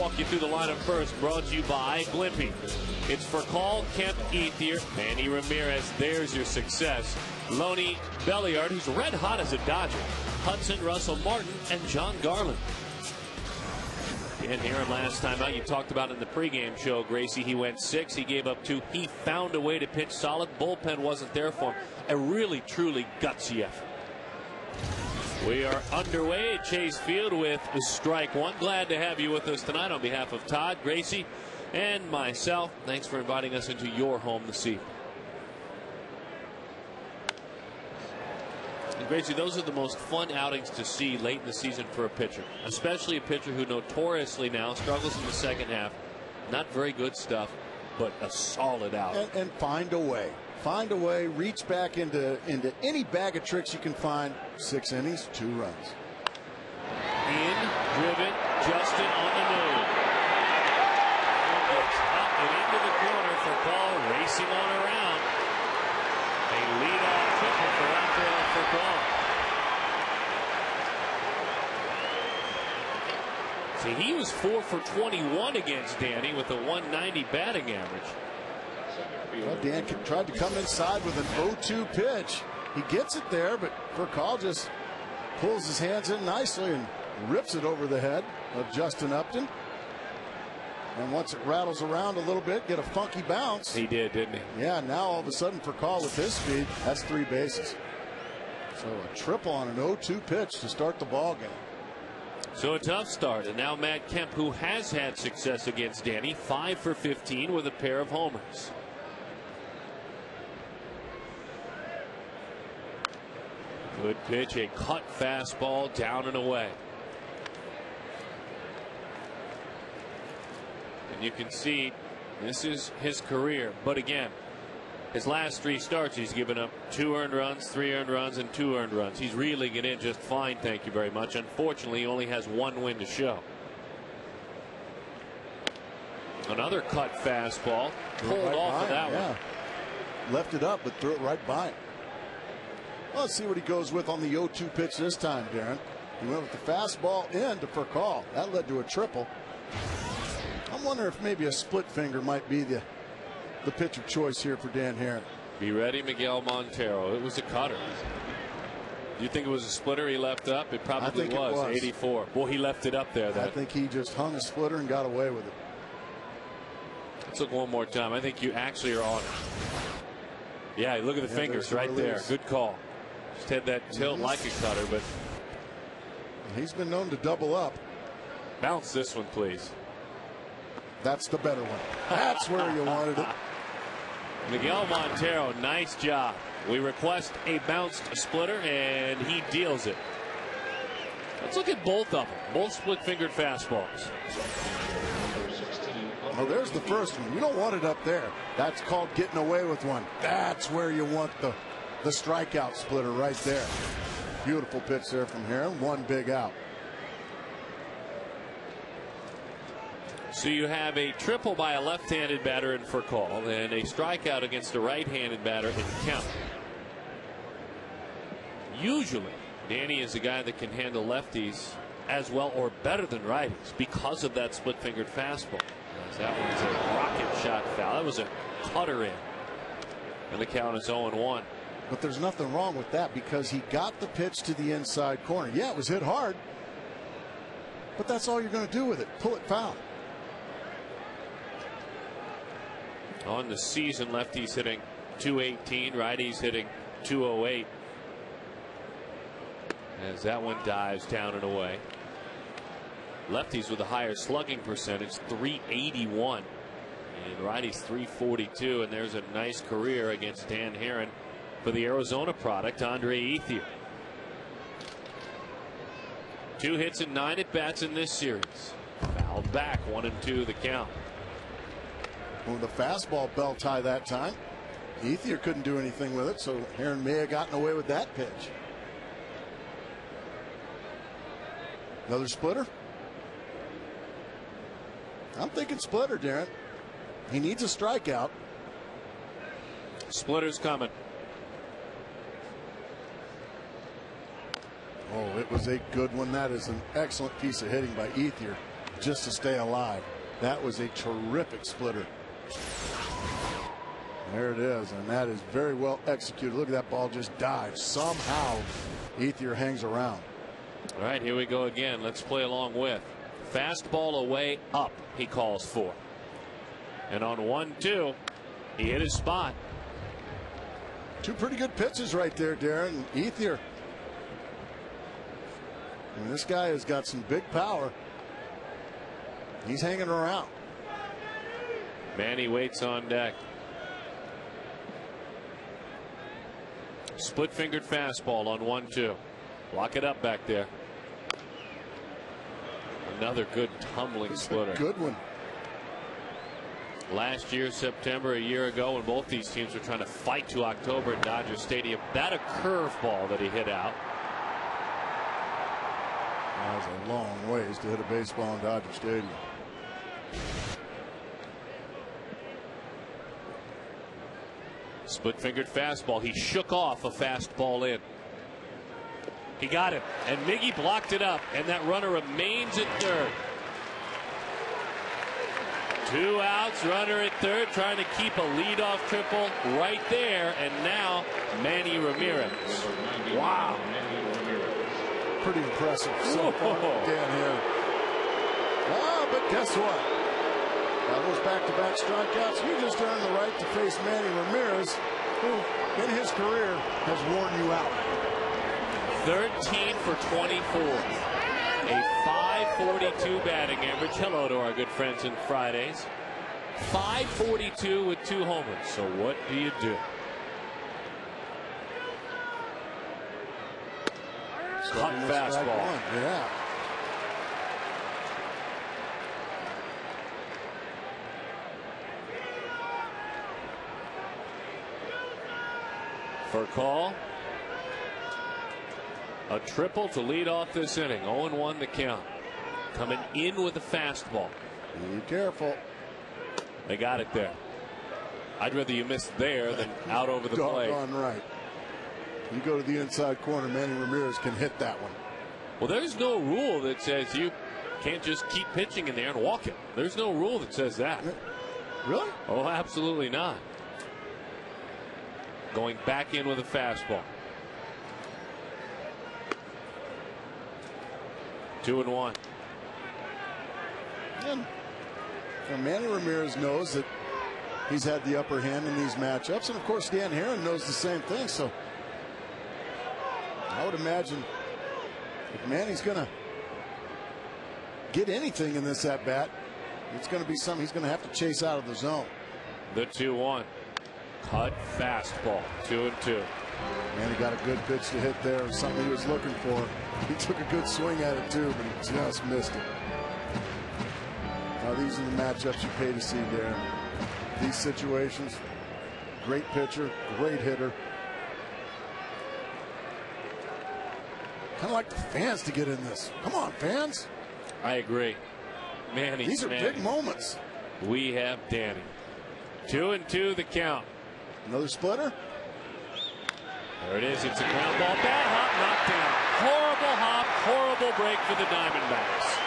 walk you through the lineup first, brought to you by Blimpie. It's for Call, Kemp, Ethier, Manny Ramirez. There's your success. Loney Belliard, who's red hot as a Dodger. Hudson, Russell Martin, and John Garland. Dan Aaron last time out, you talked about in the pregame show, Gracie, he went 6, he gave up 2. He found a way to pitch solid. Bullpen wasn't there for him. A really, truly gutsy effort. We are underway at Chase Field with strike one. Glad to have you with us tonight on behalf of Todd, Gracie, and myself. Thanks for inviting us into your home this evening. And Gracie, those are the most fun outings to see late in the season for a pitcher, especially a pitcher who notoriously now struggles in the second half. Not very good stuff, but a solid outing. And find a way. Find a way, reach back into any bag of tricks you can find. 6 innings, 2 runs. In, driven, Justin on the move. It's up and into the corner for Paul, racing on around. A leadoff triple for Rafael Furcal. See, he was 4 for 21 against Danny with a 190 batting average. Well, Dan tried to come inside with an 0-2 pitch. He gets it there, but Furcal just pulls his hands in nicely and rips it over the head of Justin Upton. And once it rattles around a little bit, get a funky bounce. He did, didn't he? Yeah, now all of a sudden Furcal with his speed, that's 3 bases. So a triple on an 0-2 pitch to start the ball game. So a tough start, and now Matt Kemp, who has had success against Danny, 5 for 15 with a pair of homers. Good pitch, a cut fastball down and away. And you can see this is his career, but again, his last 3 starts, he's given up 2 earned runs, 3 earned runs, and 2 earned runs. He's reeling it in just fine, thank you very much. Unfortunately, he only has 1 win to show. Another cut fastball, pulled right off of that one. Left it up, but threw it right by him. Well, let's see what he goes with on the 0-2 pitch this time, Darren. He went with the fastball in to Furcal. That led to a triple. I'm wondering if maybe a split finger might be the pitch of choice here for Dan Herron. Be ready, Miguel Montero. It was a cutter. Do you think it was a splitter he left up? It probably was. 84. Boy, he left it up there. I think he just hung a splitter and got away with it. Let's look one more time. I think you actually are on it. Yeah, look at the fingers right there. Good call. Just had that tilt like a cutter, but he's been known to double up. Bounce this one, please. That's the better one. That's where you wanted it. Miguel Montero, nice job. We request a bounced splitter, and he deals it. Let's look at both of them. Both split-fingered fastballs. Oh, there's the first one. You don't want it up there. That's called getting away with one. That's where you want the strikeout splitter right there. Beautiful pitch there from Herron. 1 big out. So you have a triple by a left-handed batter in Furcal and a strikeout against a right-handed batter in Kemp. Usually, Danny is a guy that can handle lefties as well or better than righties because of that split-fingered fastball. That one's a rocket shot foul. That was a cutter in. And the count is 0-1. But there's nothing wrong with that because he got the pitch to the inside corner. Yeah, it was hit hard. But that's all you're going to do with it. Pull it foul. On the season, lefties hitting .218, righties hitting .208. As that one dives down and away. Lefties with a higher slugging percentage, .381, and righties .342. And there's a nice career against Dan Herron for the Arizona product, Andre Ethier. 2 hits and 9 at bats in this series. Fouled back, 1-2 the count. Well, the fastball bell tie that time. Ethier couldn't do anything with it, so Herron may have gotten away with that pitch. Another splitter. I'm thinking splitter, Darren. He needs a strikeout. Splitter's coming. Oh, it was a good one. That is an excellent piece of hitting by Ethier. just to stay alive. That was a terrific splitter. There it is, and that is very well executed. Look at that ball just dive. Somehow Ethier hangs around. All right, here we go again. Let's play along with. Fastball away, up, he calls for. And on 1-2, he hit his spot. Two pretty good pitches right there, Darren. Ethier. And this guy has got some big power. He's hanging around. Manny waits on deck. Split-fingered fastball on 1-2. Lock it up back there. Another good tumbling splitter. Good one. Last year, September, a year ago, when both these teams were trying to fight to October at Dodger Stadium, that a curveball that he hit out. That was a long ways to hit a baseball in Dodger Stadium. Split-fingered fastball. He shook off a fastball in. He got it, and Miggy blocked it up, and that runner remains at third. 2 outs, runner at third, trying to keep a leadoff triple right there, and now Manny Ramirez. Wow. Pretty impressive so far again here. Oh, but guess what? Now those back-to-back strikeouts, you just earned the right to face Manny Ramirez, who in his career has worn you out. 13 for 24. A 542 batting average. Hello to our good friends in Fridays. 542 with 2 homers. So what do you do? Hot fastball. Yeah. For call. A triple to lead off this inning. 0-1 to count. Coming in with a fastball. Be careful. They got it there. I'd rather you miss there than out over the plate. Doggone right. You go to the inside corner, Manny Ramirez can hit that one. Well, there's no rule that says you can't just keep pitching in there and walk it. There's no rule that says that. Really? Oh, absolutely not. Going back in with a fastball. 2-1. And Manny Ramirez knows that he's had the upper hand in these matchups, and of course Dan Herron knows the same thing. So I would imagine if Manny's going to get anything in this at bat, it's going to be something he's going to have to chase out of the zone. The 2-1. Cut fastball. 2-2. Manny got a good pitch to hit there. It was something he was looking for. He took a good swing at it too, but he just missed it. Now these are the matchups you pay to see there. These situations, great pitcher, great hitter. Kind of like the fans to get in this. Come on, fans. I agree. Manny. These are big moments. We have Danny. 2-2 the count. Another splitter. There it is. It's a ground ball. Bad hop, knocked down. Horrible hop, horrible break for the Diamondbacks.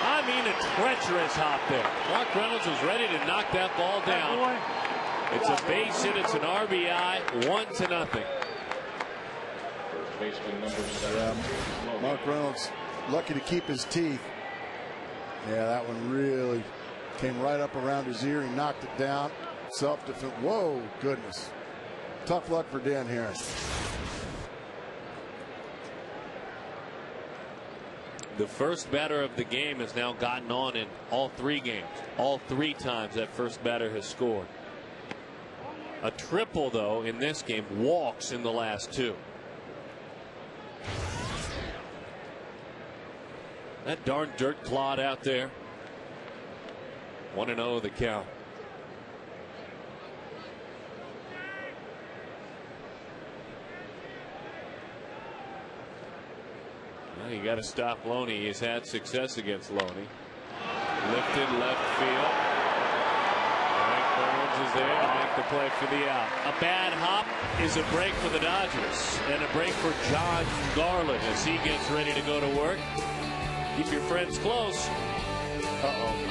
I mean, a treacherous hop there. Mark Reynolds was ready to knock that ball down. It's a base hit. It's an RBI. 1-0. Yeah, Mark Reynolds lucky to keep his teeth. Yeah, that one really came right up around his ear. He knocked it down. Self-defense. Whoa, goodness. Tough luck for Dan Herron. The first batter of the game has now gotten on in all 3 games. All 3 times that first batter has scored. A triple, though, in this game. Walks in the last 2. That darn dirt clod out there. 1-0 the count. Well, you got to stop Loney. He's had success against Loney. Lifted left field. Frank Burns is there to make the play for the out. A bad hop is a break for the Dodgers and a break for John Garland as he gets ready to go to work. Keep your friends close. Uh-oh.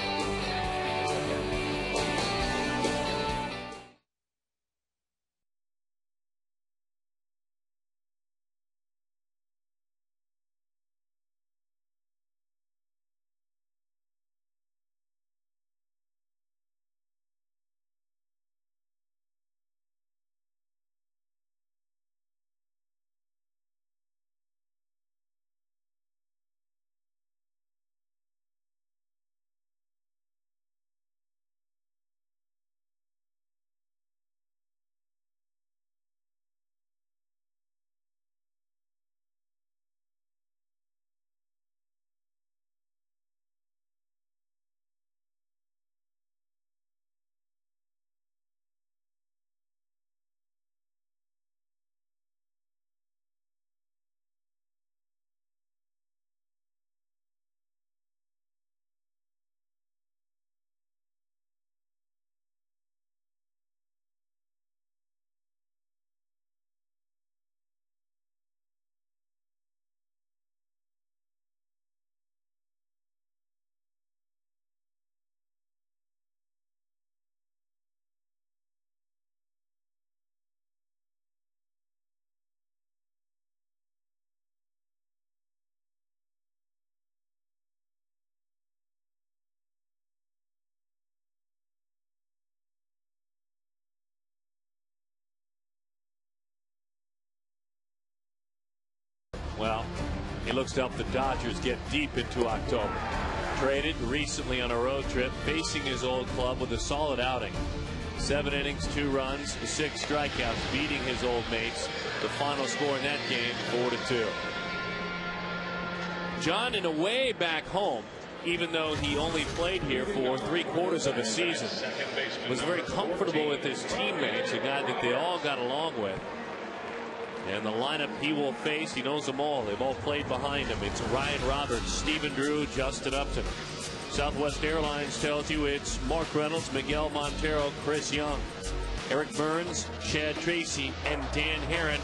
Well, he looks to help the Dodgers get deep into October. Traded recently on a road trip, facing his old club with a solid outing. 7 innings, 2 runs, 6 strikeouts, beating his old mates. The final score in that game, 4-2. John, in a way back home, even though he only played here for 3/4 of a season, was very comfortable with his teammates, a guy that they all got along with. And the lineup he will face, he knows them all. They've all played behind him. It's Ryan Roberts, Stephen Drew, Justin Upton. Southwest Airlines tells you it's Mark Reynolds, Miguel Montero, Chris Young, Eric Burns, Chad Tracy, and Dan Herron,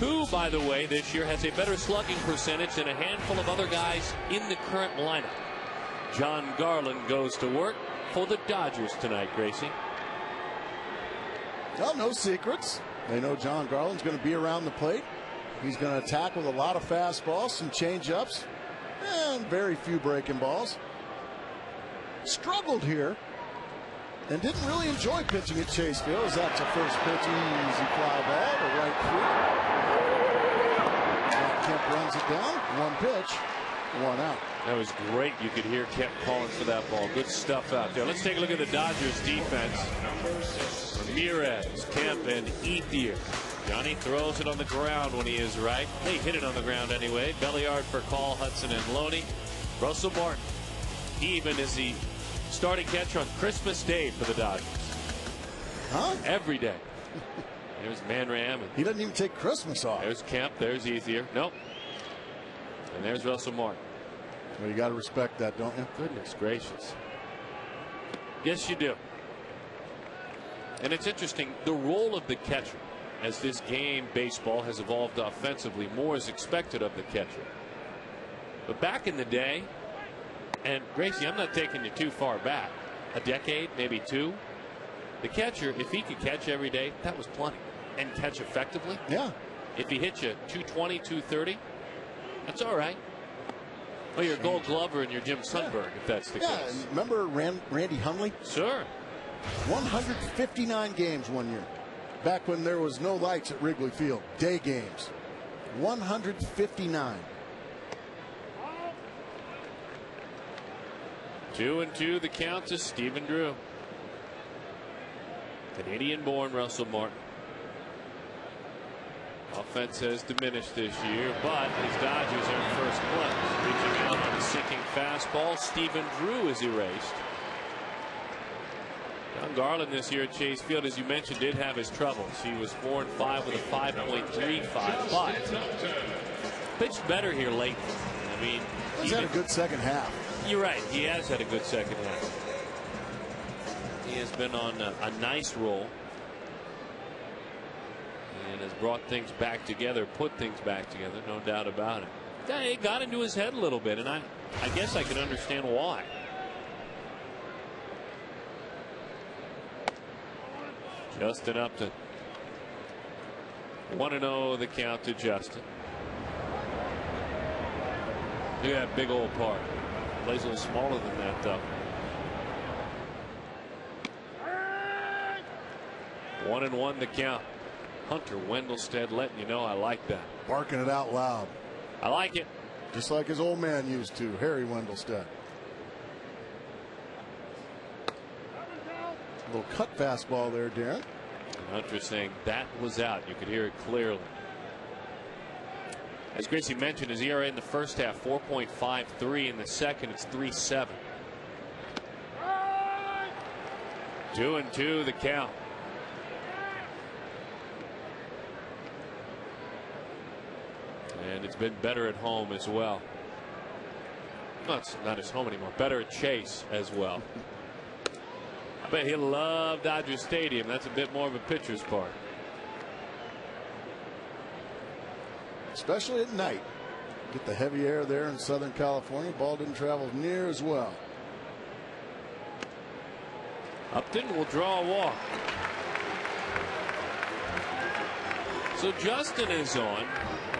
who, by the way, this year has a better slugging percentage than a handful of other guys in the current lineup. John Garland goes to work for the Dodgers tonight, Gracie. Well, no secrets. They know John Garland's going to be around the plate. He's going to attack with a lot of fastballs, some change-ups, and very few breaking balls. Struggled here and didn't really enjoy pitching at Chase Field. As that's a first pitch, easy fly ball to right field. Kemp runs it down. 1 pitch, 1 out. That was great. You could hear Kemp calling for that ball. Good stuff out there. Let's take a look at the Dodgers defense. Ramirez, Kemp, and Ethier. Johnny throws it on the ground when he is right. They hit it on the ground anyway. Belliard for Call, Hudson, and Loney. Russell Martin, even is the starting catcher on Christmas Day for the Dodgers. Huh? Every day. There's Manram. He doesn't even take Christmas off. There's Kemp. There's Ethier. Nope. And there's Russell Martin. Well, you got to respect that, don't you? Goodness gracious. Yes, you do. And it's interesting, the role of the catcher, as this game, baseball, has evolved offensively, more is expected of the catcher. But back in the day, and Gracie, I'm not taking you too far back, a decade, maybe 2, the catcher, if he could catch every day, that was plenty. And catch effectively. Yeah. If he hit you 220, 230, that's all right. Well, you're a Gold Glover and you're Jim Sundberg, if that's the case. Yeah, remember Randy Hundley? Sure. 159 games one year. Back when there was no lights at Wrigley Field. Day games. 159. 2-2 the count to Stephen Drew. Canadian-born Russell Martin. Offense has diminished this year, but his Dodgers are in first place. Reaching out on a sinking fastball. Stephen Drew is erased. John Garland this year at Chase Field, as you mentioned, did have his troubles. He was 4-5 with a 5.35, but pitched better here lately. I mean, he's had a good second half. You're right. He has had a good second half. He has been on a nice roll and has brought things back together, put things back together, no doubt about it. It got into his head a little bit, and I guess I can understand why. Justin Upton. 1-0 the count to Justin. Look at that big old park. Plays a little smaller than that though. 1-1 the count. Hunter Wendelstedt letting you know I like that. Barking it out loud. I like it. Just like his old man used to, Harry Wendelstedt. A little cut fastball there, Darren. Hunter saying that was out. You could hear it clearly. As Gracie mentioned, his ERA in the first half 4.53. In the second, it's 3.7. 2-2 the count. And it's been better at home as well. No, it's not his home anymore. Better at Chase as well. I bet he'll love Dodger Stadium. That's a bit more of a pitcher's park. Especially at night. Get the heavy air there in Southern California. Ball didn't travel near as well. Upton will draw a walk. So Justin is on.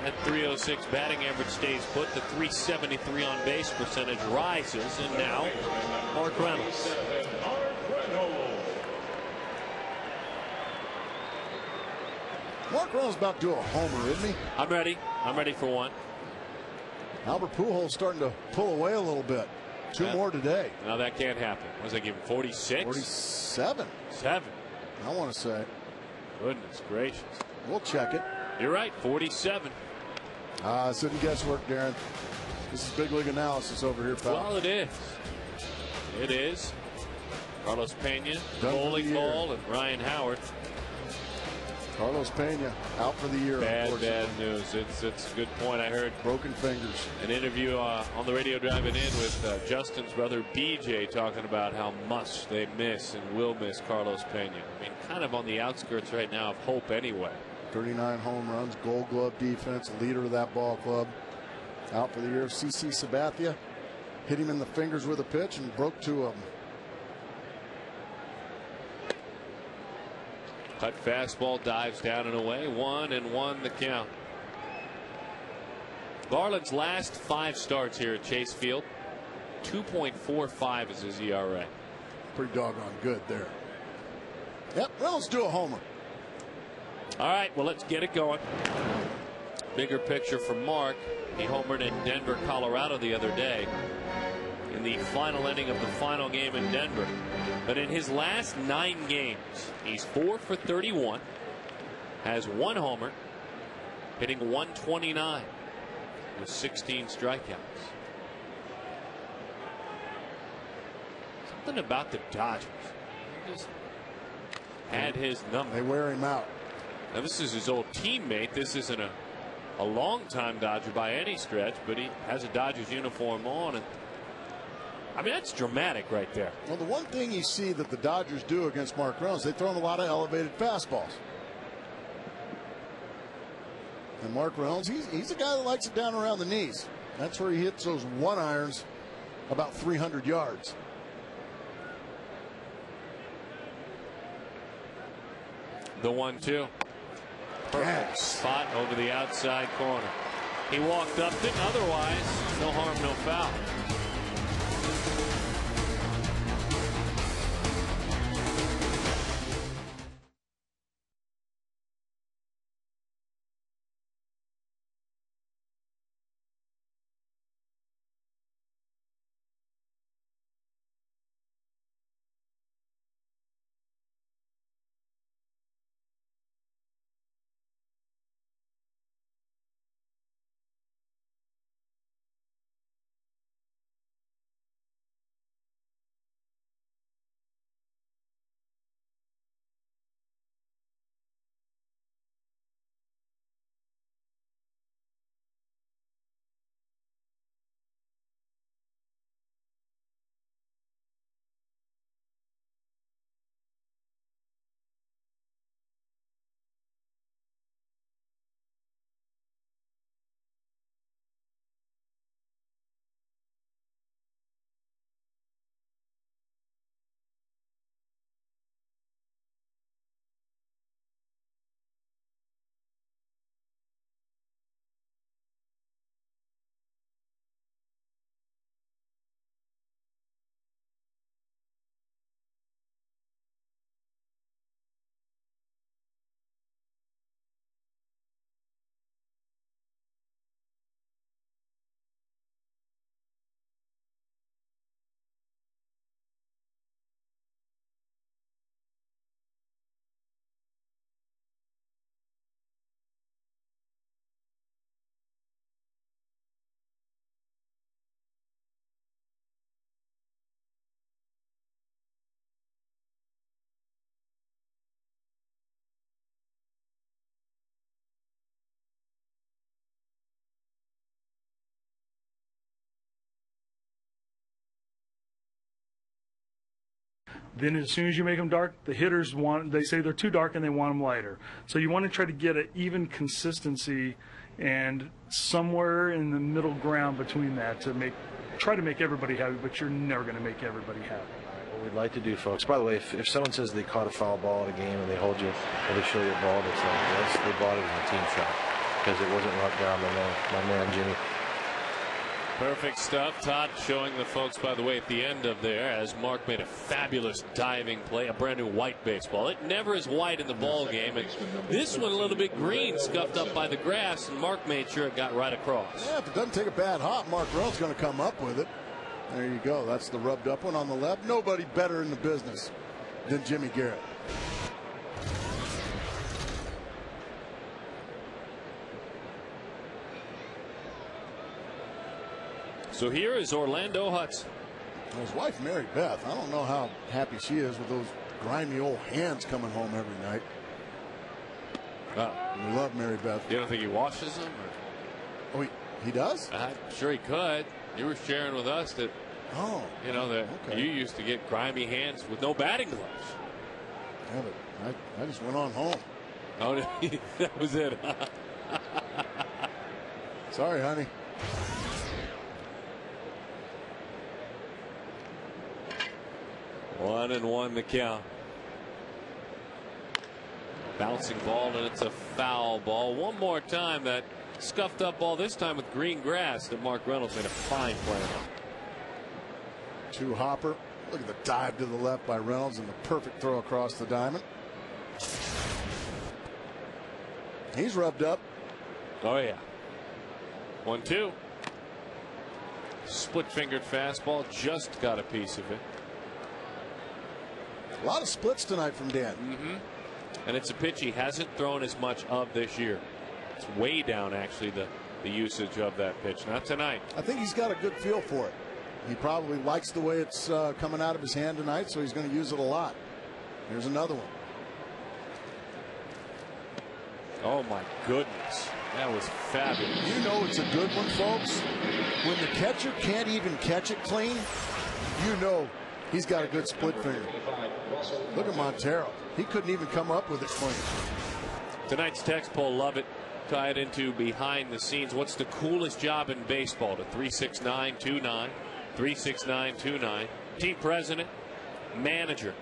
That 306 batting average stays put. The 373 on base percentage rises. And now Mark Reynolds. Mark Reynolds about to do a homer, isn't he? I'm ready. I'm ready for one. Albert Pujols starting to pull away a little bit. Two more today. No, that can't happen. What was I giving? 46? 47. 7. I want to say. Goodness gracious. We'll check it. You're right. 47. It's in guesswork, Darren. This is big league analysis over here, pal. Well, it is. It is. Carlos Pena, bowling ball, and Ryan Howard. Carlos Pena out for the year. Bad news. It's a good point. I heard broken fingers. An interview on the radio driving in with Justin's brother BJ talking about how much they miss and will miss Carlos Pena. I mean, kind of on the outskirts right now of hope anyway. 39 home runs, Gold Glove defense, leader of that ball club. Out for the year. CC Sabathia hit him in the fingers with a pitch and broke two of them. Cut fastball, dives down and away. 1-1 the count. Garland's last 5 starts here at Chase Field, 2.45 is his ERA. Pretty doggone good there. Yep, well, let's do a homer. All right, well, let's get it going. Bigger picture for Mark. He homered in Denver, Colorado the other day in the final inning of the final game in Denver. But in his last 9 games, he's 4 for 31, has 1 homer, hitting .129 with 16 strikeouts. Something about the Dodgers. He just had his number. They wear him out. Now, this is his old teammate. This isn't a long-time Dodger by any stretch, but he has a Dodgers uniform on. And I mean, that's dramatic right there. Well, the one thing you see that the Dodgers do against Mark Reynolds, they throw him a lot of elevated fastballs. And Mark Reynolds, he's a guy that likes it down around the knees. That's where he hits those 1-irons about 300 yards. The 1-2. Perfect spot over the outside corner. He walked up it. Otherwise, no harm, no foul. Then as soon as you make them dark, the hitters they say they're too dark and they want them lighter. So you want to try to get an even consistency and somewhere in the middle ground between that to try to make everybody happy, but you're never going to make everybody happy. What we'd like to do, folks, by the way, if someone says they caught a foul ball at a game and they hold you or they show you a ball that's like this, they bought it in a team shot because it wasn't run down my man Jimmy. Perfect stuff. Todd showing the folks, by the way, at the end of there, as Mark made a fabulous diving play, a brand new white baseball. It never is white in the ball game, and this one a little bit green, scuffed up by the grass, and Mark made sure it got right across. Yeah, if it doesn't take a bad hop, Mark Reynolds going to come up with it. There you go. That's the rubbed up one on the left. Nobody better in the business than Jimmy Garrett. So here is Orlando Hudson. His wife, Mary Beth, I don't know how happy she is with those grimy old hands coming home every night. We love Mary Beth. You don't think he washes them? Or? Oh, he does? I'm sure he could. You were sharing with us that, you know, that you used to get grimy hands with no batting gloves. Yeah, but I just went on home. Oh, that was it. Sorry, honey. One and one to count. Bouncing ball, and it's a foul ball. One more time, that scuffed up ball, this time with green grass, that Mark Reynolds made a fine play on. Two hopper. Look at the dive to the left by Reynolds and the perfect throw across the diamond. He's rubbed up. Oh, yeah. 1-2. Split fingered fastball, just got a piece of it. A lot of splits tonight from Dan. And it's a pitch he hasn't thrown as much of this year. It's way down, actually, the usage of that pitch. Not tonight. I think he's got a good feel for it. He probably likes the way it's coming out of his hand tonight, so he's going to use it a lot. Here's another one. Oh, my goodness. That was fabulous. You know it's a good one, folks. When the catcher can't even catch it clean, you know he's got a good split finger. Look at Montero. He couldn't even come up with it clean. Tonight's text poll, love it. Tie it into behind the scenes. What's the coolest job in baseball? To 36929. 36929. Team president, manager,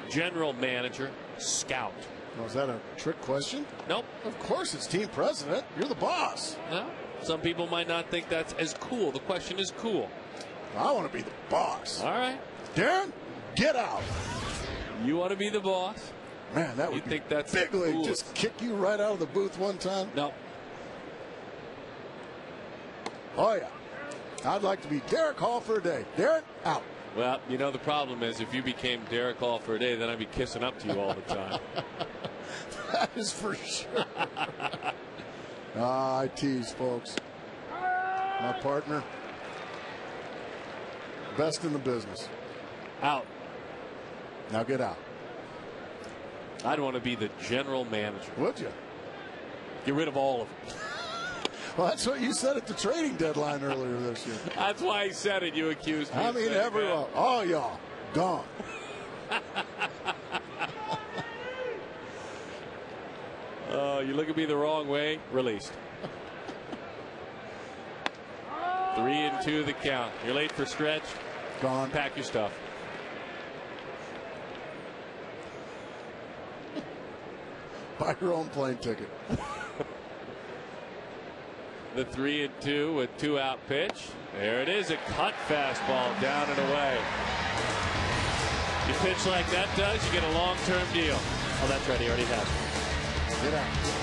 general manager, scout. Was that a trick question? Nope. Of course it's team president. You're the boss. No. Some people might not think that's as cool. The question is cool. I want to be the boss. All right. Darren, get out. You want to be the boss? Man, that would you think that's big league. Just kick you right out of the booth one time? No. Oh, yeah. I'd like to be Derek Hall for a day. Darren, out. Well, you know, the problem is if you became Derek Hall for a day, then I'd be kissing up to you all the time. That is for sure. I tease, folks. My partner, best in the business. Out. Now get out. I'd want to be the general manager. Would you? Get rid of all of them. Well, that's what you said at the trading deadline earlier this year. That's why he said it. You accused me. I mean, everyone. All y'all gone. Oh, you look at me the wrong way. Released. 3-2 the count. You're late for stretch. Gone. Pack your stuff. Buy your own plane ticket. The 3-2 with 2-out pitch. There it is, a cut fastball down and away. You pitch like that does, you get a long-term deal. Oh, that's right, he already has one. Get out.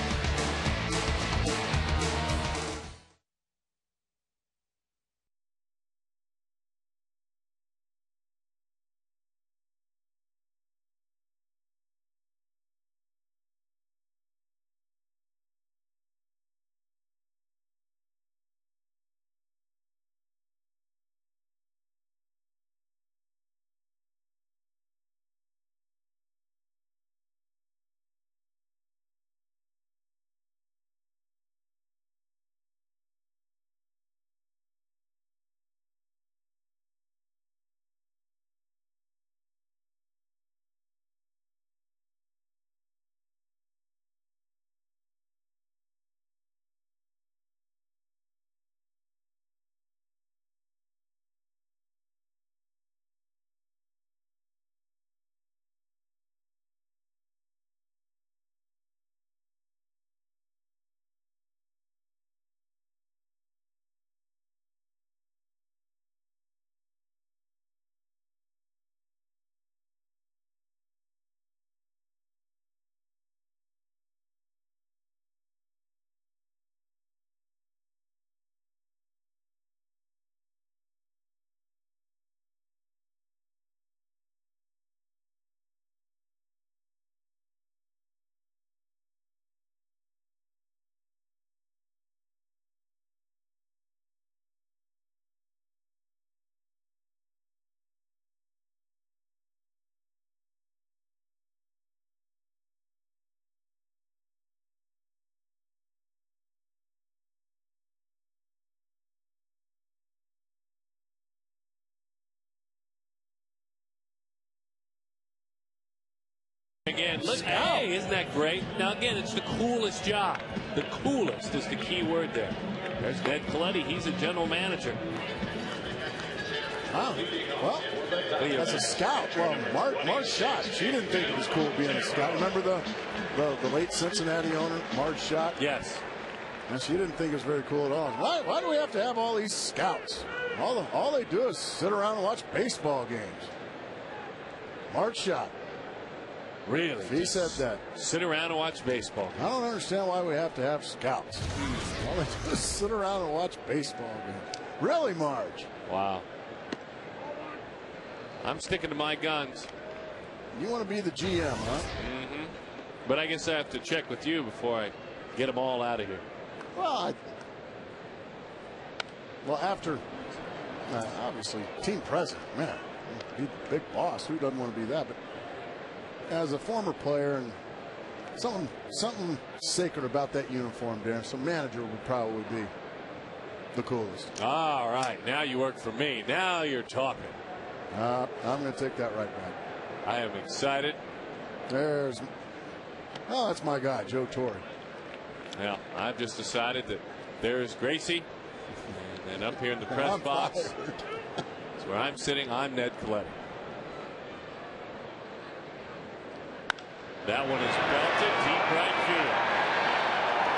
Look, hey, isn't that great? Now, again, it's the coolest job. The coolest is the key word there. There's Ned Coletti. He's a general manager. Wow. Well, as a scout, well, Marge Schott, she didn't think it was cool being a scout. Remember the late Cincinnati owner, Marge Schott? Yes. And she didn't think it was very cool at all. Why do we have to have all these scouts? All they do is sit around and watch baseball games. Marge Schott. Really? He said that. Sit around and watch baseball. I don't understand why we have to have scouts. All they do is sit around and watch baseball games. Really, Marge? Wow. I'm sticking to my guns. You want to be the GM, huh? Mm-hmm. But I guess I have to check with you before I get them all out of here. Well, after, obviously, team president, man, be the big boss. Who doesn't want to be that? But as a former player, and something sacred about that uniform, Darren. So manager would probably be the coolest. All right, now you work for me. Now you're talking. I'm going to take that right back. I am excited. That's my guy, Joe Torre. Yeah, I've just decided that there's Gracie, and up here in the press box is where I'm sitting. I'm Ned Coletti. That one is belted deep right field.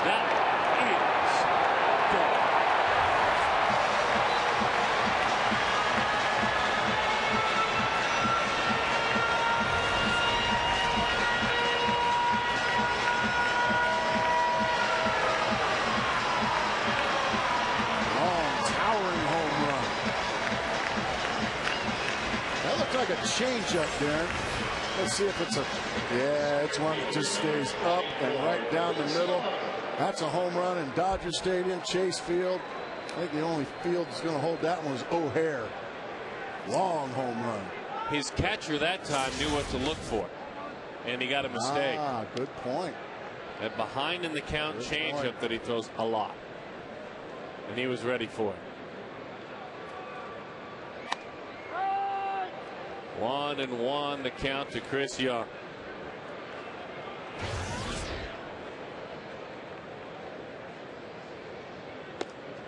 That is gone. Like a changeup, Darren. Let's see if it's it's one that just stays up and right down the middle. That's a home run in Dodger Stadium, Chase Field. I think the only field that's going to hold that one was O'Hare. Long home run. His catcher that time knew what to look for, and he got a mistake. Good point. That behind in the count changeup that he throws a lot, and he was ready for it. 1-1 the count to Chris Young.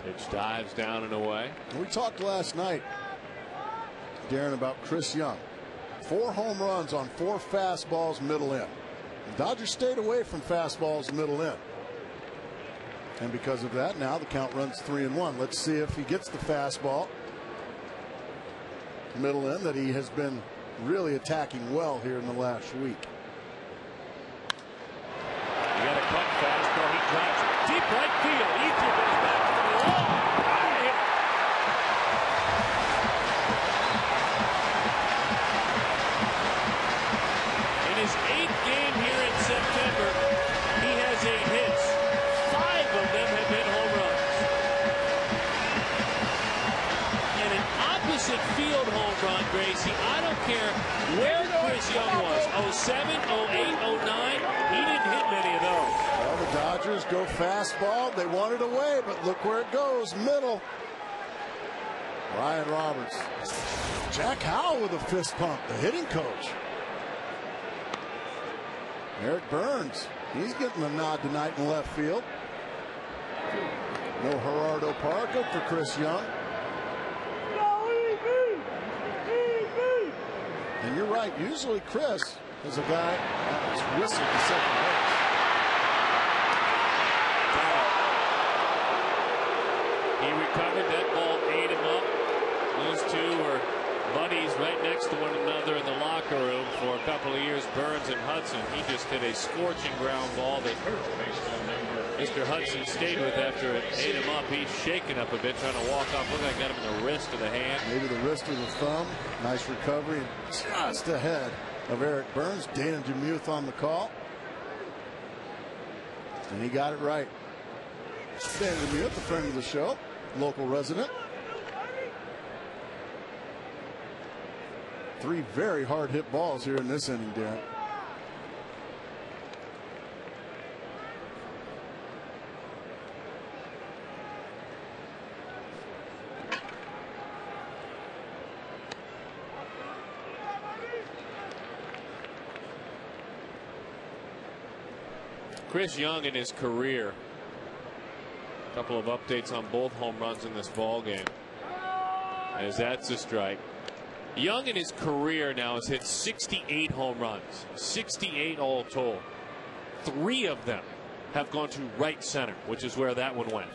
Pitch dives down and away. We talked last night, Darren, about Chris Young. 4 home runs on 4 fastballs middle in. The Dodgers stayed away from fastballs middle in. And because of that, now the count runs 3-1. Let's see if he gets the fastball middle in that he has been really attacking well here in the last week. He got a cut fastball. He drops it deep right field. Ethier goes back to the wall. In his 8th game here in September, he has 8 hits. 5 of them have been home runs. And an opposite field home run, Gracie. I don't care where Chris Young was. 07, 08, 09. He didn't hit many of those. Well, the Dodgers go fastball. They want it away, but look where it goes. Middle. Ryan Roberts. Jack Howell with a fist pump, the hitting coach. Eric Burns. He's getting a nod tonight in left field. No Gerardo Parker for Chris Young. And you're right. Usually Chris is a guy that's whistled to second base. He recovered. That ball ate him up. Those two were buddies right next to one another in the locker room for a couple of years. Burns and Hudson. He just hit a scorching ground ball that Mr. Hudson stayed with after it ate him up. He's shaking up a bit, trying to walk off. Look like I got him in the wrist of the hand. Maybe the wrist of the thumb. Nice recovery. Just ahead of Eric Burns. Dana DeMuth on the call. And he got it right. Dana DeMuth, a friend of the show, local resident. 3 very hard hit balls here in this inning, Darren. Chris Young in his career. A couple of updates on both home runs in this ball game. As that's a strike. Young in his career now has hit 68 home runs. 68 all told. 3 of them have gone to right center, which is where that one went.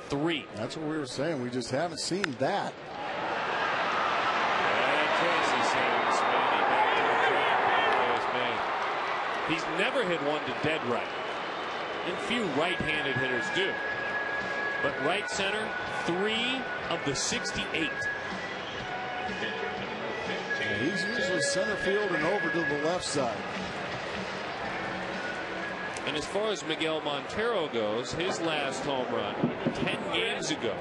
3. That's what we were saying. We just haven't seen that. He's never hit one to dead right. And few right-handed hitters do. But right center, 3 of the 68. Yeah, he's usually center field and over to the left side. And as far as Miguel Montero goes, his last home run 10 games ago,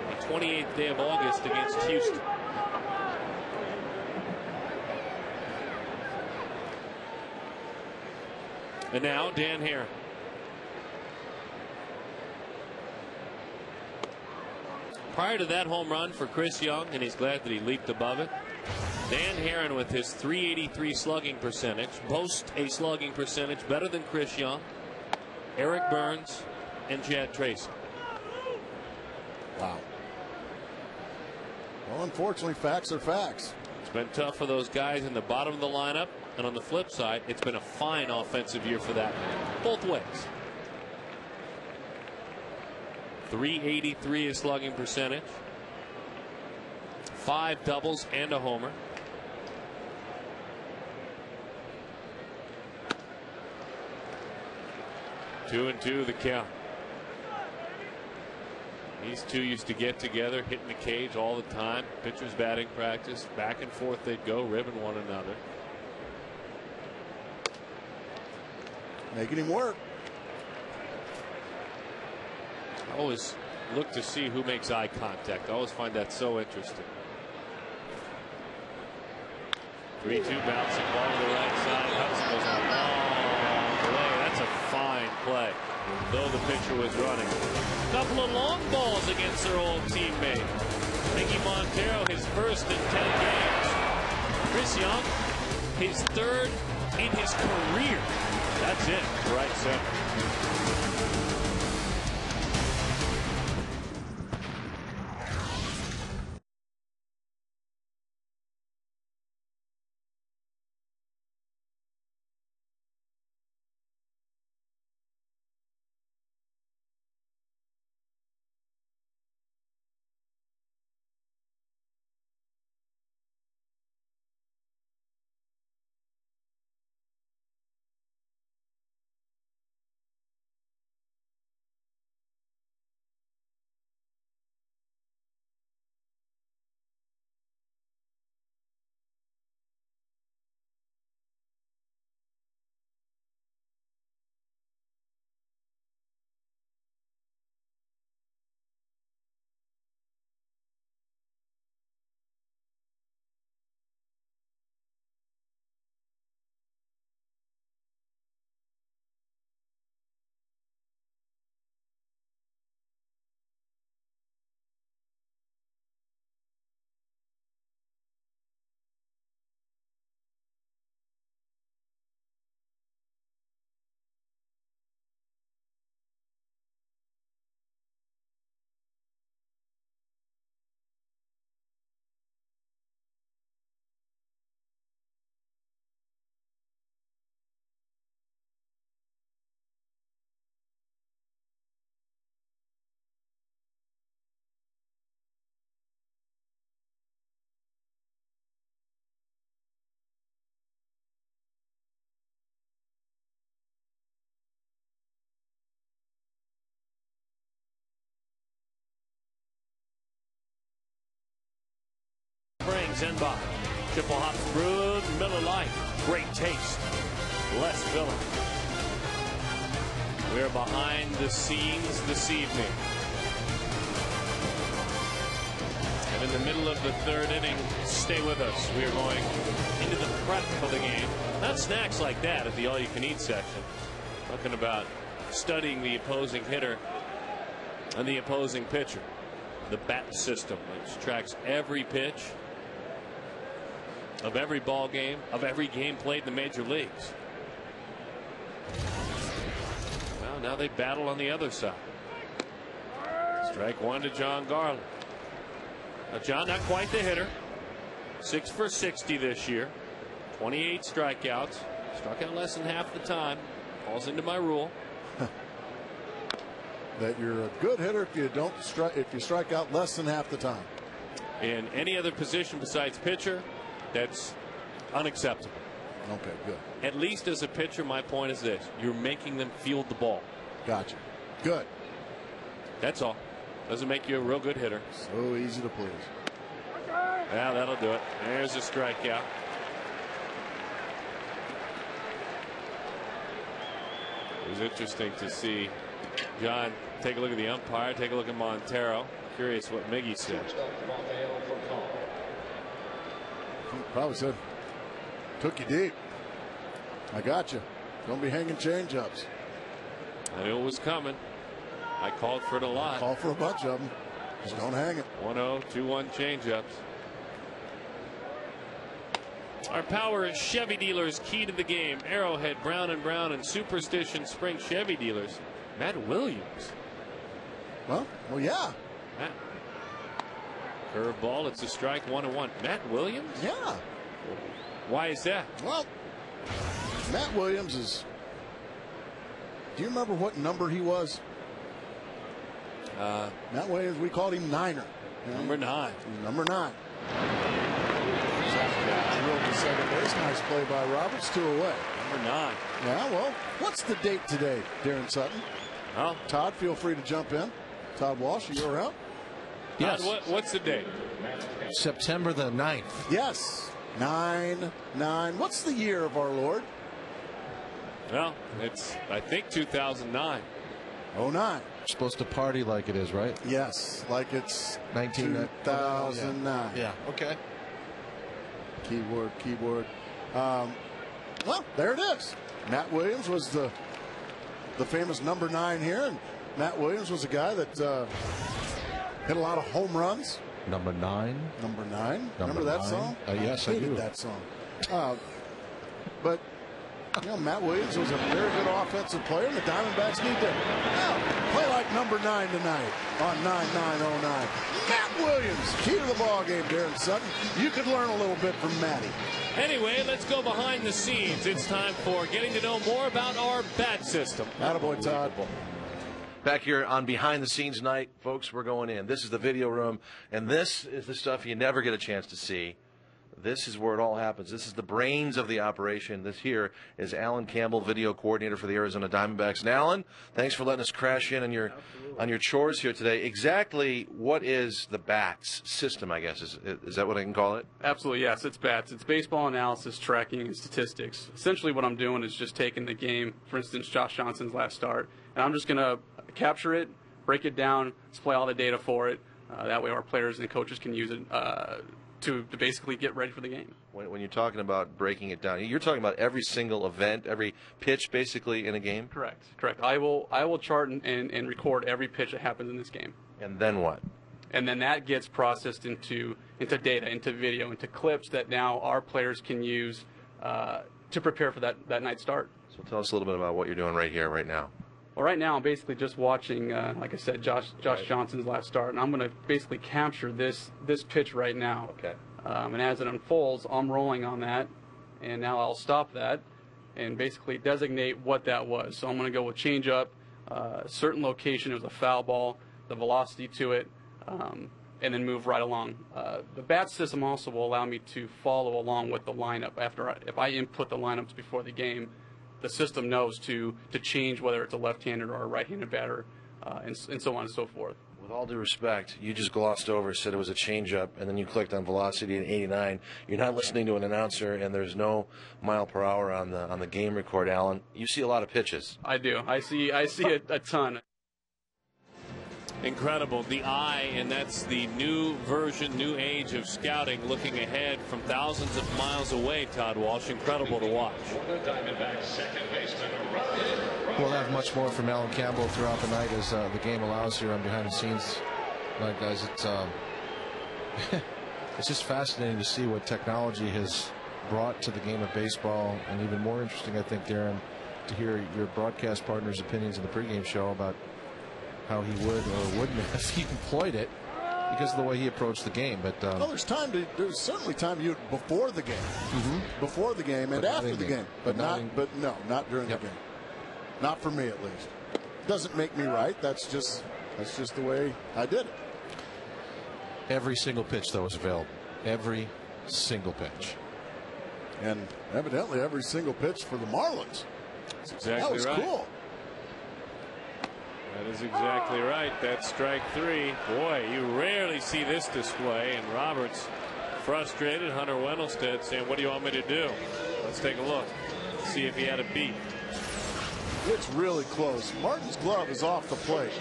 the 28th day of August against Houston. And now Dan Hare. Prior to that home run for Chris Young, and he's glad that he leaped above it, Dan Herron with his .383 slugging percentage boasts a slugging percentage better than Chris Young, Eric Burns, and Chad Tracy. Wow. Well, unfortunately, facts are facts. It's been tough for those guys in the bottom of the lineup, and on the flip side, it's been a fine offensive year for that man. Both ways. .383 is slugging percentage. 5 doubles and a homer. Two and two the count. These two used to get together, hitting the cage all the time. Pitchers batting practice, back and forth they'd go, ribbing one another. Making him work. I always look to see who makes eye contact. I always find that so interesting. 3-2 bouncing ball to the right side. Hudson goes a long way. That's a fine play, though the pitcher was running. A couple of long balls against their old teammate. Mickey Montero, his first in 10 games. Chris Young, his 3rd in his career. That's it, right center. Zenbach. Triple hops brewed, Miller Lite. Great taste. Less filling. We're behind the scenes this evening. And in the middle of the 3rd inning, stay with us. We are going into the prep for the game. Not snacks like that at the all-you-can-eat section. Talking about studying the opposing hitter and the opposing pitcher. The BAT system, which tracks every pitch of every ball game, of every game played in the major leagues. now they battle on the other side. Strike one to John Garland. Now John, not quite the hitter. 6 for 60 this year. 28 strikeouts. Struck out less than half the time. Falls into my rule. That you're a good hitter if you strike out less than half the time. In any other position besides pitcher, that's unacceptable. Okay, good. At least as a pitcher, my point is this: you're making them field the ball. Gotcha. Good. That's all. Doesn't make you a real good hitter. So easy to please. Yeah, that'll do it. There's a strikeout. It was interesting to see John take a look at the umpire, take a look at Montero. Curious what Miggy said. He probably said, "Took you deep. I got you. Don't be hanging change-ups." I knew it was coming. I called for it a lot. Call for a bunch of them. Just don't hang it. 1-0, 2-1 change-ups. Our Power Chevy dealers, key to the game. Arrowhead, Brown & Brown, and Superstition Spring Chevy dealers. Matt Williams. Well, yeah. Matt. Curveball. It's a strike, 1-1. Matt Williams? Yeah. Why is that? Well, Matt Williams is. Do you remember what number he was? Matt Williams, we called him Niner. Number 9. Number 9. Drilled to second base. Nice play by Roberts. 2 away. Number 9. Yeah, well, what's the date today, Darren Sutton? Oh. Todd, feel free to jump in. Todd Walsh, are you around? Yes. Todd, what's the date? September the 9th. Yes. 9/9. What's the year of our Lord? Well, it's, I think, 2009. 09. Supposed to party like it is, right? Yes, like it's 2009. Yeah. Okay. Keyboard. Well, there it is. Matt Williams was the famous number 9 here, and Matt Williams was a guy that hit a lot of home runs. Number 9. Number 9. Remember that song? Yes, I do. That song. But you know, Matt Williams was a very good offensive player, and the Diamondbacks need to play like number 9 tonight on 9/9/09. Matt Williams, key to the ball game, Darren Sutton. You could learn a little bit from Matty. Anyway, let's go behind the scenes. It's time for getting to know more about our bat system. Attaboy, Todd. Back here on Behind the Scenes night, folks, we're going in. This is the video room, and this is the stuff you never get a chance to see. This is where it all happens. This is the brains of the operation. This here is Alan Campbell, video coordinator for the Arizona Diamondbacks. And Alan, thanks for letting us crash in on your chores here today. Exactly what is the BATS system, I guess? Is that what I can call it? Absolutely, yes. It's BATS. It's baseball analysis, tracking, and statistics. Essentially what I'm doing is just taking the game, for instance, Josh Johnson's last start, and I'm just going to capture it, break it down, display all the data for it. That way our players and coaches can use it to basically get ready for the game. When you're talking about breaking it down, you're talking about every single event, every pitch basically in a game? Correct. I will chart and record every pitch that happens in this game. And then what? And then that gets processed into data, into video, into clips that now our players can use to prepare for that night start. So tell us a little bit about what you're doing right here, right now. Well, right now I'm basically just watching, like I said, Josh Johnson's last start, and I'm going to basically capture this pitch right now. Okay. And as it unfolds, I'm rolling on that, and now I'll stop that and basically designate what that was. So I'm going to go with changeup, certain location, it was a foul ball, the velocity to it, and then move right along. The BATS system also will allow me to follow along with the lineup. If I input the lineups before the game, the system knows to change whether it's a left-handed or a right-handed batter, and so on and so forth. With all due respect, you just glossed over, said it was a changeup, and then you clicked on velocity at 89. You're not listening to an announcer, and there's no mile per hour on the game record, Alan. You see a lot of pitches. I do. I see a ton. Incredible. The eye, and that's the new version, new age of scouting, looking ahead from thousands of miles away, Todd Walsh. Incredible to watch. We'll have much more from Alan Campbell throughout the night as the game allows here on Behind the Scenes. Right, guys, it's just fascinating to see what technology has brought to the game of baseball, and even more interesting, I think, Darren, to hear your broadcast partner's opinions in the pregame show about how he would or wouldn't have if he employed it because of the way he approached the game. But well, there's certainly time before the game, before the game and after the game, but not during the game. Not for me, at least. Doesn't make me right. That's just the way I did it. Every single pitch, though, was available. Every single pitch. And evidently every single pitch for the Marlins. That's exactly that was right. Cool. That is exactly right. That's strike 3. Boy, you rarely see this display. And Roberts frustrated. Hunter Wendelstedt saying, what do you want me to do? Let's take a look. See if he had a beat. It's really close. Martin's glove is off the plate.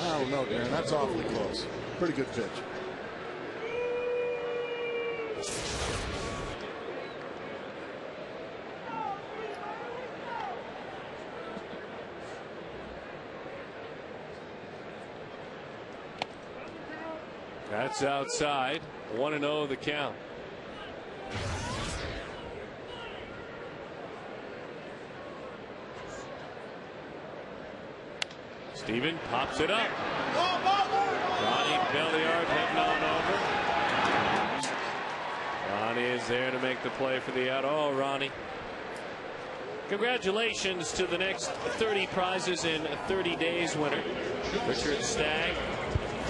I don't know, Darren. That's awfully close. Pretty good pitch. That's outside. 1-0 the count. Steven pops it up. Ronnie Belliard heading on over. Ronnie is there to make the play for the out. Oh, Ronnie. Congratulations to the next 30 prizes in 30 days winner, Richard Stagg.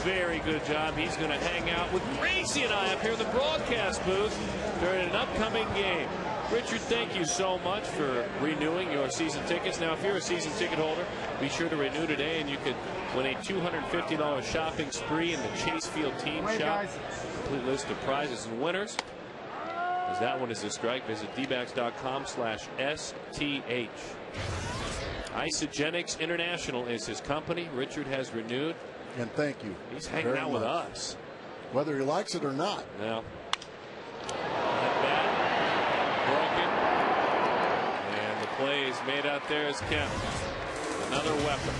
Very good job. He's going to hang out with Gracie and I up here in the broadcast booth during an upcoming game. Richard, thank you so much for renewing your season tickets. Now, if you're a season ticket holder, be sure to renew today, and you could win a $250 shopping spree in the Chase Field Team Shop. Complete list of prizes and winners. As that one is a strike, visit dbacks.com/STH. Isogenics International is his company. Richard has renewed. And thank you. He's hanging out with us. Whether he likes it or not. Now, that bat broken. And the play is made out there as Kemp. Another weapon.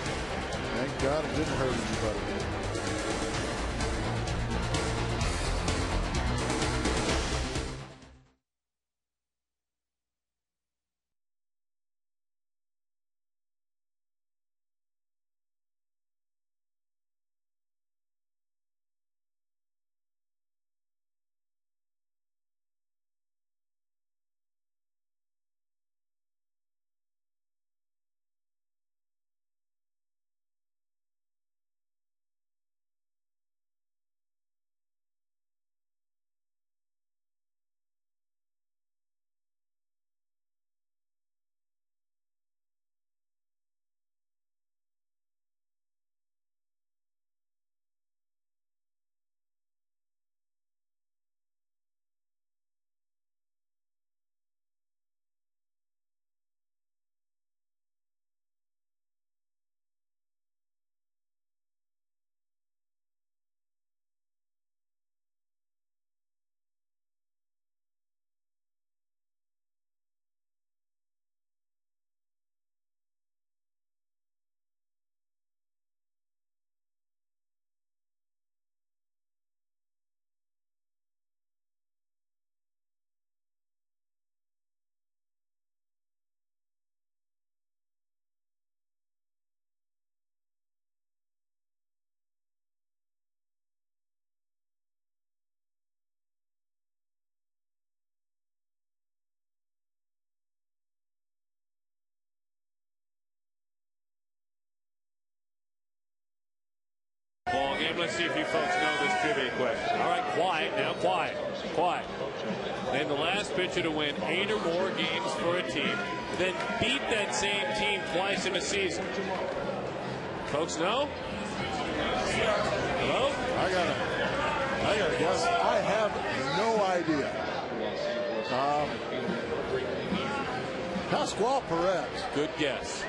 Thank God it didn't hurt anybody. Ball game. Let's see if you folks know this trivia question. All right, quiet now, quiet. Then the last pitcher to win 8 or more games for a team, then beat that same team twice in a season. Folks know? Hello? I gotta guess. I have no idea. Pascual Perez. Good guess.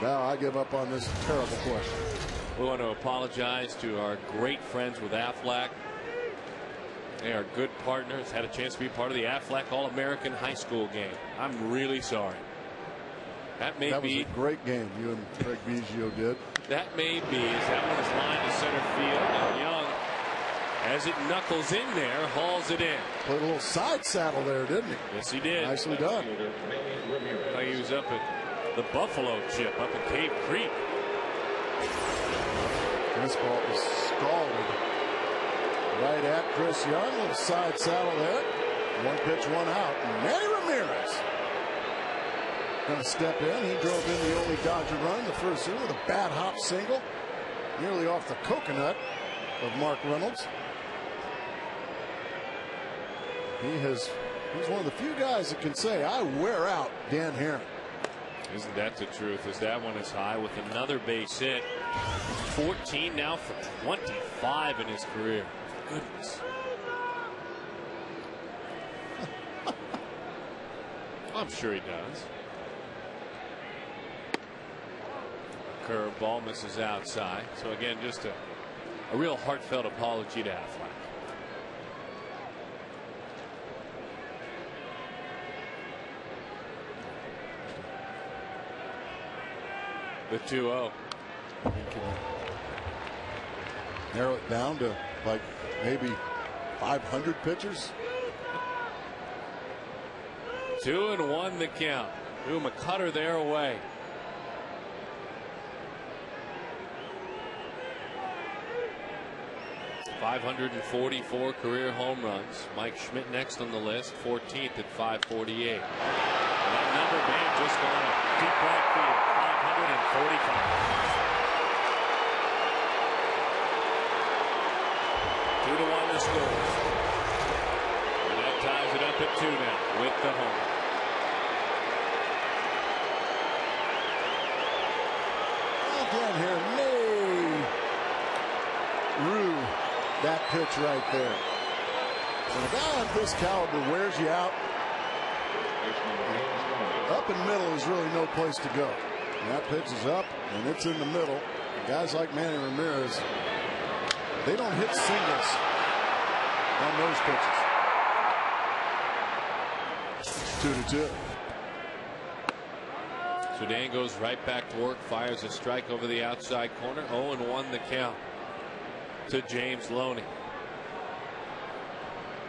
Now I give up on this terrible question. We want to apologize to our great friends with Aflac. They are good partners. Had a chance to be part of the Aflac All-American High School game. I'm really sorry. That was a great game you and Craig Biggio did. That may be as that one is lined to center field. And Young As it knuckles in there, hauls it in. Played a little side saddle there, didn't he? Yes, he did. Nicely done. He was up at the Buffalo chip up at Cave Creek. This ball was scalded right at Chris Young. Little side saddle there. One pitch, one out. Manny Ramirez going to step in. He drove in the only Dodger run in the first inning with a bad hop single, nearly off the coconut of Mark Reynolds. He's one of the few guys that can say, I wear out Dan Herron. Isn't that the truth? As that one is high with another base hit. 14 now for 25 in his career. Goodness. I'm sure he does. Curveball misses outside. So again, just a real heartfelt apology to Affleck. The 2-0. Narrow it down to like maybe 500 pitchers. 2-1 the count. Ooh, McCutter there away. .544 career home runs. Mike Schmidt next on the list, 14th at 548. And that number may have just gone up. Deep right field, 545. 2-1 the score. And that ties it up at 2 now with the home. Again here, may rue that pitch right there. When a guy of this caliber wears you out, up and middle is really no place to go. And that pitch is up and it's in the middle. And guys like Manny Ramirez, they don't hit singles on those pitches. 2-2. So Dan goes right back to work, fires a strike over the outside corner. 0-1 the count to James Loney.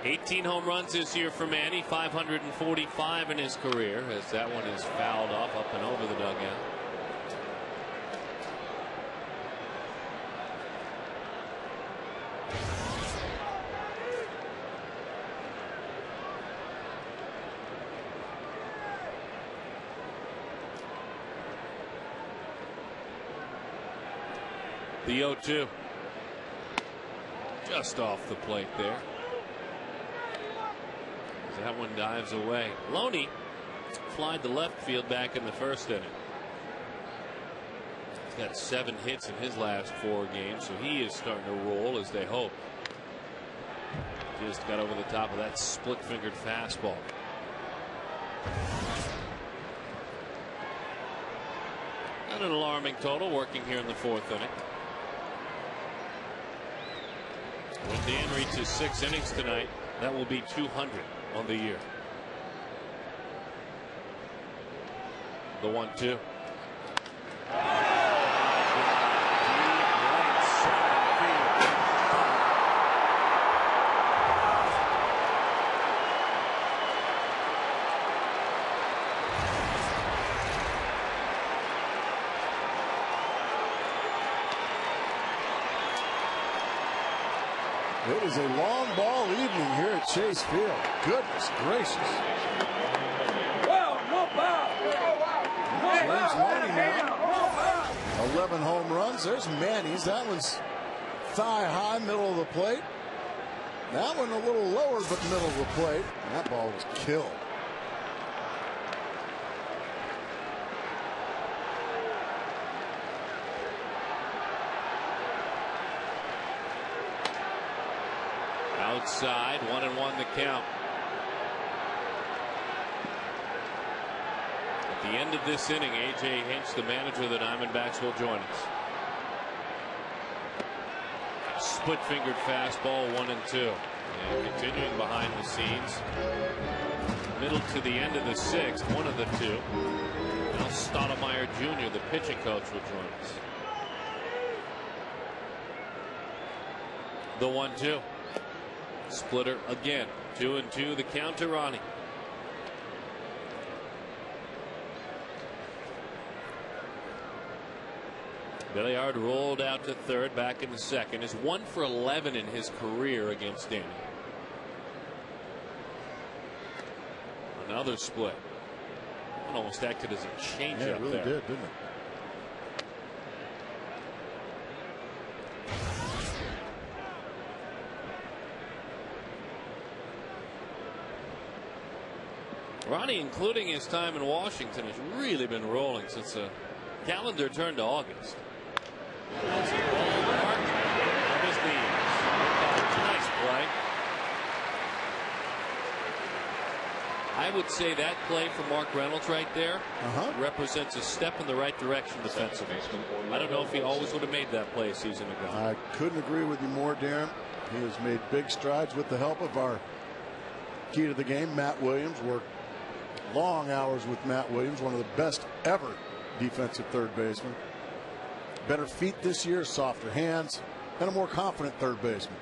18 home runs this year for Manny, 545 in his career, as that one is fouled off up and over the dugout. The 0-2. Just off the plate there. As that one dives away. Loney flied to left field back in the first inning. He's got 7 hits in his last 4 games, so he is starting to roll as they hope. Just got over the top of that split-fingered fastball. Not an alarming total working here in the 4th inning. When Dan reaches 6 innings tonight, that will be 200 on the year. The 1-2. It is a long ball evening here at Chase Field. Goodness gracious. James Loney now. 11 home runs. There's Manny's. That one's thigh high, middle of the plate. That one a little lower, but middle of the plate. And that ball was killed. Outside, 1-1 the count. At the end of this inning, A.J. Hinch, the manager of the Diamondbacks, will join us. Split-fingered fastball, 1-2. And continuing behind the scenes, middle to the end of the 6th, one of the 2. Now Stottlemyre Jr., the pitching coach, will join us. The 1-2. Splitter again. 2-2 the count to Ronnie. Belliard rolled out to third, back in the second. Is 1 for 11 in his career against Danny. Another split. It almost acted as a changeup it really there. did, didn't it? Ronnie, including his time in Washington, has really been rolling since the calendar turned to August. That's a ball mark from his knees. Nice play. I would say that play for Mark Reynolds right there represents a step in the right direction defensively. I don't know if he always would have made that play a season ago. I couldn't agree with you more, Darren. He has made big strides with the help of our key to the game, Matt Williams. Worked long hours with Matt Williams, one of the best ever defensive third baseman. Better feet this year, softer hands, and a more confident third baseman.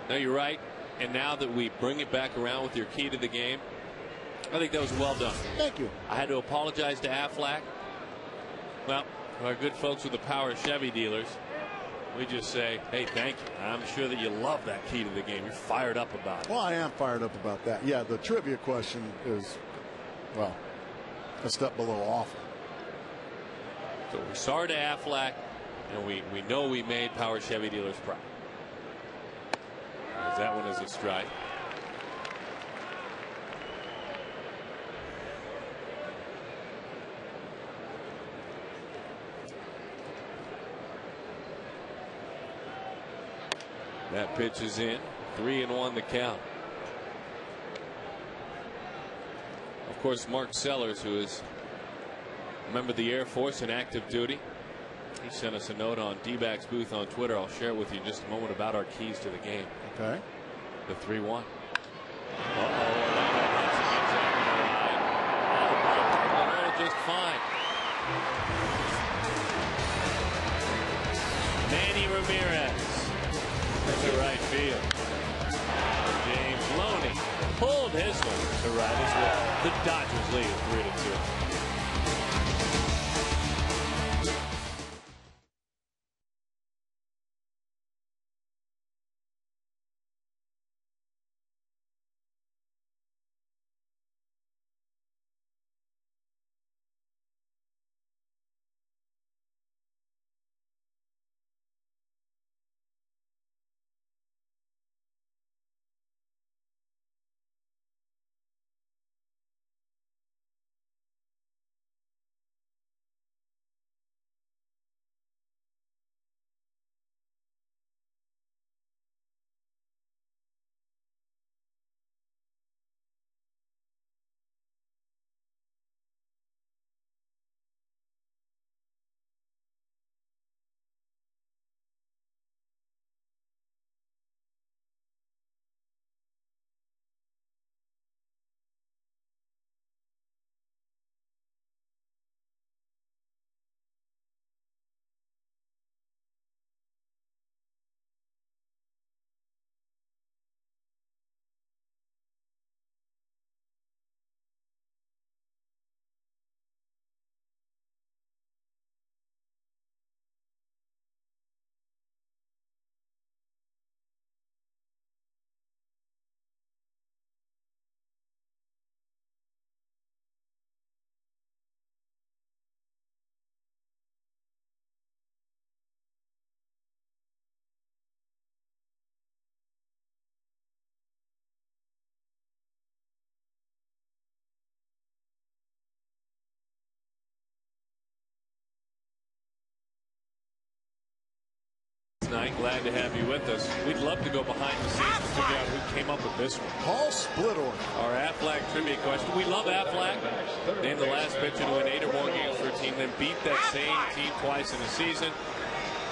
No, you're right. And now that we bring it back around with your key to the game, I think that was well done. Thank you. I had to apologize to Aflac. Well, our good folks with the Power Chevy dealers, we just say, hey, thank you. I'm sure that you love that key to the game. You're fired up about it. Well, I am fired up about that. Yeah, the trivia question is, well, a step below awful. So we're sorry to Aflac, and we know we made Power Chevy dealers proud. As that one is a strike. That pitch is in. 3-1 the count. Of course, Mark Sellers, who is a member of the Air Force in active duty, he sent us a note on D-Backs booth on Twitter. I'll share it with you in just a moment about our keys to the game. Okay. The 3-1. Just fine. Manny Ramirez to right field. James Loney pulled his one to right as well. The Dodgers lead 3-2. Tonight, glad to have you with us. We'd love to go behind the scenes and figure out who came up with this one. Paul Splitter. Our Aflac trivia question. We love Aflac. Named the last pitcher to win 8 or more games for a team, then beat that same team twice in a season.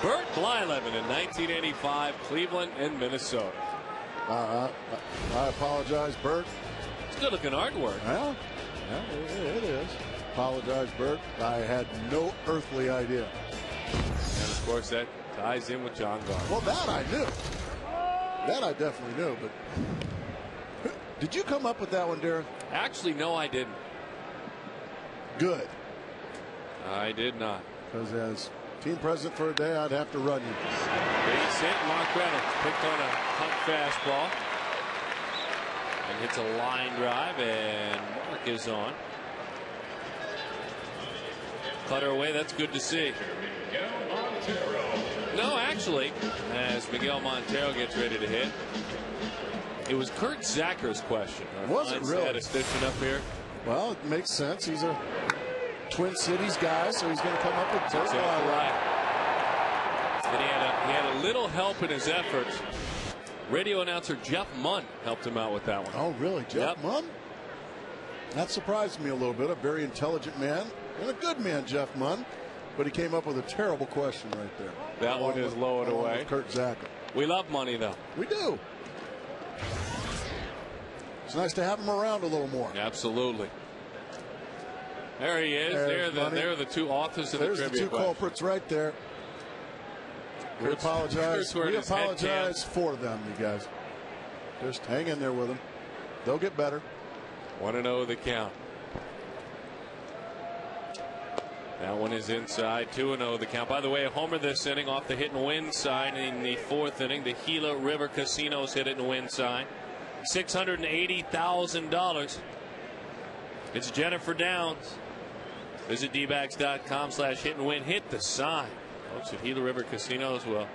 Bert Blyleven in 1985, Cleveland and Minnesota. I apologize, Bert. It's good looking artwork. Well, it is. Apologize, Bert. I had no earthly idea. And of course, that ties in with John Garner. Well, that I knew. That I definitely knew, but did you come up with that one, Darren? Actually, no, I didn't. Good. I did not. Because as team president for a day, I'd have to run you. Base hit. Mark Reynolds picked on a cut fastball and hits a line drive, and Mark is on. Cutter away. That's good to see. No, actually, as Miguel Montero gets ready to hit. It was Kurt Zacker's question. Was it really? Statistician up here. Well, it makes sense. He's a Twin Cities guy, so he's going to come up with dirt. Exactly right. And he had a little help in his efforts. Radio announcer Jeff Munn helped him out with that one. Oh, really? Jeff Munn? That surprised me a little bit. A very intelligent man and a good man, Jeff Munn. But he came up with a terrible question right there. That one is lowered away. Kurt Zacker. We love money, though. We do. It's nice to have him around a little more. Absolutely. There he is. There are the two authors of the trivia. There's the two culprits right there. We apologize. We apologize for them, you guys. Just hang in there with them. They'll get better. 1-0 the count. That one is inside. 2-0 the count. By the way, a homer this inning off the hit and win side in the fourth inning. The Gila River Casinos hit it and win sign. $680,000. It's Jennifer Downs. Visit dbacks.com/hit and win. Hit the sign. Folks at Gila River Casinos will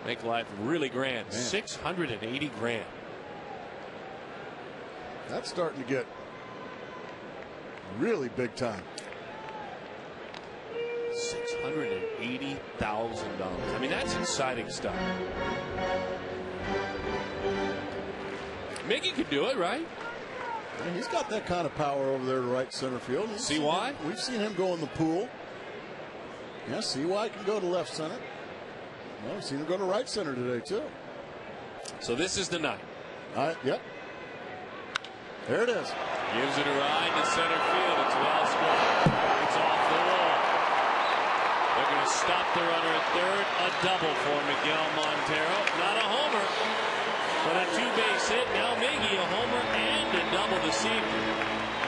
make life really grand. Man. $680,000. That's starting to get really big time. $680,000. I mean, that's exciting stuff. Miggy could do it, right? Yeah, he's got that kind of power over there to right center field. See why? We've seen him go in the pool. Yeah, see why he can go to left center. Well, we've seen him go to right center today, too. So this is the night. Yep. There it is. Gives it a ride to center field. It's well scored. It's off the wall. They're going to stop the runner at third. A double for Miguel Montero. Not a homer, but a two-base hit. Now Miggy a homer and a double this evening.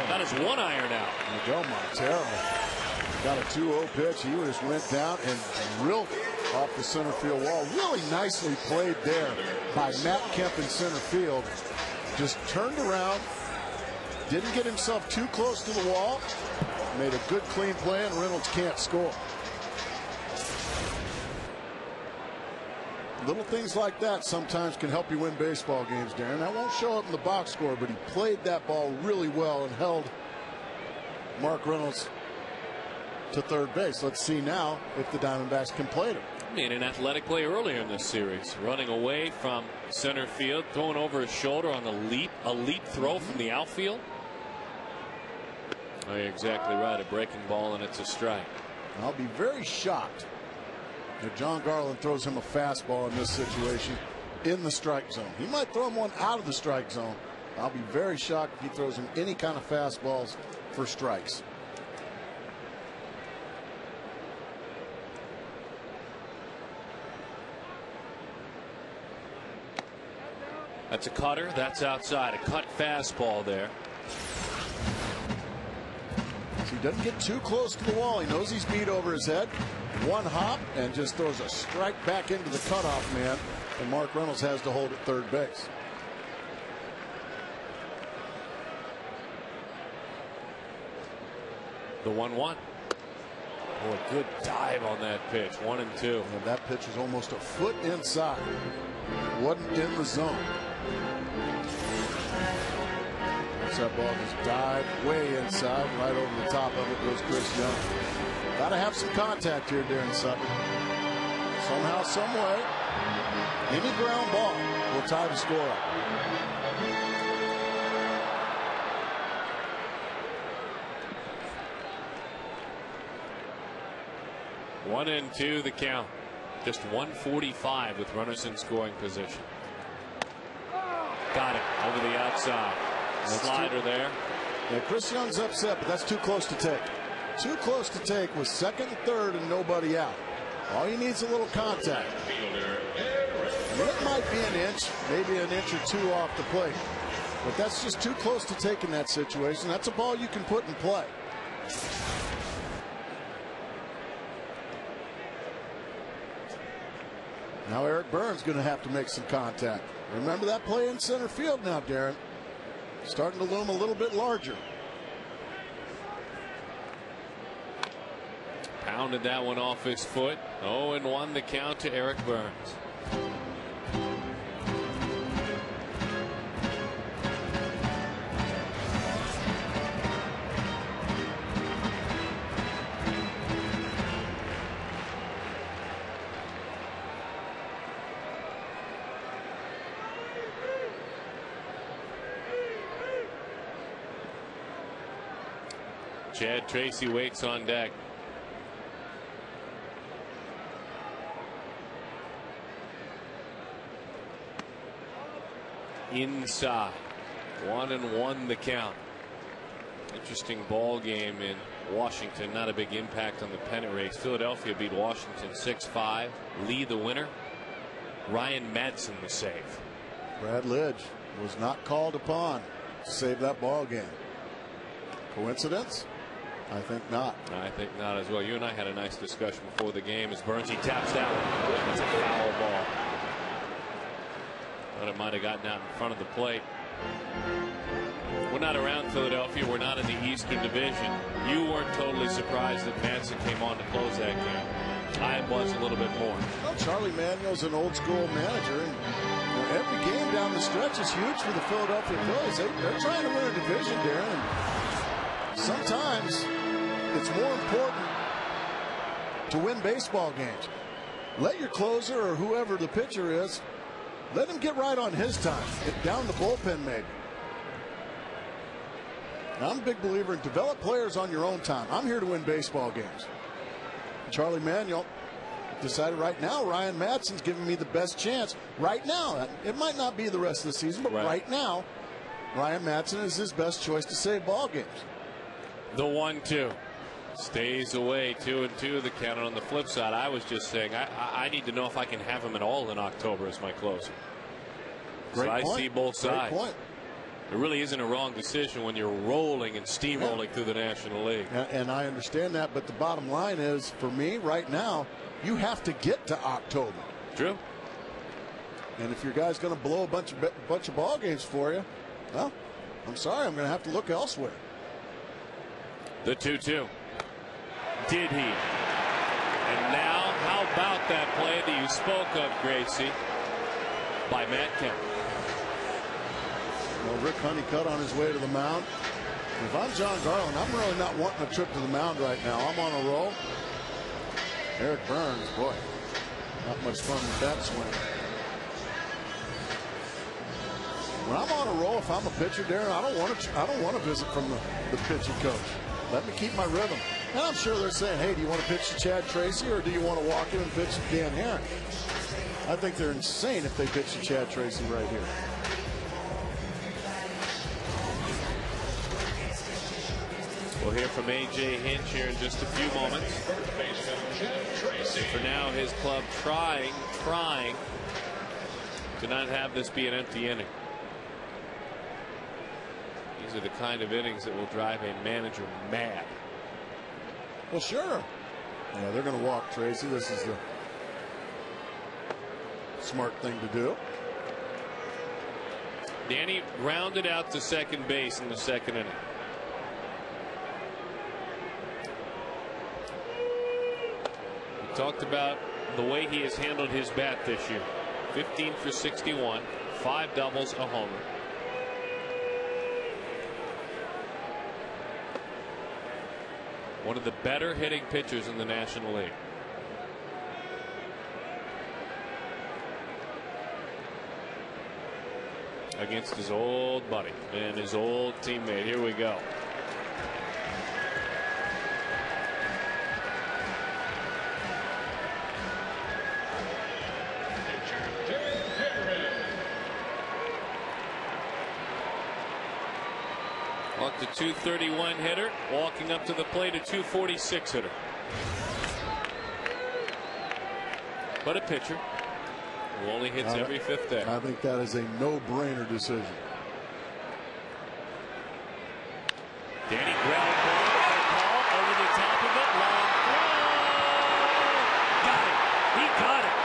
That is one iron out. Miguel Montero got a 2-0 pitch. He just went down and drilled it off the center field wall. Really nicely played there by Matt Kemp in center field. Just turned around, didn't get himself too close to the wall, made a good clean play, and Reynolds can't score. Little things like that sometimes can help you win baseball games, Darren. That won't show up in the box score, but he played that ball really well and held Mark Reynolds to third base. Let's see now if the Diamondbacks can play him. Made an athletic play earlier in this series, running away from center field, throwing over his shoulder on the leap, a leap throw from the outfield. Oh, you're exactly right, a breaking ball, and it's a strike. I'll be very shocked if John Garland throws him a fastball in this situation in the strike zone. He might throw him one out of the strike zone. I'll be very shocked if he throws him any kind of fastballs for strikes. That's a cutter. That's outside. A cut fastball there. So he doesn't get too close to the wall. He knows he's beat over his head. One hop and just throws a strike back into the cutoff man. And Mark Reynolds has to hold at third base. The 1-1. Oh, a good dive on that pitch. 1-2. And that pitch was almost a foot inside. Wasn't in the zone. That ball just dived way inside, right over the top of it goes Chris Young. Got to have some contact here, Darren Sutton. Somehow, some way, any ground ball will tie the score up. One and two, the count. Just 145 with runners in scoring position. Got it over the outside. Slider there. Yeah, Chris Young's upset, but that's too close to take. Too close to take with second and third and nobody out. All you need is a little contact. It might be an inch, maybe an inch or two off the plate. But that's just too close to taking that situation. That's a ball you can put in play. Now Eric Burns going to have to make some contact. Remember that play in center field now, Darren. Starting to loom a little bit larger. Pounded that one off his foot. 0-1 the count to Eric Burns. Chad Tracy waits on deck. Inside. 1-1 the count. Interesting ball game in Washington. Not a big impact on the pennant race. Philadelphia beat Washington 6-5. Lee the winner. Ryan Madsen the save. Brad Lidge was not called upon to save that ball game. Coincidence? I think not. I think not as well. You and I had a nice discussion before the game as Burns, he taps that one. It's a foul ball. Thought it might have gotten out in front of the plate. We're not around Philadelphia. We're not in the Eastern Division. You weren't totally surprised that Madsen came on to close that game. I was a little bit more. Well, Charlie Manuel's an old school manager, and every game down the stretch is huge for the Philadelphia Phillies. They're trying to win a division, Darren. Sometimes it's more important to win baseball games. Let your closer or whoever the pitcher is, let him get right on his time. Get down the bullpen maybe. Now, I'm a big believer in develop players on your own time. I'm here to win baseball games. Charlie Manuel decided right now Ryan Madsen's giving me the best chance right now. It might not be the rest of the season, but right now Ryan Madsen is his best choice to save ball games. The 1-2 stays away. 2-2 the count. On the flip side, I was just saying I need to know if I can have him at all in October as my closer. Great point. I see both sides. Great point. It really isn't a wrong decision when you're rolling and steamrolling through the National League. And I understand that, but the bottom line is, for me right now, you have to get to October. True. And if your guy's going to blow a bunch of ball games for you, well, I'm sorry, I'm going to have to look elsewhere. The 2-2. Did he? And now, how about that play that you spoke of, Gracie, by Matt Kemp? Well, Rick Honeycutt on his way to the mound. If I'm John Garland, I'm really not wanting a trip to the mound right now. I'm on a roll. Eric Burns, boy, not much fun with that swing. When I'm on a roll, if I'm a pitcher, Darren, I don't want to visit from the pitching coach. Let me keep my rhythm. And I'm sure they're saying, hey, do you want to pitch to Chad Tracy or do you want to walk in and pitch to Dan Herron? I think they're insane if they pitch to Chad Tracy right here. We'll hear from A.J. Hinch here in just a few moments. For now, his club trying to not have this be an empty inning. These are the kind of innings that will drive a manager mad. Well, sure. Yeah, they're going to walk Tracy. This is the smart thing to do. Danny rounded out to second base in the second inning. We talked about the way he has handled his bat this year. 15 for 61, 5 doubles, a homer. One of the better hitting pitchers in the National League. Against his old buddy and his old teammate. Here we go. Walked the 231 hitter, walking up to the plate, a 246 hitter. But a pitcher. who only hits every fifth day. I think that is a no-brainer decision. Danny ground ball over the top of it. Long throw. Got it. He got it.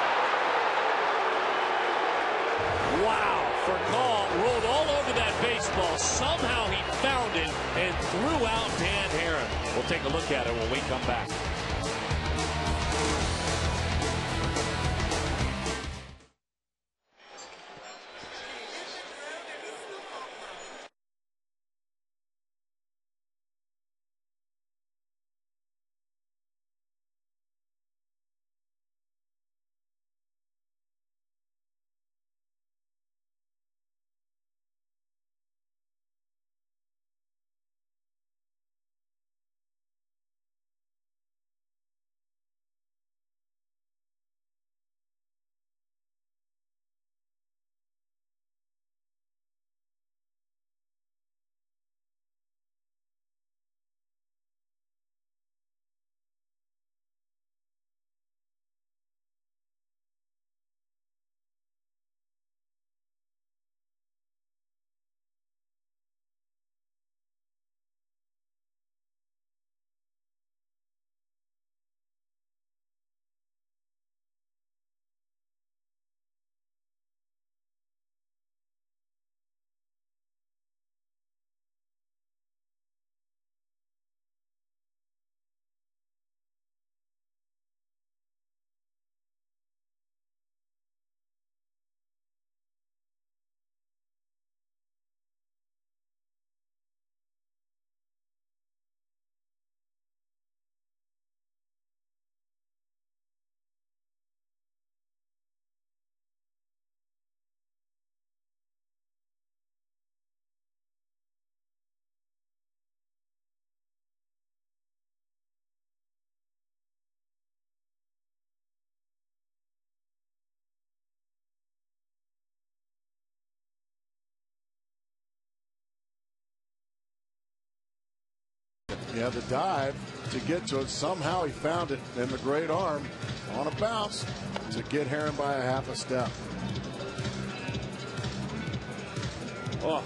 Wow. Furcal rolled all over that baseball. Somehow he found it and threw out Dan Herron. We'll take a look at it when we come back. Yeah, the dive to get to it. Somehow he found it in the great arm on a bounce to get Herron by a half a step. Oh.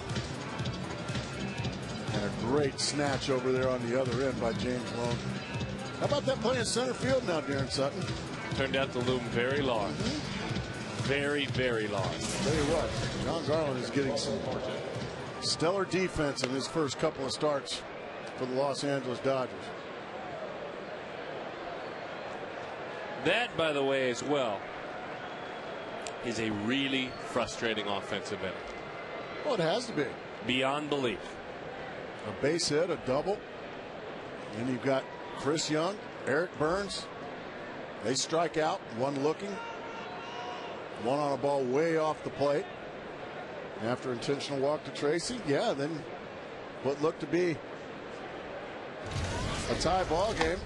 And a great snatch over there on the other end by James Lone. How about that play in center field now, Darren Sutton? Turned out to loom very large. Very, very large. I'll tell you what, John Garland is getting some stellar defense in his first couple of starts for the Los Angeles Dodgers. That, by the way, as well, is a really frustrating offensive inning. Well, it has to be. Beyond belief. A base hit, a double. And you've got Chris Young, Eric Burns. They strike out, one looking. One on a ball way off the plate. After intentional walk to Tracy. Yeah, then what looked to be a tie ball game.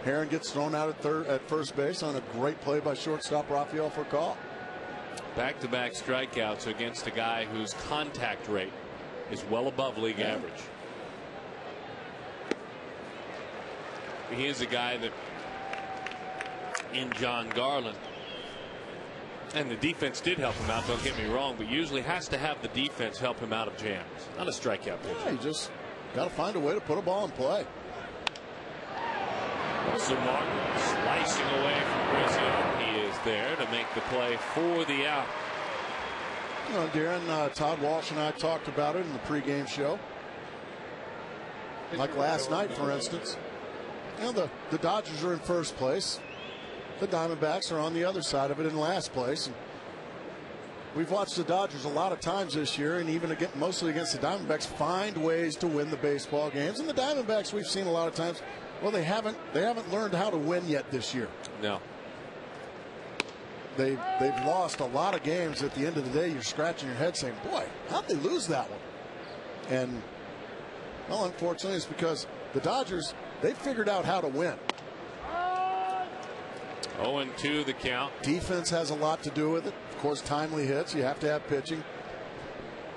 Herron gets thrown out at first base on a great play by shortstop Rafael Furcal. Back-to-back strikeouts against a guy whose contact rate is well above league average. He is a guy that, in John Garland, and the defense did help him out, don't get me wrong, but usually has to have the defense help him out of jams. Not a strikeout pitch. Yeah, you just got to find a way to put a ball in play. Also Martin slicing away from Chris Young. He is there to make the play for the out. You know, Darren, Todd Walsh and I talked about it in the pregame show. Like last night, for instance. You know, the Dodgers are in first place. The Diamondbacks are on the other side of it in last place. And we've watched the Dodgers a lot of times this year, and even mostly against the Diamondbacks, find ways to win the baseball games. And the Diamondbacks, we've seen a lot of times, well, they haven't learned how to win yet this year. No. They've lost a lot of games. At the end of the day, you're scratching your head saying, boy, how'd they lose that one? And, well, unfortunately, it's because the Dodgers, they figured out how to win. 0-2 the count. Defense has a lot to do with it. Of course, timely hits. You have to have pitching.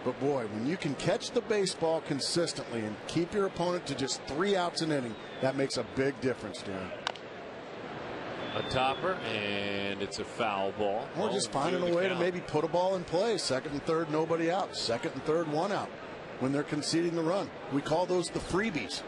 But, boy, when you can catch the baseball consistently and keep your opponent to just 3 outs an inning, that makes a big difference, Darren. A topper, and it's a foul ball. Or just finding a way to maybe put a ball in play. Second and third, nobody out. Second and third, one out. When they're conceding the run, we call those the freebies.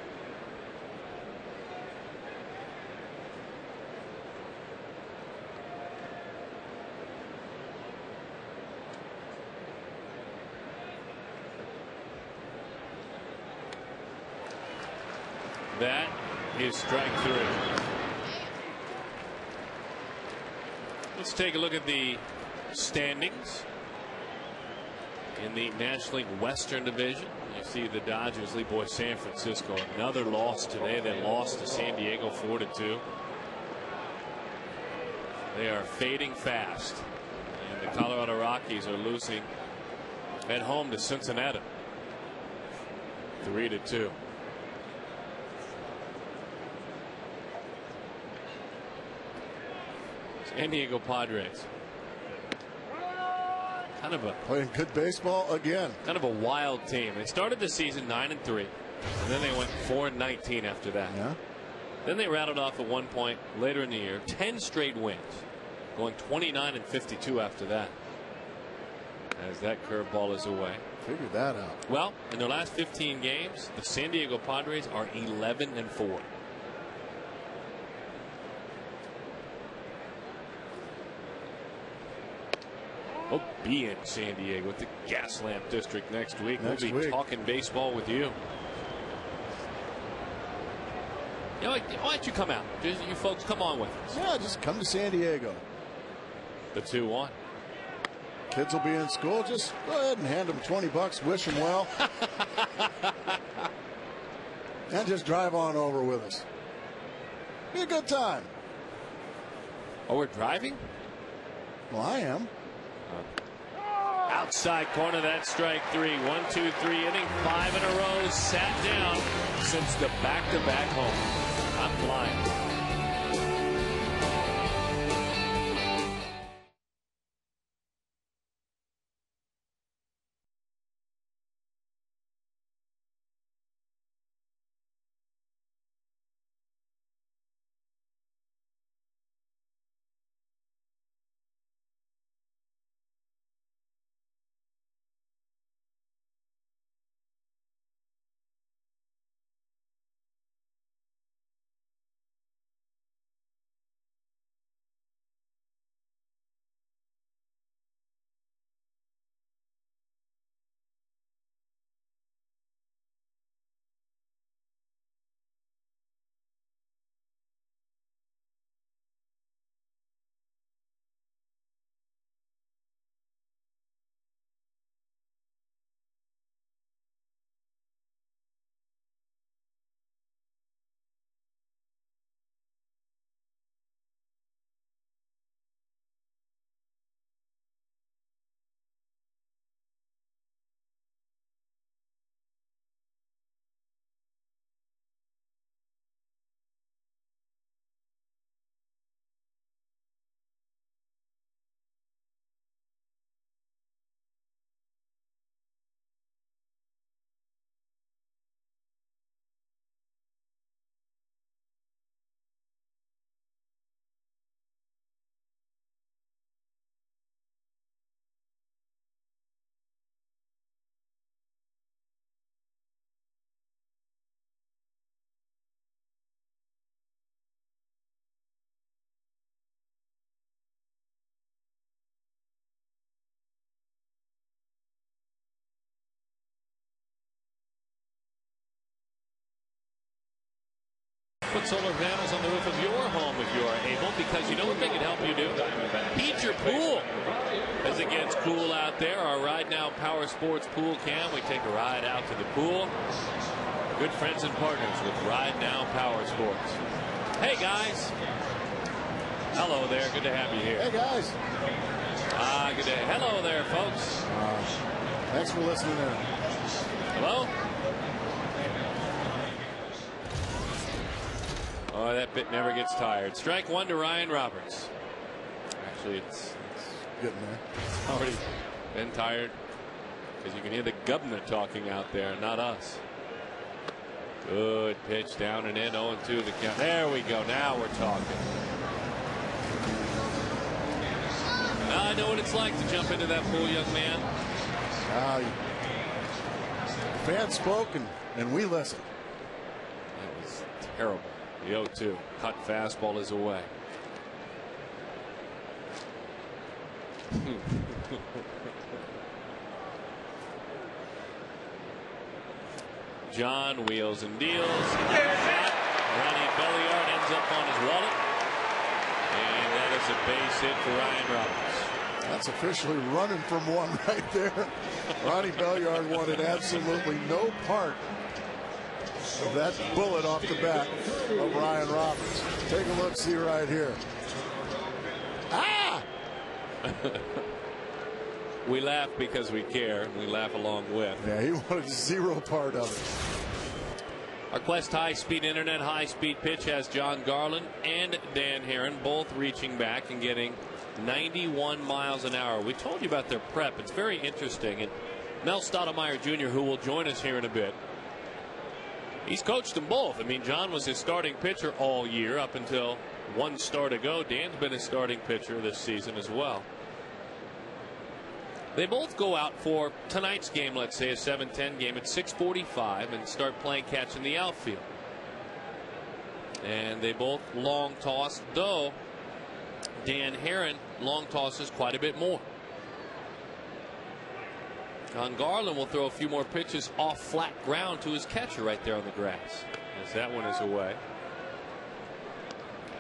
That is strike 3. Let's take a look at the standings in the National League Western Division. You see the Dodgers lead boy San Francisco. Another loss today. They lost to San Diego 4-2. They are fading fast. And the Colorado Rockies are losing at home to Cincinnati 3-2. San Diego Padres. Kind of a playing good baseball again. Kind of a wild team. They started the season 9-3, and then they went 4-19 after that. Yeah. Then they rattled off at one point later in the year 10 straight wins, going 29-52 after that. As that curveball is away. Figure that out. Well, in their last 15 games, the San Diego Padres are 11-4. We'll be in San Diego at the Gaslamp District next week. We'll be talking baseball with you. You know, why don't you come out? You folks come on with us. Yeah, just come to San Diego. The 2-1. Kids will be in school. Just go ahead and hand them $20. Wish them well. And just drive on over with us. Be a good time. Oh, we're driving? Well, I am. Outside corner, that's strike 3. 1, 2, 3 inning, 5 in a row. Sat down since the back-to-back home. I'm blind. Put solar panels on the roof of your home if you are able, because you know what they can help you do? Heat your pool. As it gets cool out there, our Ride Now Power Sports Pool Cam. We take a ride out to the pool. Good friends and partners with Ride Now Power Sports. Hey, guys. Hello there. Good to have you here. Hey, guys. Good day. Hello there, folks. Thanks for listening in. Hello? Oh, that bit never gets tired. Strike 1 to Ryan Roberts. Actually, it's getting there. It's already been tired, because you can hear the governor talking out there, not us. Good pitch down and in. 0-2 the count. There we go. Now we're talking. I know what it's like to jump into that pool, young man. Fans spoke, and we listened. That was terrible. The 0-2. Cut fastball is away. John wheels and deals. Ronnie Belliard ends up on his wallet. And that is a base hit for Ryan Roberts. That's officially running from one right there. Ronnie Belliard wanted absolutely no part of that bullet off the bat of Ryan Roberts. Take a look, see right here. Ah! We laugh because we care. We laugh along with. Yeah, he wanted zero part of it. Our Quest high-speed internet high-speed pitch has John Garland and Dan Herron both reaching back and getting 91 miles an hour. We told you about their prep. It's very interesting. And Mel Stottlemyre Jr., who will join us here in a bit, he's coached them both. I mean, John was his starting pitcher all year up until one start ago. Dan's been his starting pitcher this season as well. They both go out for tonight's game, let's say a 7-10 game at 6:45, and start playing catch in the outfield. And they both long toss, though Dan Herron long tosses quite a bit more. John Garland will throw a few more pitches off flat ground to his catcher right there on the grass, as that one is away.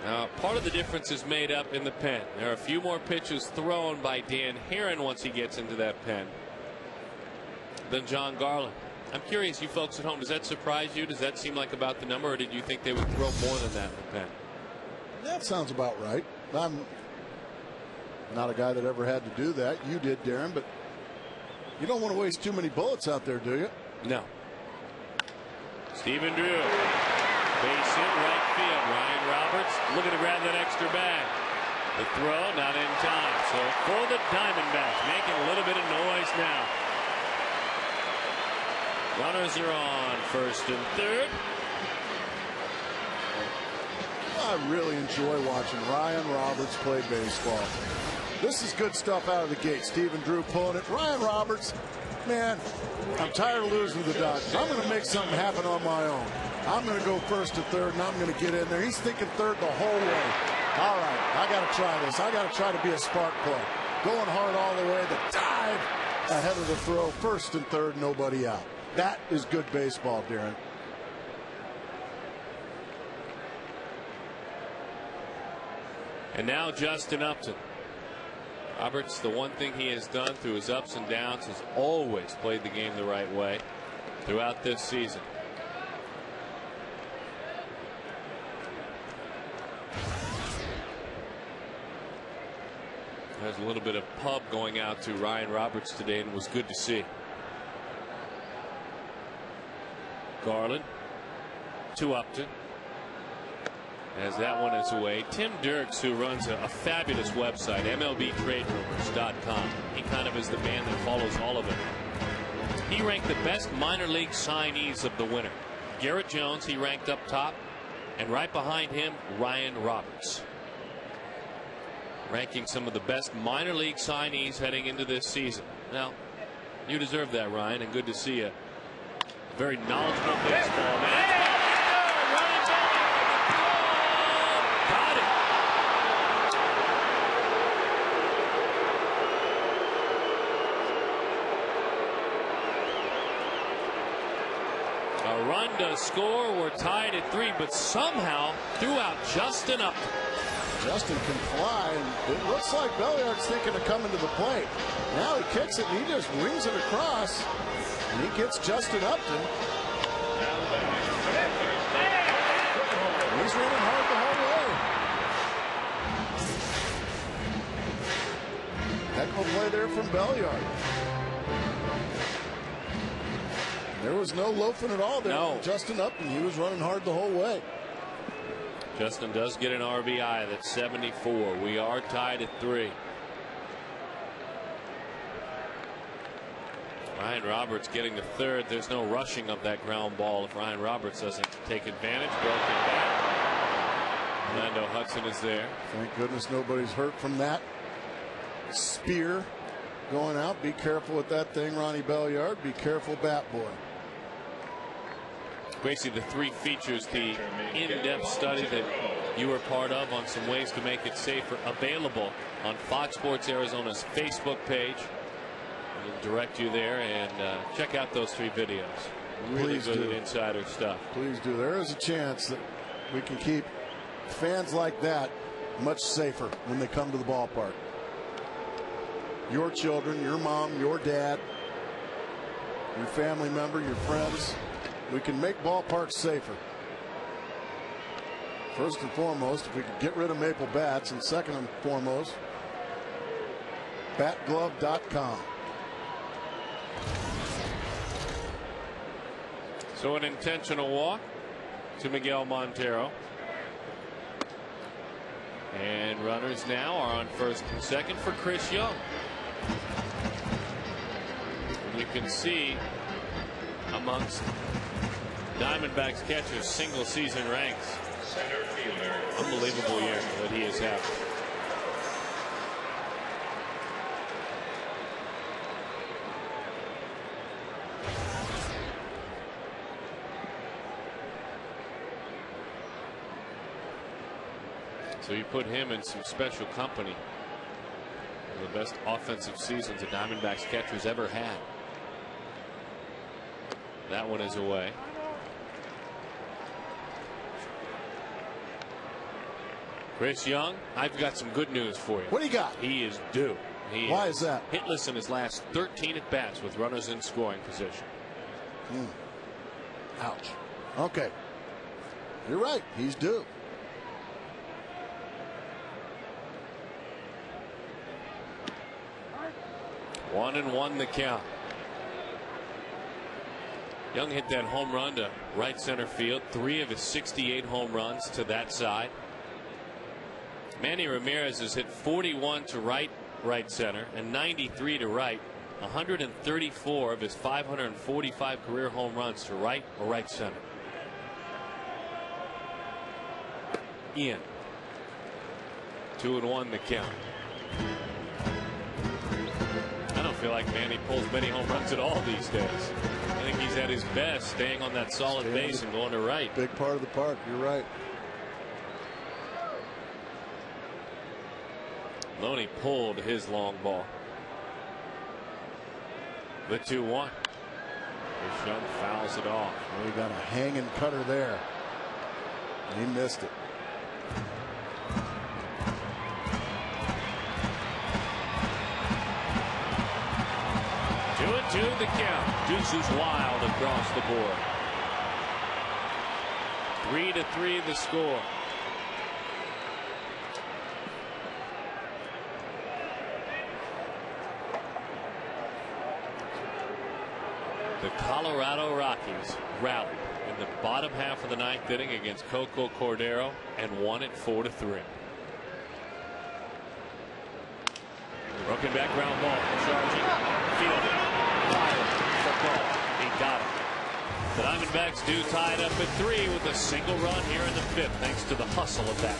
Now, part of the difference is made up in the pen. There are a few more pitches thrown by Dan Herron once he gets into that pen than John Garland. I'm curious, you folks at home, does that surprise you? Does that seem like about the number, or did you think they would throw more than that in the pen? That sounds about right. I'm not a guy that ever had to do that. You did, Darren, but you don't want to waste too many bullets out there, do you? No. Stephen Drew. Base hit right field. Ryan Roberts looking to grab that extra bag. The throw not in time. So for the Diamondbacks, making a little bit of noise now. Runners are on first and third. I really enjoy watching Ryan Roberts play baseball. This is good stuff out of the gate. Stephen Drew pulling it. Ryan Roberts, man, I'm tired of losing to the Dodgers. I'm going to make something happen on my own. I'm going to go first to third, and I'm going to get in there. He's thinking third the whole way. All right, I got to try this. I got to try to be a spark plug. Going hard all the way. The dive ahead of the throw. First and third, nobody out. That is good baseball, Darren. And now Justin Upton. Roberts, the one thing he has done through his ups and downs, has always played the game the right way throughout this season. There's a little bit of pub going out to Ryan Roberts today, and it was good to see. Garland to Upton. As that one is away. Tim Dirks, who runs a fabulous website, MLBTradeRumors.com. He kind of is the man that follows all of it. He ranked the best minor league signees of the winter. Garrett Jones, he ranked up top, and right behind him, Ryan Roberts. Ranking some of the best minor league signees heading into this season. Now, you deserve that, Ryan, and good to see you. Very knowledgeable baseball man. Got it. A run to score. We're tied at 3, but somehow threw out Justin Upton. Justin can fly, and it looks like Belliard's thinking of coming to the plate. Now he kicks it, and he just wings it across, and he gets Justin Upton. He's running hard the whole way. Heck of a play there from Belliard. There was no loafing at all there. No. Justin Upton, he was running hard the whole way. Justin does get an RBI. That's 74. We are tied at 3. Ryan Roberts getting to third. There's no rushing of that ground ball if Ryan Roberts doesn't take advantage. Broken back. Orlando Hudson is there. Thank goodness nobody's hurt from that. spear going out. Be careful with that thing, Ronnie Belliard. Be careful, bat boy. Gracie, the 3 features, the in-depth study that you were part of on some ways to make it safer, available on Fox Sports Arizona's Facebook page. We'll direct you there and check out those 3 videos. Really Please good do. insider stuff. Please do. There is a chance that we can keep fans like that much safer when they come to the ballpark. Your children, your mom, your dad, your family member, your friends. We can make ballparks safer. First and foremost, if we could get rid of maple bats, and second and foremost, batglove.com. So an intentional walk to Miguel Montero. And runners now are on first and second for Chris Young. And you can see amongst Diamondbacks catchers single season ranks. Unbelievable year that he has had. So you put him in some special company. One of the best offensive seasons a Diamondbacks catcher's ever had. That one is away. Chris Young, I've got some good news for you. What do you got? He is due. Why is that? Hitless in his last 13 at bats with runners in scoring position. Ouch. Okay. You're right. He's due. One and one the count. Young hit that home run to right center field. 3 of his 68 home runs to that side. Manny Ramirez has hit 41 to right center and 93 to right. 134 of his 545 career home runs to right or right center. Ian. 2 and 1 the count. I don't feel like Manny pulls many home runs at all these days. I think he's at his best staying on that solid base and going to right. Big part of the park. You're right. Loney pulled his long ball. The 2-1. Chris Young fouls it off. Well, he got a hanging cutter there. He missed it. To the count. Deuces wild across the board. 3-3 the score. The Colorado Rockies rallied in the bottom half of the 9th inning against Coco Cordero and won it 4-3. Broken back ground ball. Charging. Fielding. Fired. For ball. He got it. The Diamondbacks do tie it up at 3 with a single run here in the 5th, thanks to the hustle of that.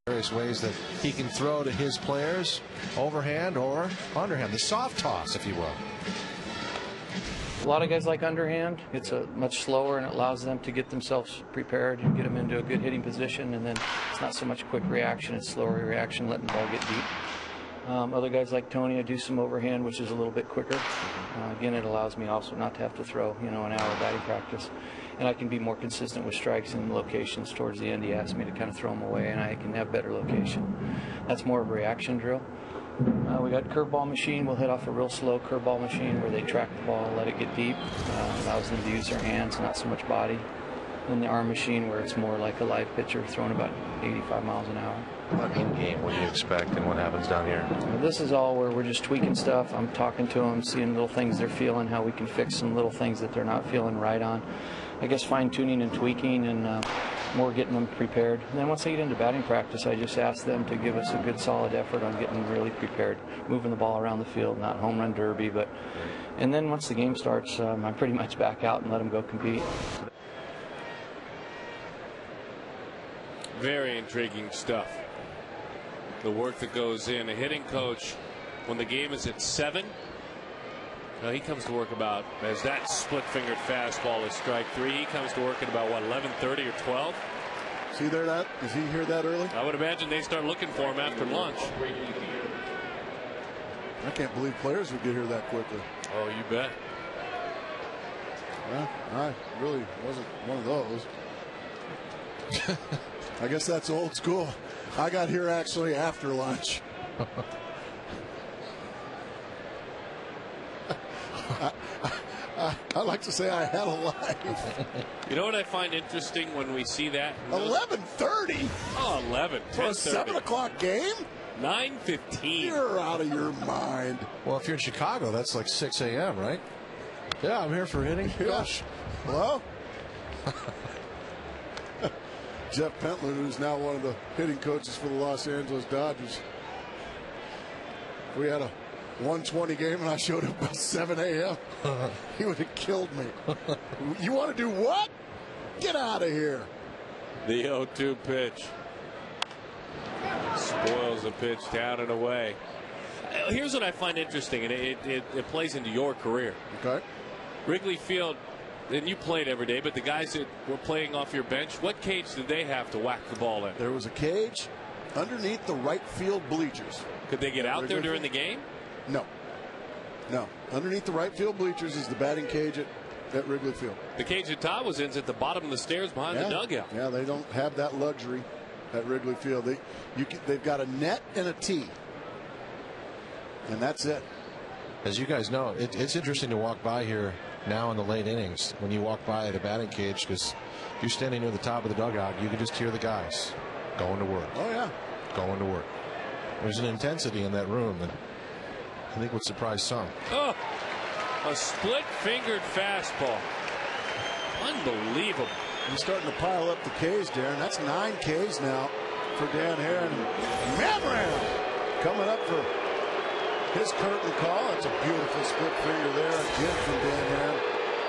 Various ways that he can throw to his players, overhand or underhand, the soft toss, if you will. A lot of guys like underhand. It's much slower and it allows them to get themselves prepared and get them into a good hitting position, and then it's not so much quick reaction, it's slower reaction, letting the ball get deep. Other guys like Tony, I do some overhand, which is a little bit quicker. Again, it allows me also not to have to throw, an hour of batting practice. And I can be more consistent with strikes and locations. Towards the end, he asked me to kind of throw them away, and I can have better location. That's more of a reaction drill. We got curveball machine. We'll hit off a real slow curveball machine where they track the ball, let it get deep. Allows them to use their hands, not so much body. Then the arm machine where it's more like a live pitcher throwing about 85 miles an hour. In game, what do you expect and what happens down here? This is all where we're just tweaking stuff. I'm talking to them, seeing little things they're feeling, how we can fix some little things that they're not feeling right on. I guess fine-tuning and tweaking and more getting them prepared. And then once they get into batting practice, I just ask them to give us a good solid effort on getting them really prepared, moving the ball around the field, not home run derby. And then once the game starts, I pretty much back out and let them go compete. Very intriguing stuff. The work that goes in. A hitting coach, when the game is at 7, he comes to work about, as that split-fingered fastball is strike 3, he comes to work at about, 11:30 or 12? See there that? Does he hear that early? I would imagine they start looking for him after lunch. I can't believe players would get here that quickly. Oh, you bet. Well, I really wasn't one of those. I guess that's old school. I got here actually after lunch. I like to say I had a life. You know what I find interesting when we see that? 11:30? Oh, 11. For a 7 o'clock game? 9:15. You're out of your mind. Well, if you're in Chicago, that's like 6 a.m., right? Yeah, I'm here for hitting. Gosh. Hello? Jeff Pentland, who's now one of the hitting coaches for the Los Angeles Dodgers. We had a 1:20 game and I showed up at 7 a.m. He would have killed me. You want to do what? Get out of here. The 0-2 pitch. Spoils the pitch down and away. Here's what I find interesting, and it plays into your career. Okay. Wrigley Field, and you played every day, but the guys that were playing off your bench, what cage did they have to whack the ball in? There was a cage underneath the right field bleachers. Could they get out there during the game? No. No. Underneath the right field bleachers is the batting cage at Wrigley Field. The cage that Todd was in is at the bottom of the stairs behind the dugout. Yeah, they don't have that luxury at Wrigley Field. They've got a net and a tee. And that's it. As you guys know, it's interesting to walk by here now in the late innings when you walk by the batting cage, because if you're standing near the top of the dugout, you can just hear the guys going to work. Oh, yeah. Going to work. There's an intensity in that room that I think would surprise some. Oh, a split-fingered fastball. Unbelievable. He's starting to pile up the Ks, Darren. That's 9 Ks now for Dan Herron. Mamram coming up for his curtain call. It's a beautiful split finger there again from Dan Herron.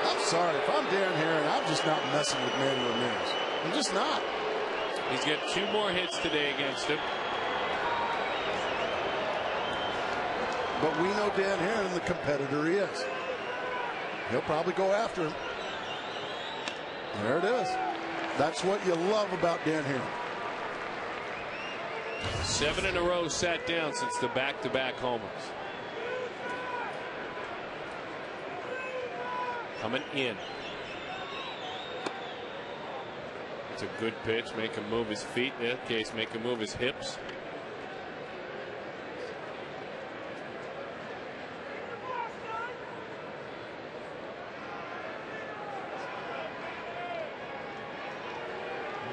I'm sorry. If I'm Dan Herron, I'm just not messing with Manny Ramirez. I'm just not. He's got 2 more hits today against him. But we know Dan Herron, the competitor he is. He'll probably go after him. There it is. That's what you love about Dan Herron. 7 in a row sat down since the back-to-back homers. Coming in. It's a good pitch. Make him move his feet. In that case, make him move his hips.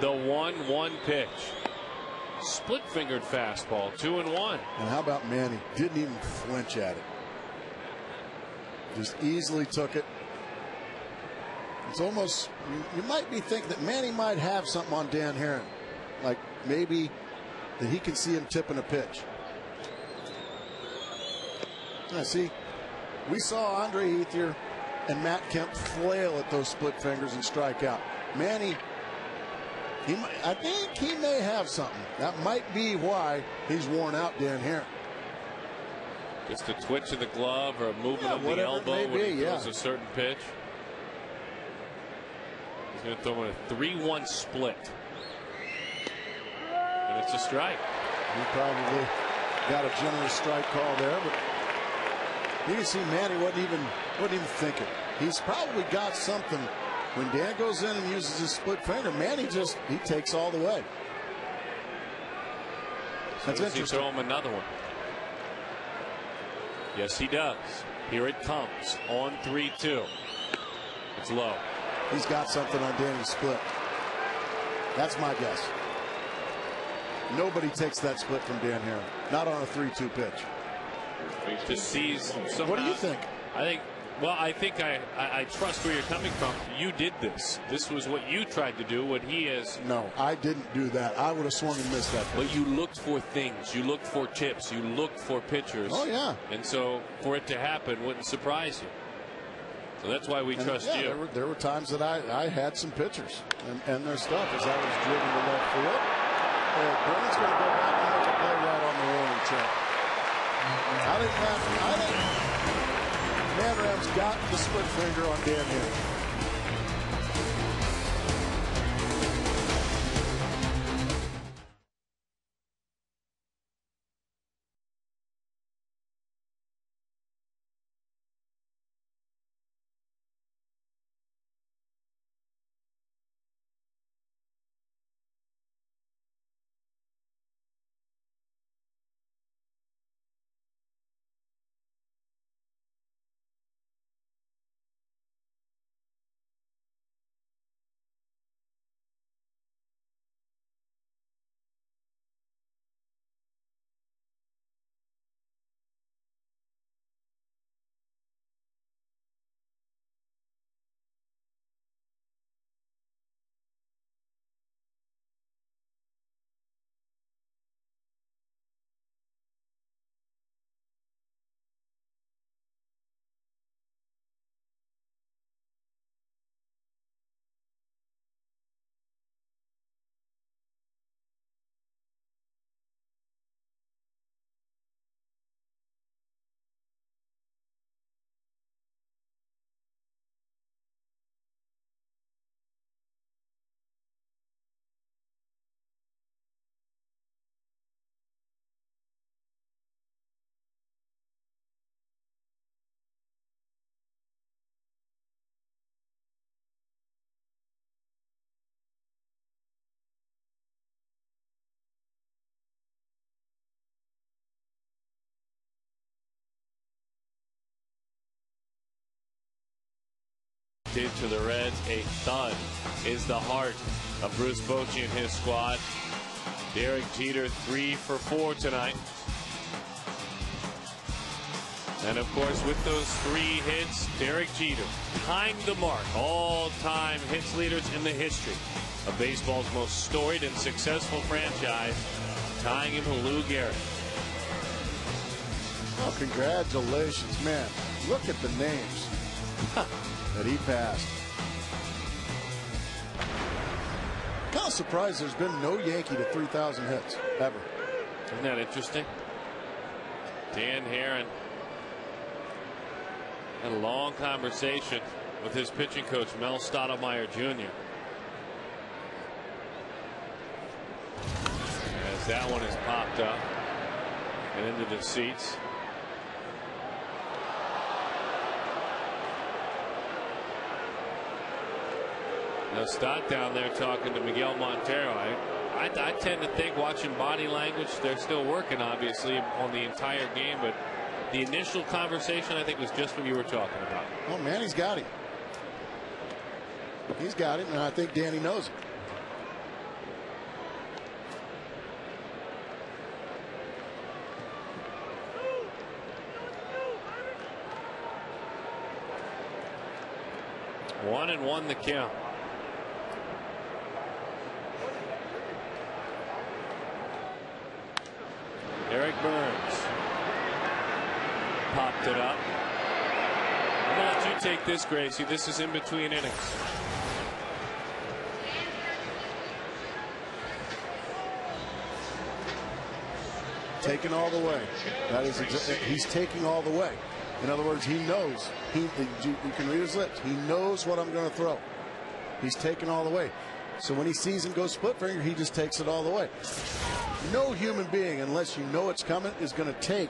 The 1-1 pitch. Split-fingered fastball, 2-1. And how about Manny? Didn't even flinch at it. Just easily took it. It's almost, you might be thinking that Manny might have something on Dan Herron. Like maybe that he can see him tipping a pitch. Now see, we saw Andre Ethier and Matt Kemp flail at those split fingers and strike out. Manny I think he may have something. That might be why he's worn out, Dan Herron. Just a twitch of the glove or a movement of the elbow when he throws a certain pitch. He's going to throw in a 3-1 split. And it's a strike. He probably got a generous strike call there, but you can see Manny wasn't even thinking. He's probably got something. When Dan goes in and uses his split finger, Manny he takes all the way. That's interesting. Does he throw him another one? Yes, he does. Here it comes on 3-2. It's low. He's got something on Danny's split. That's my guess. Nobody takes that split from Dan Herron. Not on a 3-2 pitch. Just sees somehow. What do you think? I think I trust where you're coming from. You did this. This was what you tried to do. What he is. No, I didn't do that. I would have swung and missed that pitch. But you looked for things. You looked for tips. You looked for pitchers. Oh, yeah. And so for it to happen wouldn't surprise you. So that's why we trust you. There were times that I had some pitchers and their stuff as I was driven to left field. Burns going to go back and make a play right on the rolling track. I think Manram's got the split finger on Dan Herron. Did to the Reds. A thud is the heart of Bruce Bochy and his squad. Derek Jeter 3 for 4 tonight. And of course, with those 3 hits, Derek Jeter tying the mark, all-time hits leaders in the history of baseball's most storied and successful franchise, tying him to Lou Gehrig. Oh, congratulations, man. Look at the names that he passed. Kind of surprised there's been no Yankee to 3,000 hits ever. Isn't that interesting? Dan Herron had a long conversation with his pitching coach, Mel Stottlemyre Jr. As that one has popped up and into the seats. Now Stott down there talking to Miguel Montero. I tend to think, watching body language, they're still working obviously on the entire game, but the initial conversation I think was just what you were talking about. Oh man, he's got him. He's got him, and I think Danny knows it. One and one the count. Eric Burns popped it up. I'm going to let you take this, Gracie. This is in between innings. taking all the way. That is he's taking all the way. In other words, he knows. You can read his lips. He knows what I'm going to throw. He's taking all the way. So when he sees him go split finger, he just takes it all the way. No human being, unless you know it's coming, is going to take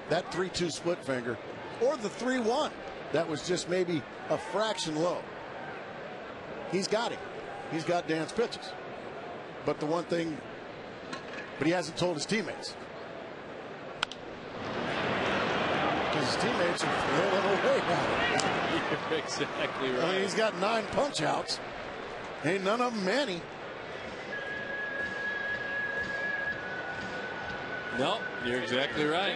that 3-2 split finger or the 3-1. That was just maybe a fraction low. He's got him. He's got Dan's pitches. But the one thing, but he hasn't told his teammates. Because his teammates are throwing away now. You're exactly right. I mean, he's got 9 punch outs. Ain't none of them Manny. No, you're exactly right.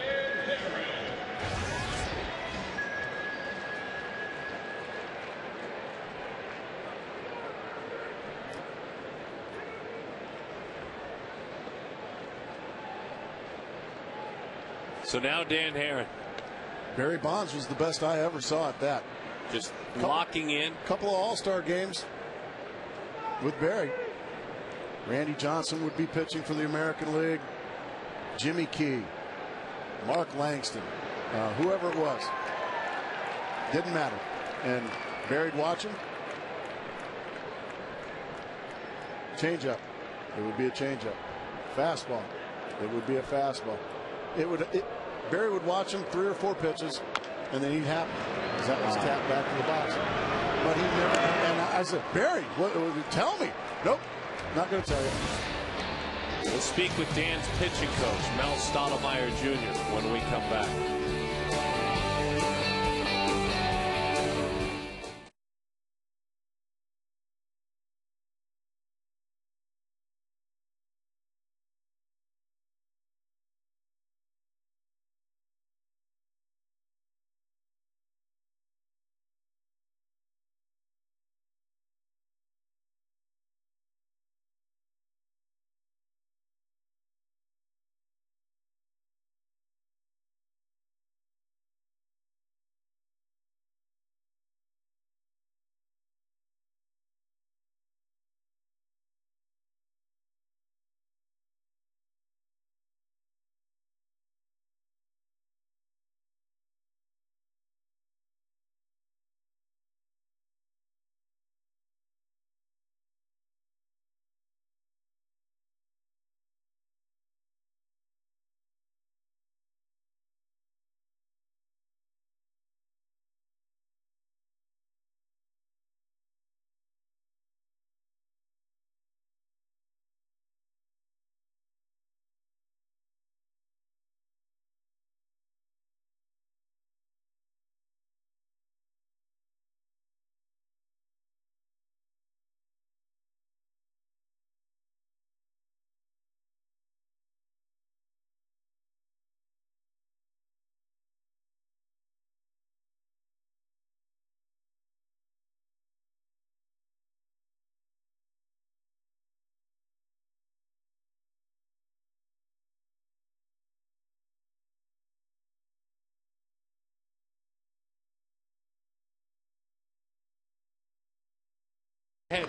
So now Dan Herron. Barry Bonds was the best I ever saw at that. Just locking in. Couple of all-star games with Barry. Randy Johnson would be pitching for the American League. Jimmy Key, Mark Langston, whoever it was. Didn't matter. And Barry'd watch him. Changeup. It would be a changeup. Fastball. It would be a fastball. Barry would watch him 3 or 4 pitches, and then he'd happen. Because that was tapped back to the box. But he never. And I said, Barry, tell me. Nope, not going to tell you. We'll speak with Dan's pitching coach, Mel Stottlemyre Jr., when we come back.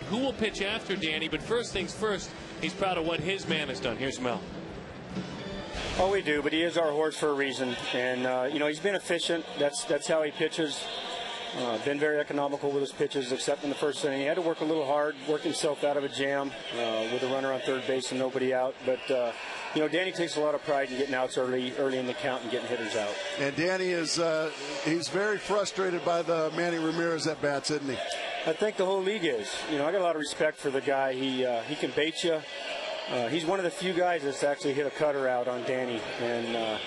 Who will pitch after Danny? But first things first, he's proud of what his man has done. Here's Mel. Oh, we do, but he is our horse for a reason. And, he's been efficient. That's how he pitches. Been very economical with his pitches, except in the first inning. He had to work a little hard, work himself out of a jam with a runner on third base and nobody out. But, Danny takes a lot of pride in getting outs early in the count and getting hitters out. And Danny is he's very frustrated by the Manny Ramirez at bats, isn't he? I think the whole league is. I got a lot of respect for the guy. He can bait you. He's one of the few guys that's actually hit a cutter out on Danny. And,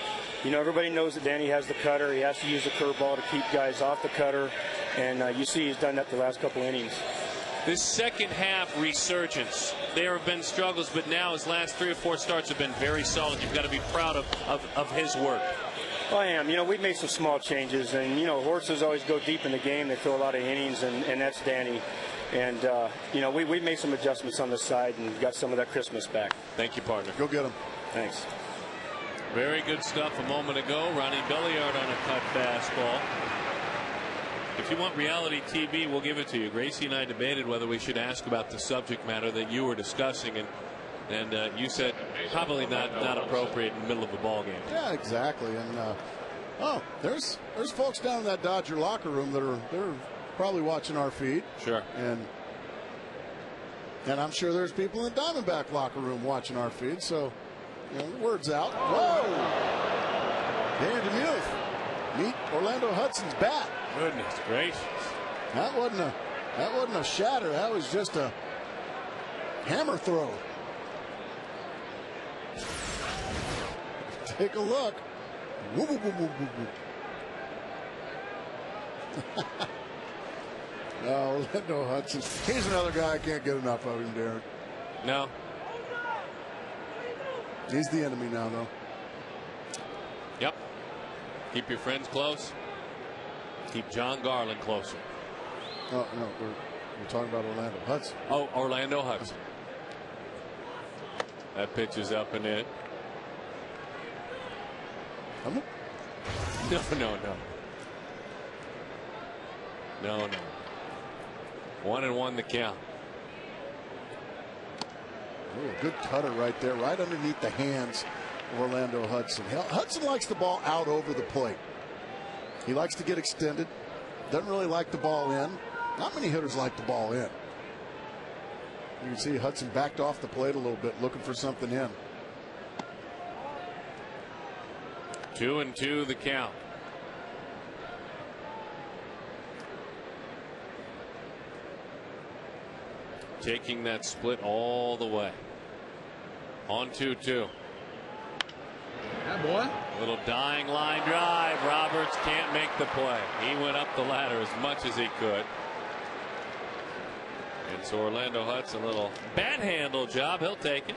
everybody knows that Danny has the cutter. He has to use the curveball to keep guys off the cutter. And you see he's done that the last couple innings. This second half resurgence, there have been struggles, but now his last 3 or 4 starts have been very solid. You've got to be proud of his work. I am. We've made some small changes, and, horses always go deep in the game. They throw a lot of innings, and that's Danny. And, we made some adjustments on the side and got some of that Christmas back. Thank you, partner. Go get him. Thanks. Very good stuff a moment ago. Ronnie Belliard on a cut fastball. If you want reality TV, we'll give it to you. Gracie and I debated whether we should ask about the subject matter that you were discussing, and And you said probably not appropriate in the middle of a ball game. Yeah, exactly. And oh, there's folks down in that Dodger locker room they're probably watching our feed. Sure. And I'm sure there's people in the Diamondback locker room watching our feed. So, you know, the word's out. Whoa! Dan DeMuth, meet Orlando Hudson's bat. Goodness gracious! That wasn't a shatter. That was just a hammer throw. Take a look. Woo, woo, woo, woo, woo, woo. Oh, Orlando Hudson. He's another guy I can't get enough of him, Darren. No. He's the enemy now, though. Yep. Keep your friends close. Keep John Garland closer. Oh, no, we're talking about Orlando Hudson. Oh, Orlando Hudson. That pitch is up and in. Come on. No. 1-1 the count. Oh, good cutter right there, right underneath the hands of Orlando Hudson. Hudson likes the ball out over the plate. He likes to get extended. Doesn't really like the ball in. Not many hitters like the ball in. You can see Hudson backed off the plate a little bit, looking for something in. 2-2 the count. Taking that split all the way. On 2-2. Yeah, boy. A little dying line drive. Roberts can't make the play. He went up the ladder as much as he could. And so Orlando Hudson, a little bat handle job. He'll take it.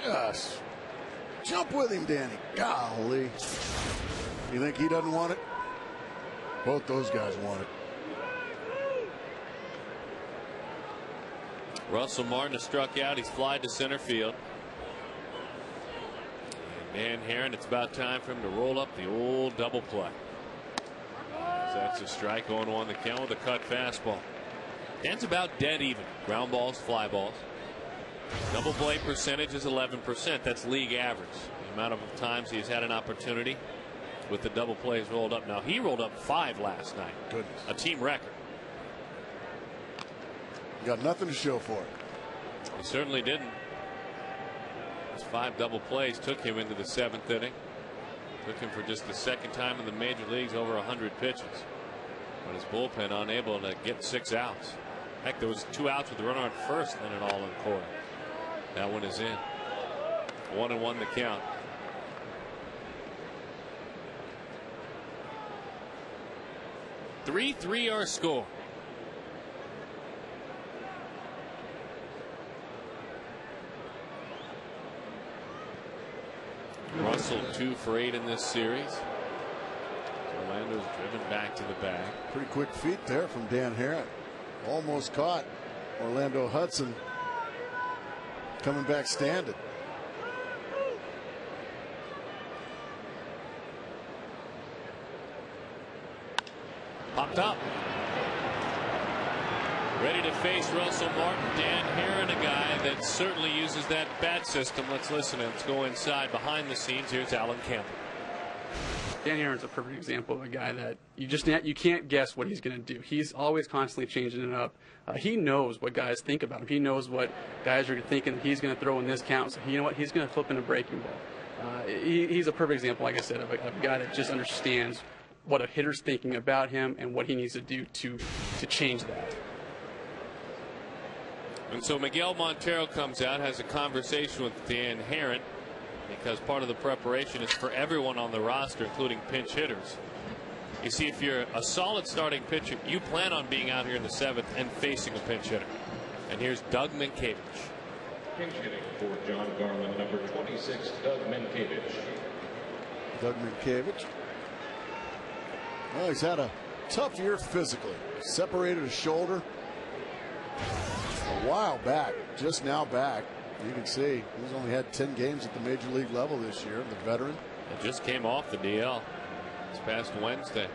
Just jump with him, Danny. Golly. You think he doesn't want it? Both those guys want it. Russell Martin has struck out. He's flied to center field. And Dan Herron, it's about time for him to roll up the old double play. That's a strike, 0-1 the count with a cut fastball. Dan's about dead even. Ground balls, fly balls. Double play percentage is 11%. That's league average. The amount of times he's had an opportunity with the double plays rolled up. Now, he rolled up 5 last night. Goodness. A team record. Got nothing to show for it. He certainly didn't. His 5 double plays took him into the 7th inning. Took him for just the second time in the major leagues over 100 pitches. But his bullpen unable to get 6 outs. Heck, there was 2 outs with the runner on first, and then an all in quarter. That one is in. 1-1 the count. Three our score. Russell 2 for 8 in this series. Orlando's driven back to the bag. Pretty quick feet there from Dan Herron. Almost caught Orlando Hudson coming back standing. Popped up. Ready to face Russell Martin. Dan Herron, a guy that certainly uses that bat system. Let's listen. Let's go inside behind the scenes. Here's Alan Campbell. Dan Herron's a perfect example of a guy that you can't guess what he's going to do. He's always constantly changing it up. He knows what guys think about him. He knows what guys are thinking he's going to throw in this count. So you know what? He's going to flip in a breaking ball. He's a perfect example, like I said, of a guy that just understands what a hitter's thinking about him and what he needs to do to change that. And so Miguel Montero comes out, has a conversation with Dan Herron, because part of the preparation is for everyone on the roster, including pinch hitters. You see, if you're a solid starting pitcher, you plan on being out here in the 7th and facing a pinch hitter. And here's Doug Minkiewicz. Pinch hitting for John Garland, number 26, Doug Minkiewicz. Doug Minkiewicz. Well, he's had a tough year physically. Separated his shoulder a while back, just now back. You can see he's only had 10 games at the major league level this year, the veteran. It just came off the DL this past Wednesday.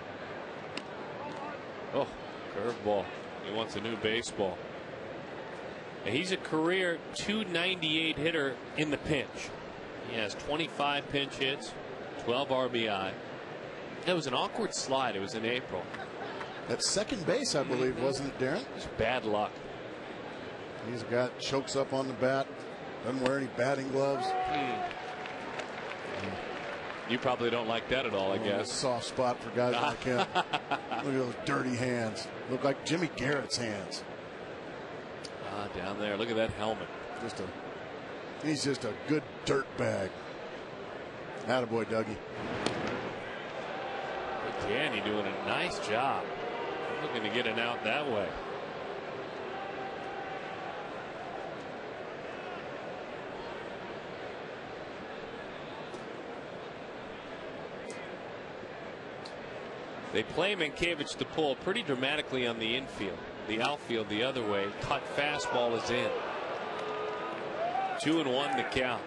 Oh, curveball. He wants a new baseball. And he's a career .298 hitter in the pinch. He has 25 pinch hits, 12 RBI. It was an awkward slide. It was in April. At second base, I believe, wasn't it, Darren? It's bad luck. He's got chokes up on the bat. Doesn't wear any batting gloves. You probably don't like that at all, I guess. Soft spot for guys like him. Look at those dirty hands. Look like Jimmy Garrett's hands. Down there. Look at that helmet. He's just a good dirt bag. Attaboy, Dougie. Danny doing a nice job. Looking to get an out that way. They play Mankiewicz to pull pretty dramatically on the infield. The outfield the other way. Cut fastball is in. 2-1 the count.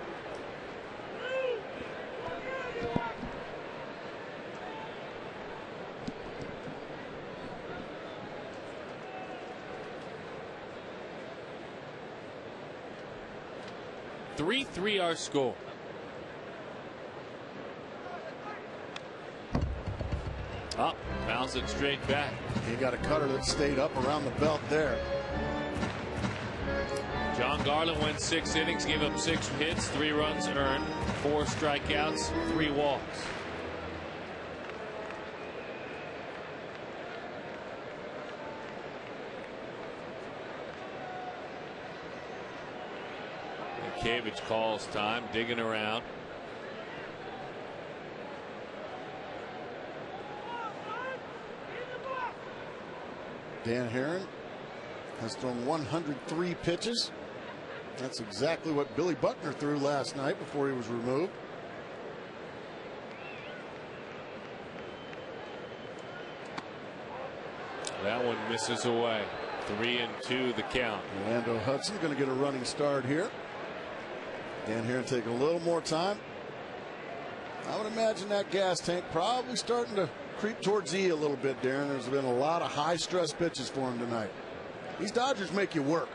(3-3) our score. Up, fouls it straight back. He got a cutter that stayed up around the belt there. John Garland went 6 innings, gave up 6 hits, 3 runs earned, 4 strikeouts, 3 walks. Mankiewicz calls time, digging around. Dan Herron has thrown 103 pitches. That's exactly what Billy Buckner threw last night before he was removed. That one misses away. 3-2 the count. Orlando Hudson going to get a running start here. Dan Herron taking a little more time. I would imagine that gas tank probably starting to creep towards E a little bit, Darren. There's been a lot of high stress pitches for him tonight. These Dodgers make you work.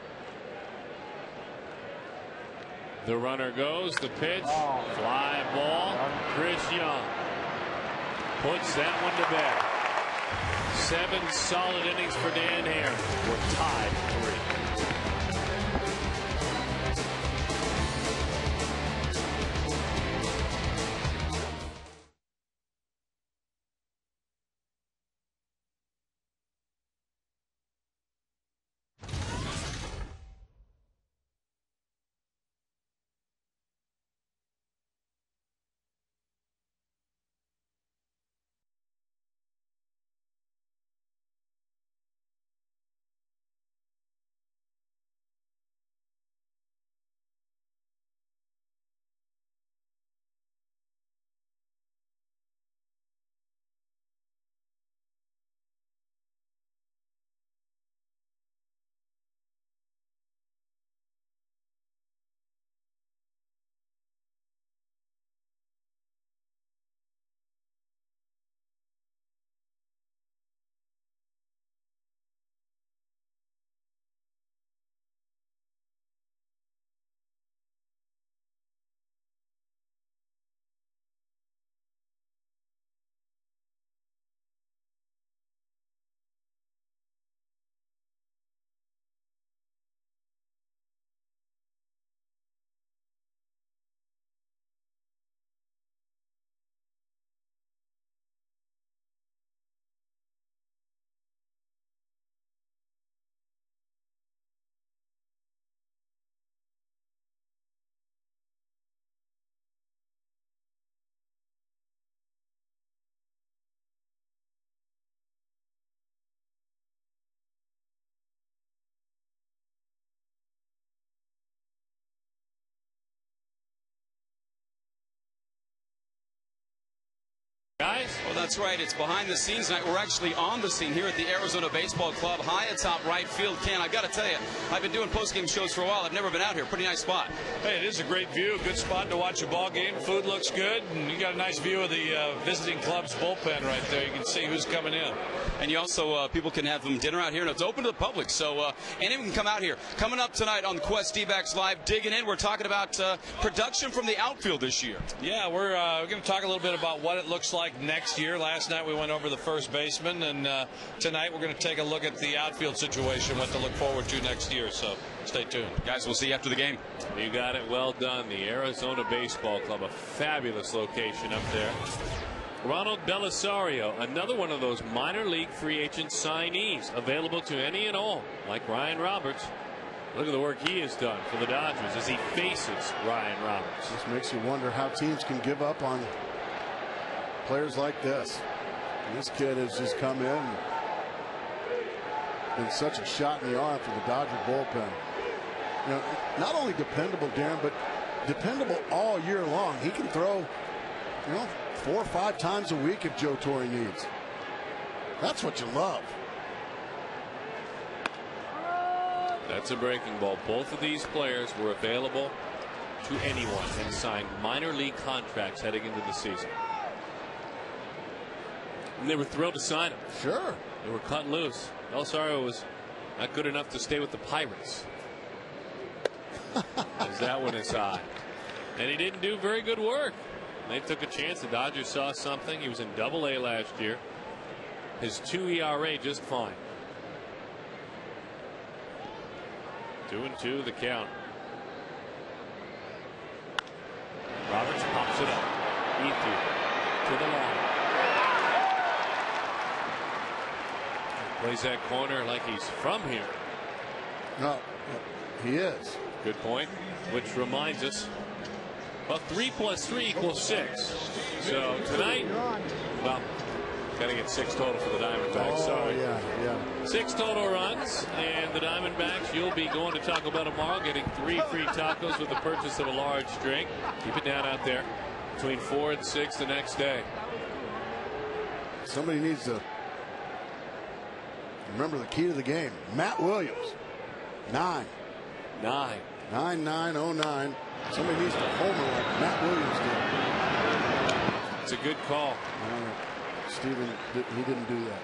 The runner goes, the pitch, fly ball. Chris Young puts that one to bed. 7 solid innings for Dan Herron. We're tied 3. That's right. It's behind the scenes tonight. We're actually on the scene here at the Arizona Baseball Club, high atop right field. Ken, I got to tell you, I've been doing post-game shows for a while. I've never been out here. Pretty nice spot. Hey, it is a great view. Good spot to watch a ball game. Food looks good, and you got a nice view of the visiting club's bullpen right there. You can see who's coming in. And you also, people can have them dinner out here, and it's open to the public, so anyone can come out here. Coming up tonight on the Quest D-backs Live, digging in, we're talking about production from the outfield this year. Yeah, we're going to talk a little bit about what it looks like next year. Last night we went over the first baseman, and tonight we're going to take a look at the outfield situation, what to look forward to next year, so stay tuned. Guys, we'll see you after the game. You got it. Well done. The Arizona Baseball Club, a fabulous location up there. Ronald Belisario, another one of those minor league free agent signees, available to any and all, like Ryan Roberts. Look at the work he has done for the Dodgers as he faces Ryan Roberts. This makes you wonder how teams can give up on players like this. And this kid has just come in and been such a shot in the arm for the Dodger bullpen. You know, not only dependable, Darren, but dependable all year long. He can throw, 4 or 5 times a week if Joe Torre needs. That's what you love. That's a breaking ball. Both of these players were available to anyone and signed minor league contracts heading into the season. And they were thrilled to sign him. Sure. They were cut loose. Belisario was not good enough to stay with the Pirates. As that one is high. And he didn't do very good work. They took a chance. The Dodgers saw something. He was in Double-A last year. His 2 ERA just fine. 2-2 the count. Roberts pops it up. Ethier to the line. Plays that corner like he's from here. No, he is. Good point. Which reminds us, well, 3 + 3 = 6. So tonight, well, gotta get 6 total for the Diamondbacks. Sorry. Yeah. 6 total runs, and the Diamondbacks, you'll be going to Taco Bell tomorrow, getting 3 free tacos with the purchase of a large drink. Keep it down out there. Between 4 and 6 the next day. Somebody needs to remember the key to the game. Matt Williams, 9. 9-9-0-9. Somebody needs to homer like Matt Williams did. It's a good call. Steven, he didn't do that.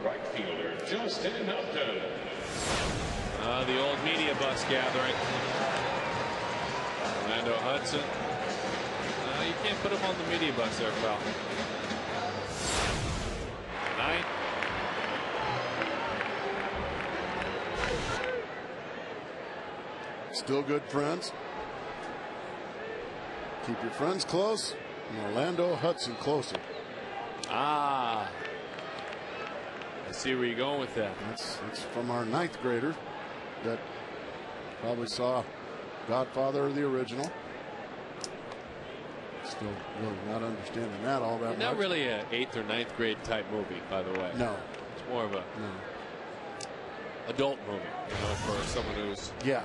Right fielder, Justin Upton. The old media bus gathering. Orlando Hudson. You can't put him on the media bus there, pal. 9. Still good friends. Keep your friends close and Orlando Hudson closer. I see where you're going with that. That's from our 9th grader that probably saw Godfather or the original. Still really not understanding that all that much. Not really a 8th or 9th grade type movie, by the way. No. It's more of a adult movie, for someone who's. Yeah.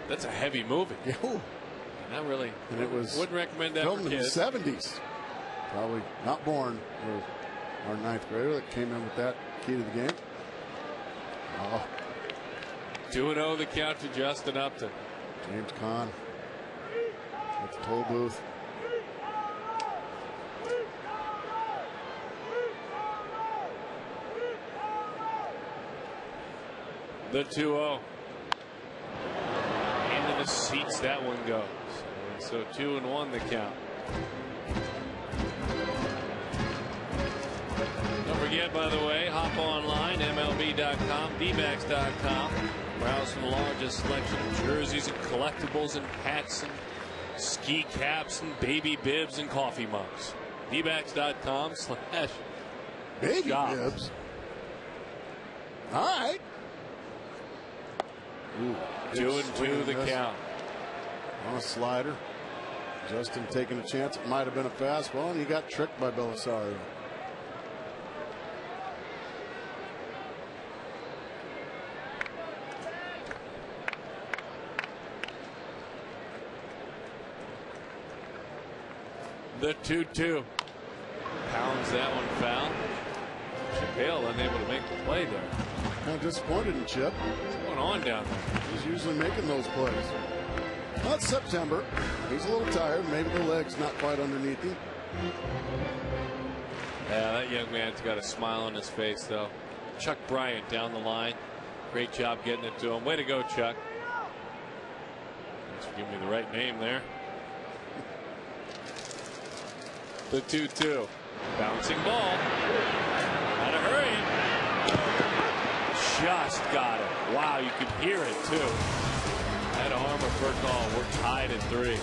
That's a heavy movie. Not really. And it was wouldn't recommend that filmed for kids. in the 70s. Probably not born for our 9th grader that came in with that key to the game. 2-0 the count to Justin Upton. James Conn at the toll booth. The 2-0. Into the seats that one goes. So 2-1 the count. Don't forget, by the way, hop online, MLB.com, DBacks.com. Browse from the largest selection of jerseys and collectibles and hats and ski caps and baby bibs and coffee mugs. DBacks.com/baby bibs. All right. 2-2 the count. On a slider. Justin taking a chance. It might have been a fastball, and he got tricked by Belisario. The 2-2. Pounds that one foul. Chip Hale unable to make the play there. Kind of disappointed in Chip. What's going on down there? He's usually making those plays. Well, it's September. He's a little tired. Maybe the leg's not quite underneath him. Yeah, that young man's got a smile on his face, though. Chuck Bryant down the line. Great job getting it to him. Way to go, Chuck. Thanks for giving me the right name there. The 2-2. Bouncing ball. Gotta hurry. Just got it. Wow, you could hear it, too. That arm of Burkall, we're tied at 3.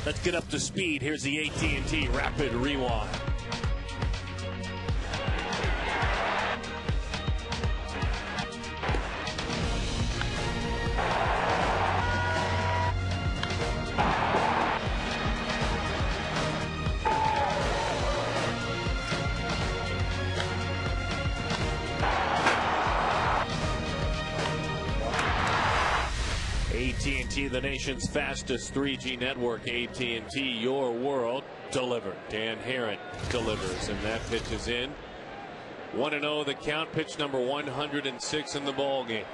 Let's get up to speed. Here's the AT&T Rapid Rewind. AT&T, the nation's fastest 3G network. AT&T, your world, delivered. Dan Herron delivers, and that pitch is in. 1-0 the count. Pitch number 106 in the ball game.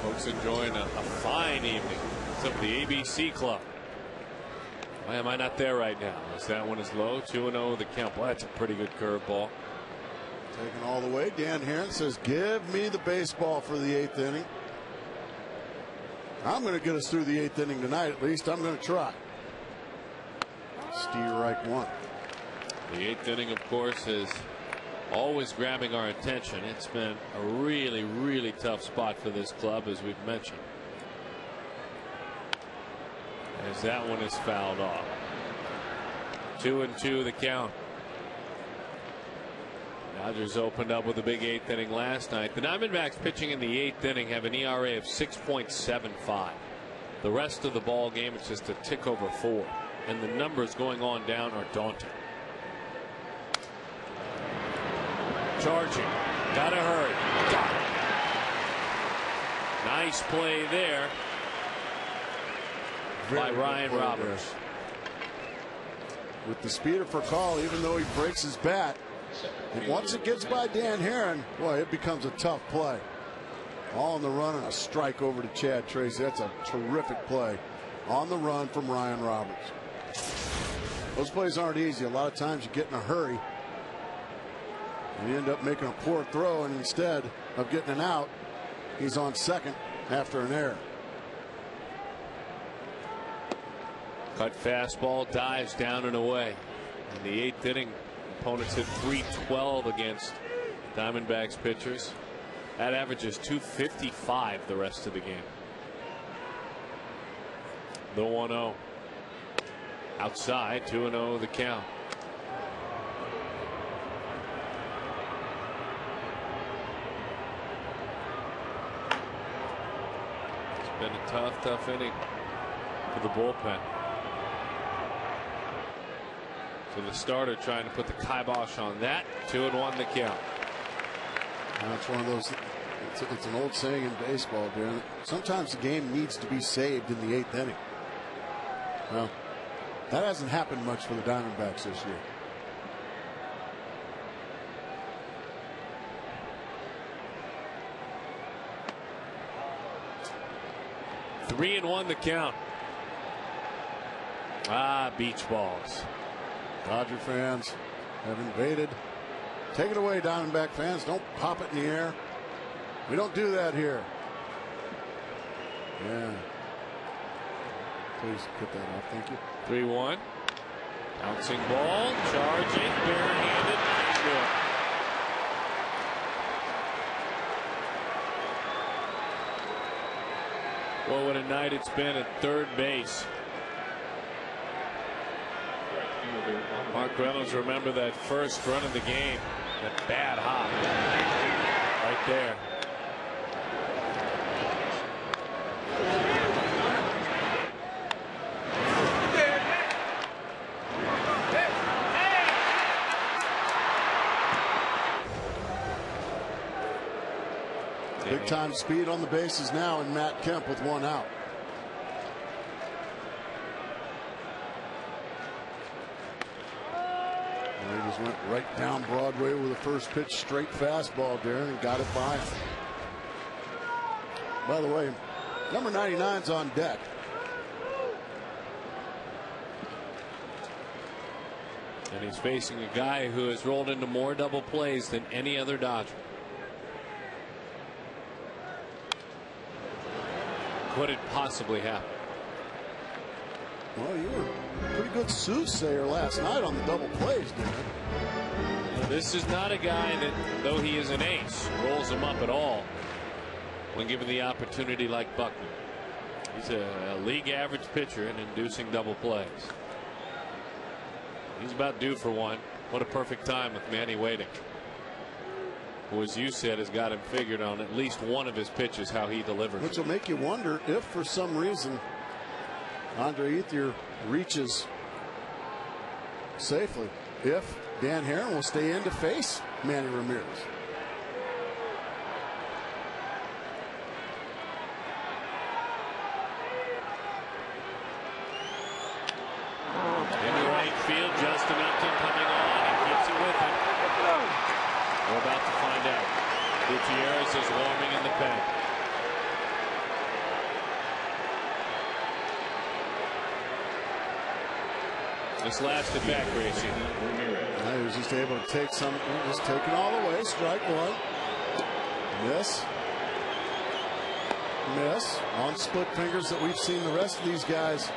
Folks enjoying a fine evening. It's up at the ABC Club. Why am I not there right now? As that one is low. 2-0 the count. Boy, that's a pretty good curveball. Taken all the way. Dan Herron says, give me the baseball for the 8th inning. I'm going to get us through the 8th inning tonight, at least. I'm going to try. Stierreich one. The 8th inning, of course, is always grabbing our attention. It's been a really, really tough spot for this club, as we've mentioned. As that one is fouled off. 2-2 the count. Dodgers opened up with a big 8th inning last night. The Diamondbacks pitching in the 8th inning have an ERA of 6.75. The rest of the ball game, it's just a tick over 4. And the numbers going on down are daunting. Charging. Gotta hurry. Got it. Nice play there by Ryan Roberts. With the speeder for call, even though he breaks his bat, and once it gets by Dan Herron, boy, it becomes a tough play. All on the run and a strike over to Chad Tracy. That's a terrific play on the run from Ryan Roberts. Those plays aren't easy. A lot of times you get in a hurry and you end up making a poor throw, and instead of getting an out, he's on second after an error. Cut fastball, dives down and away. In the 8th inning, opponents hit .312 against Diamondbacks pitchers. That averages 255 the rest of the game. The 1-0. Outside, 2-0 the count. It's been a tough inning for the bullpen. So the starter trying to put the kibosh on that. 2-1 the count. It's one of those. It's an old saying in baseball, Darren. Sometimes the game needs to be saved in the 8th inning. Well, that hasn't happened much for the Diamondbacks this year. Three and 1 the count. Beach balls. Dodger fans have invaded. Take it away, Diamondback fans. Don't pop it in the air. We don't do that here. Yeah. Please get that off. Thank you. 3-1. Bouncing ball. Charging. Barehanded. Good. Well, what a night it's been at third base. Mark Reynolds, remember that first run of the game. That bad hop. Right there. Big time speed on the bases now, and Matt Kemp with one out. And he just went right down Broadway with the first pitch, straight fastball, Darren, and got it by him. By the way, number 99's on deck. And he's facing a guy who has rolled into more double plays than any other Dodger. Could it possibly happen? Well, you were a pretty good soothsayer last night on the double plays, Darren. Well, this is not a guy that, though he is an ace, rolls him up at all when given the opportunity like Buckner. He's a league average pitcher in inducing double plays. He's about due for one. What a perfect time with Manny waiting, who, as you said, has got him figured on at least one of his pitches, how he delivers. Which will make you wonder if, for some reason, Andre Ethier reaches safely, if Dan Herron will stay in to face Manny Ramirez. In right field, Justin Upton coming on. He keeps it with him. We're about to find out. Gutierrez is warming in the pen. This last at bat, Gracie. He was just able to take some, just taking all the way. Strike one. Miss. Miss. On split fingers that we've seen the rest of these guys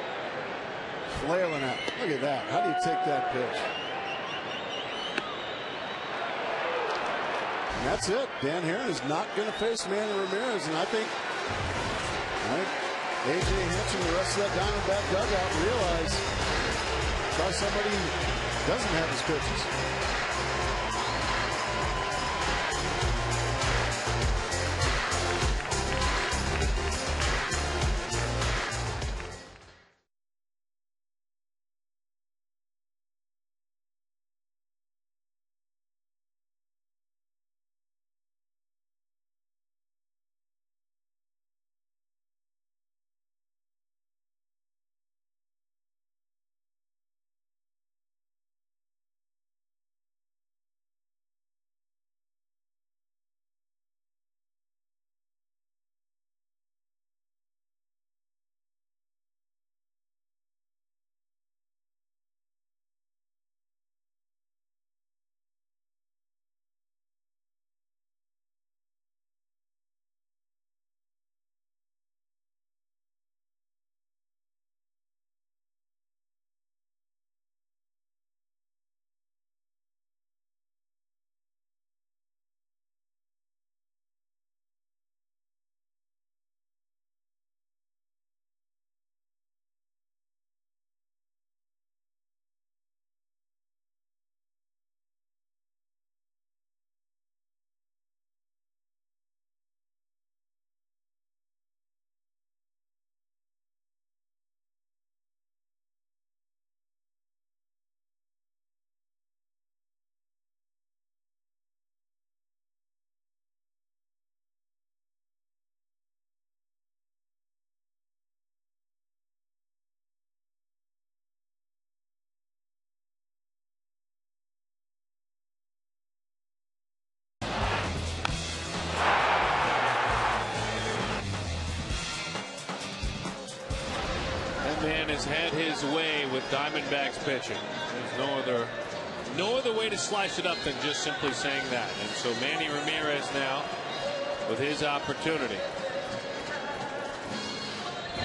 flailing at. Look at that. How do you take that pitch? And that's it. Dan Herron is not going to face Manny Ramirez, and I think A.J. Hinch and the rest of that Diamondback dugout realize try somebody who doesn't have his pitches. Galvan has had his way with Diamondbacks pitching. There's no other way to slice it up than just simply saying that. And so Manny Ramirez now with his opportunity.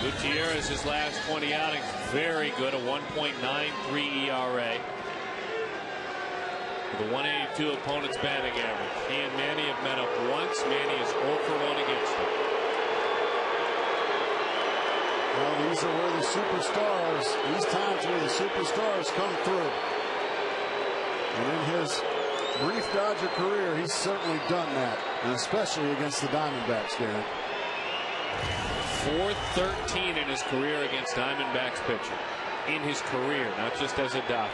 Gutierrez, his last 20 outings, very good, a 1.93 ERA. With a 182 opponent's batting average. He and Manny have met up once. Manny is 0 for 1 against him. Well, these are where the superstars, these times where the superstars come through. And in his brief Dodger career, he's certainly done that, and especially against the Diamondbacks, Darren. 413 in his career against Diamondbacks pitching. In his career, not just as a Dodger.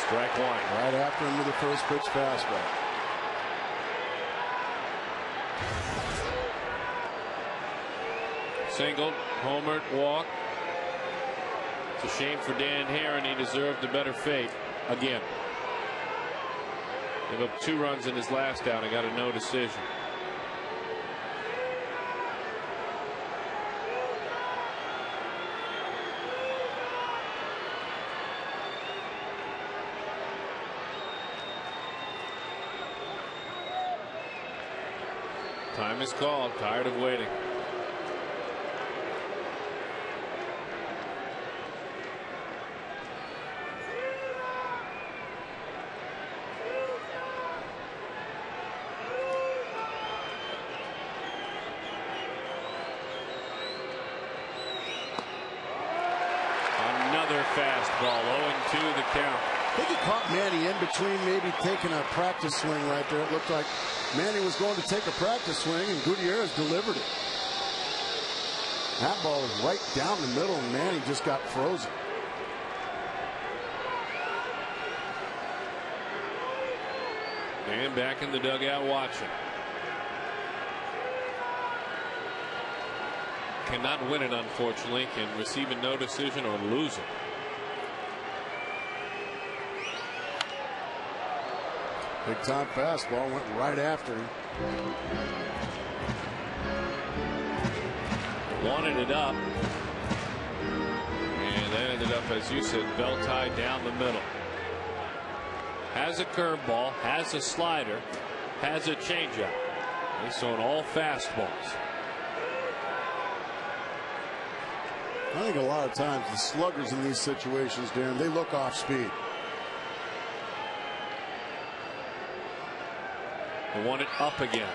Strike one. Right after him with the first pitch fastball. Singled, homered, walk. It's a shame for Dan Herron. He deserved a better fate again. Gave up 2 runs in his last outing. Got a no decision. Time is called. Tired of waiting. Another fastball, 0-2 the count. I think he caught Manny in between, maybe taking a practice swing right there. It looked like Manny was going to take a practice swing, and Gutierrez delivered it. That ball was right down the middle, and Manny just got frozen. And back in the dugout watching. Cannot win it, unfortunately. Can receive a no decision or lose it. Big time fastball went right after him. Wanted it up. And that ended up, as you said, belt tied down the middle. Has a curveball, has a slider, has a changeup. He's throwing all fastballs. I think a lot of times the sluggers in these situations, Darren, they look off speed. They want it up again.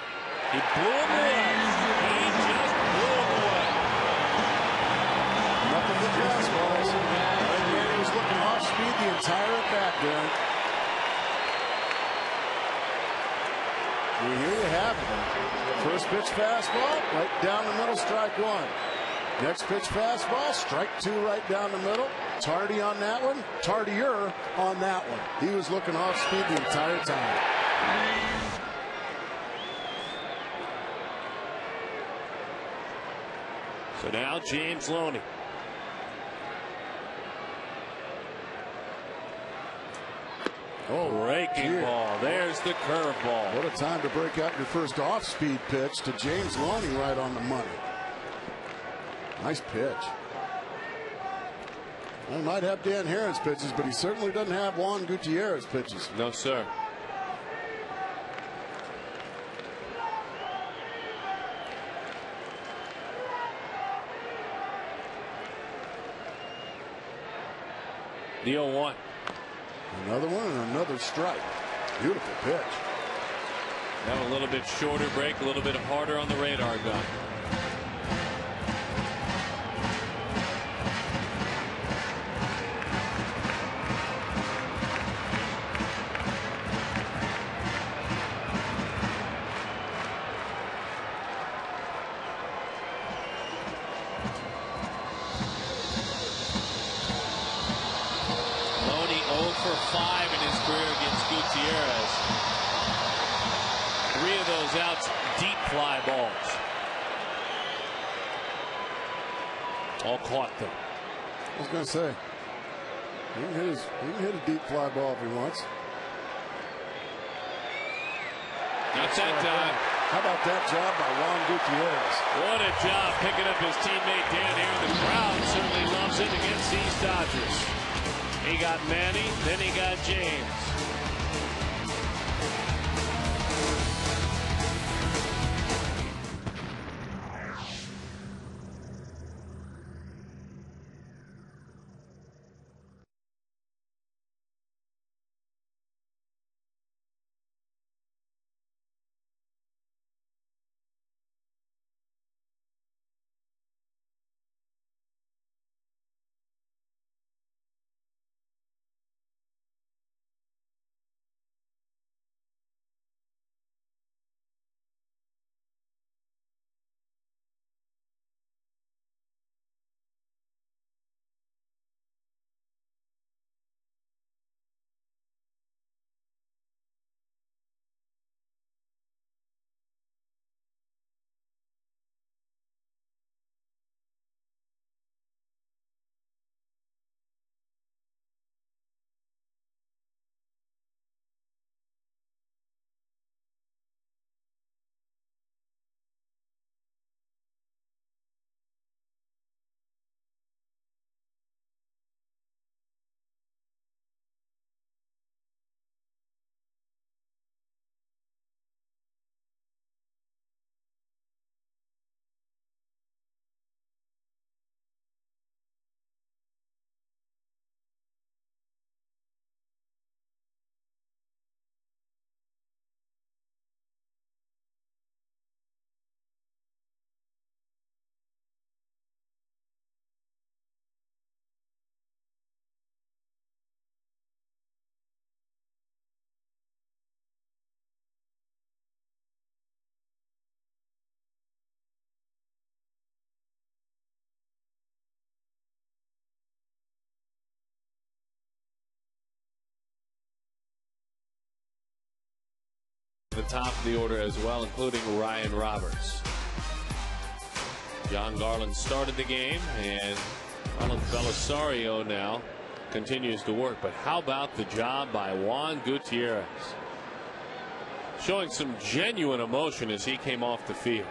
He blew him away. He just blew him away. Nothing but fastballs. And he was looking off speed the entire at bat, Darren. Well, here you have it. First pitch fastball, right down the middle, strike one. Next pitch fastball, strike 2 right down the middle. Tardy on that one, tardier on that one. He was looking off speed the entire time. So now James Loney. Oh, breaking ball. There's the curveball. What a time to break out your first off-speed pitch to James Loney right on the money. Nice pitch. He might have Dan Herron's pitches, but he certainly doesn't have Juan Gutierrez pitches. No, sir. The 0-1. Another one and another strike. Beautiful pitch. Now a little bit shorter break, a little bit harder on the radar gun. Loney 0 for 5 in his career against Gutierrez. 3 of those outs, deep fly balls. All caught them. I was going to say, he can hit a deep fly ball if he wants. Not that time. How about that job by Juan Gutierrez? What a job picking up his teammate down here. The crowd certainly loves it against these Dodgers. He got Manny, then he got James. The top of the order as well, including Ryan Roberts. John Garland started the game, and Alan Belisario now continues to work. But how about the job by Juan Gutierrez? Showing some genuine emotion as he came off the field.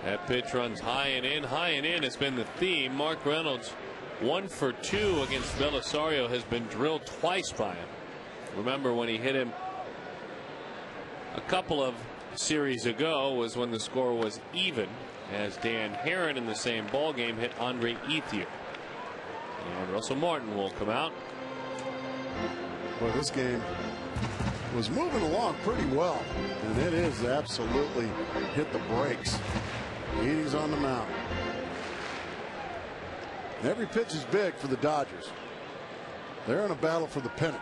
That pitch runs high and in, high and in. It's been the theme. Mark Reynolds, 1 for 2 against Belisario, has been drilled twice by him. Remember when he hit him a couple of series ago was when the score was even, as Dan Herron in the same ball game hit Andre Ethier. And Russell Martin will come out. Well, this game was moving along pretty well, and it is absolutely hit the brakes. Eating's on the mound. And every pitch is big for the Dodgers. They're in a battle for the pennant.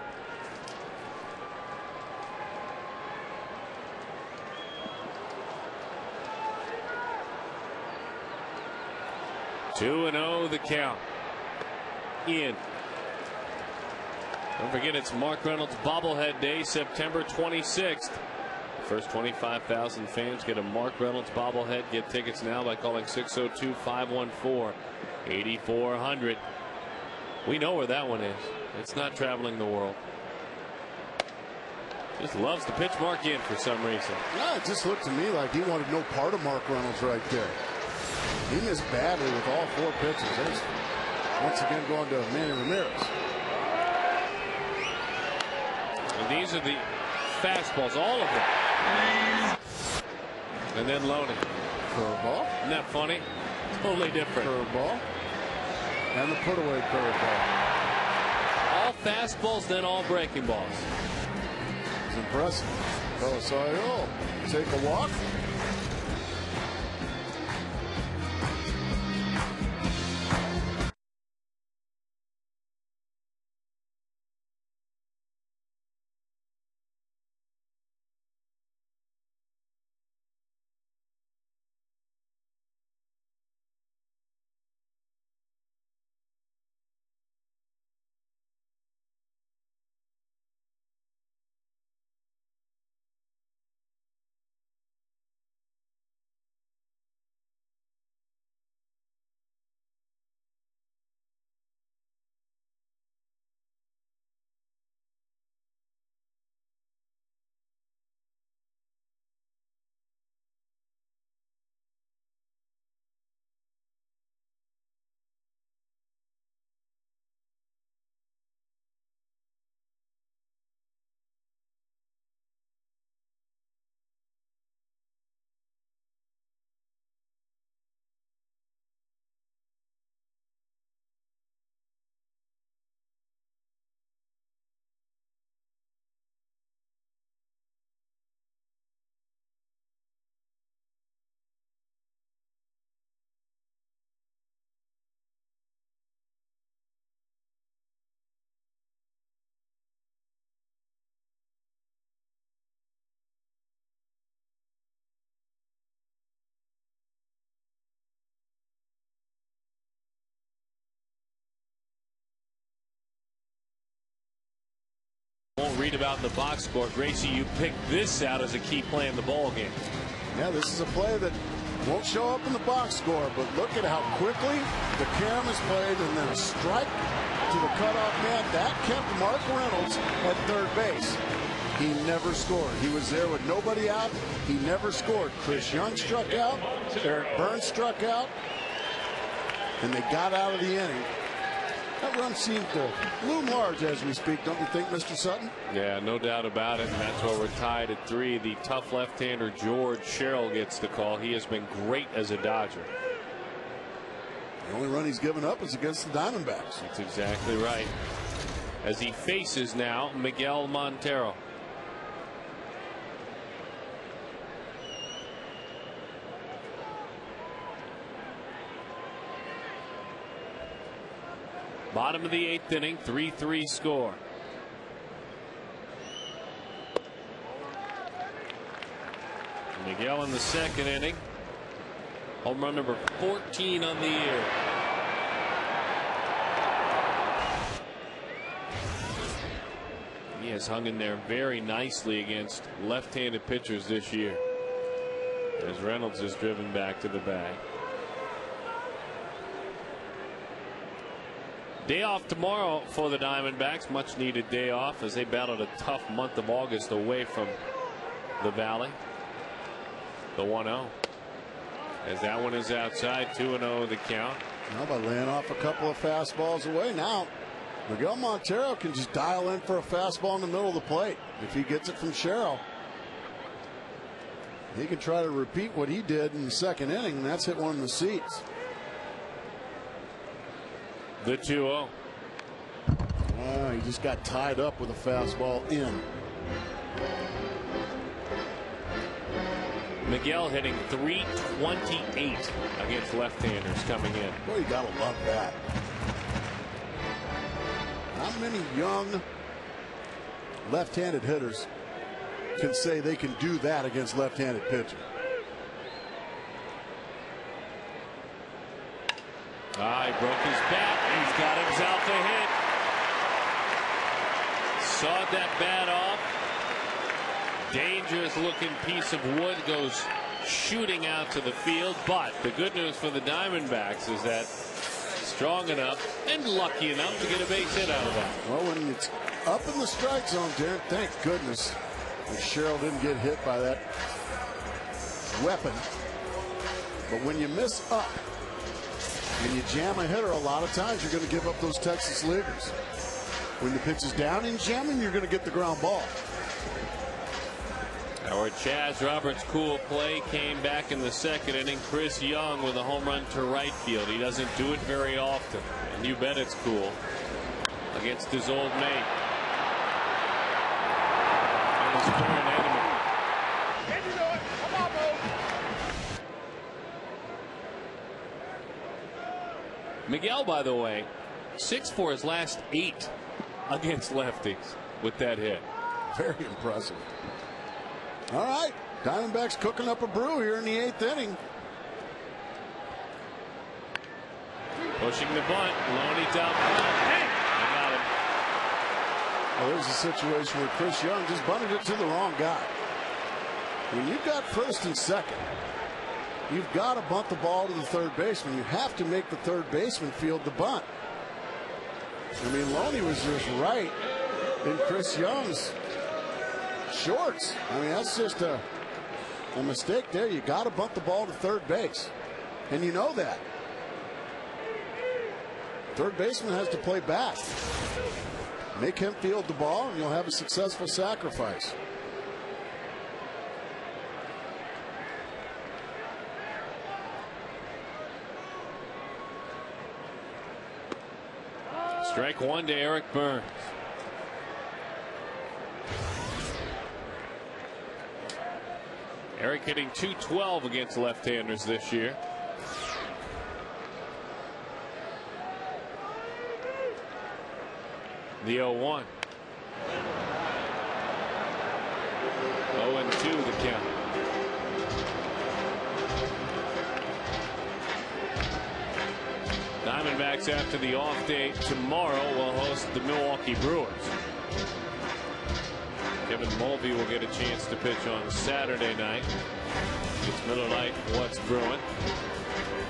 Two and 0 the count. Ian. Don't forget it's Mark Reynolds bobblehead day, September 26th. First 25,000 fans get a Mark Reynolds bobblehead. Get tickets now by calling 602-514-8400. We know where that one is. It's not traveling the world. Just loves to pitch Mark in for some reason. Yeah, it just looked to me like he wanted no part of Mark Reynolds right there. He missed badly with all 4 pitches. There's once again going to Manny Ramirez. And these are the fastballs, all of them. And then Loney. Curveball. Isn't that funny? Totally different. Curveball. And the put away curveball. All fastballs, then all breaking balls. It's impressive. Belisario take a walk. won't read about in the box score. Gracie, you picked this out as a key play in the ball game. Yeah, this is a play that won't show up in the box score, but look at how quickly the carom is played, and then a strike to the cutoff man. That kept Mark Reynolds at third base. He never scored. He was there with nobody out. He never scored. Chris Young struck out. Eric Burns struck out. And they got out of the inning. That run seemed to loom large as we speak, don't you think, Mr. Sutton? Yeah, no doubt about it. And that's why we're tied at 3. The tough left-hander George Sherrill gets the call. He has been great as a Dodger. The only run he's given up is against the Diamondbacks. That's exactly right. As he faces now Miguel Montero. Bottom of the 8th inning, 3-3 score. Miguel in the 2nd inning. Home run number 14 on the year. He has hung in there very nicely against left-handed pitchers this year, as Reynolds is driven back to the bag. Day off tomorrow for the Diamondbacks. Much needed day off as they battled a tough month of August away from the Valley. The 1-0. As that one is outside, 2-0 the count. Now by laying off a couple of fastballs away, now Miguel Montero can just dial in for a fastball in the middle of the plate. If he gets it from Sherrill, he can try to repeat what he did in the 2nd inning, and that's hit one in the seats. The 2-0. He just got tied up with a fastball in. Miguel hitting .328 against left-handers coming in. Boy, you gotta love that. Not many young left-handed hitters can say they can do that against left-handed pitching. He broke his bat. He's got himself a hit. Sawed that bat off. Dangerous looking piece of wood goes shooting out to the field. But the good news for the Diamondbacks is that strong enough and lucky enough to get a base hit out of that. Well, when it's up in the strike zone, Darren, thank goodness that Sherrill didn't get hit by that weapon. But when you miss up, when you jam a hitter, a lot of times you're going to give up those Texas leaguers. When the pitch is down and jamming, you're going to get the ground ball. Our Chaz Roberts' cool play came back in the 2nd inning. Chris Young with a home run to right field. He doesn't do it very often, and you bet it's cool against his old mate. And his current enemy. Can you do it? Come on, Bo. Miguel, by the way, 6 for his last 8 against lefties with that hit. Very impressive. All right, Diamondbacks cooking up a brew here in the 8th inning. Pushing the bunt. Loney down. Hey! I got him. Well, there's a situation where Chris Young just bunted it to the wrong guy. When you've got 1st and 2nd, you've got to bunt the ball to the 3rd baseman. You have to make the 3rd baseman field the bunt. I mean, Loney was just right in Chris Young's shorts. I mean, that's just a mistake there. You got to bunt the ball to 3rd base, and you know that. 3rd baseman has to play back. Make him field the ball, and you'll have a successful sacrifice. Strike 1 to Eric Burns. Eric hitting .212 against left-handers this year. The 0-1. 0-2 the count. Diamondbacks after the off day tomorrow will host the Milwaukee Brewers. Kevin Mulvey will get a chance to pitch on Saturday night. It's Miller Lite. What's brewing?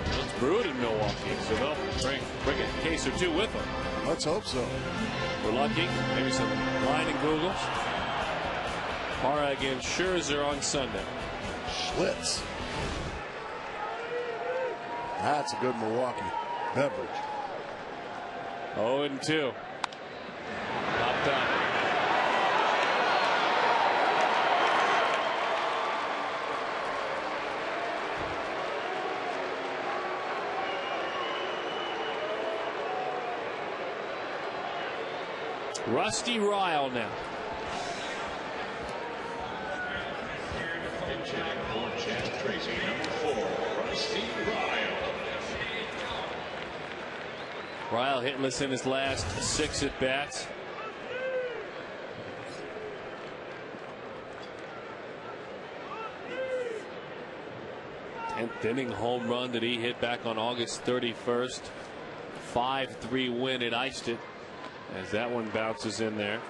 It's brewed in Milwaukee, so they'll bring a case or two with them. Let's hope so. We're lucky. Maybe some line and Googles. Mara against Scherzer on Sunday. Schlitz. That's a good Milwaukee beverage. 0-2. Popped up. Rusty Ryle now. Tracy, number 4, Rusty Ryle. Ryle hitless in his last 6 at bats. Tenth inning home run that he hit back on August 31st. 5-3 win. It iced it as that one bounces in there.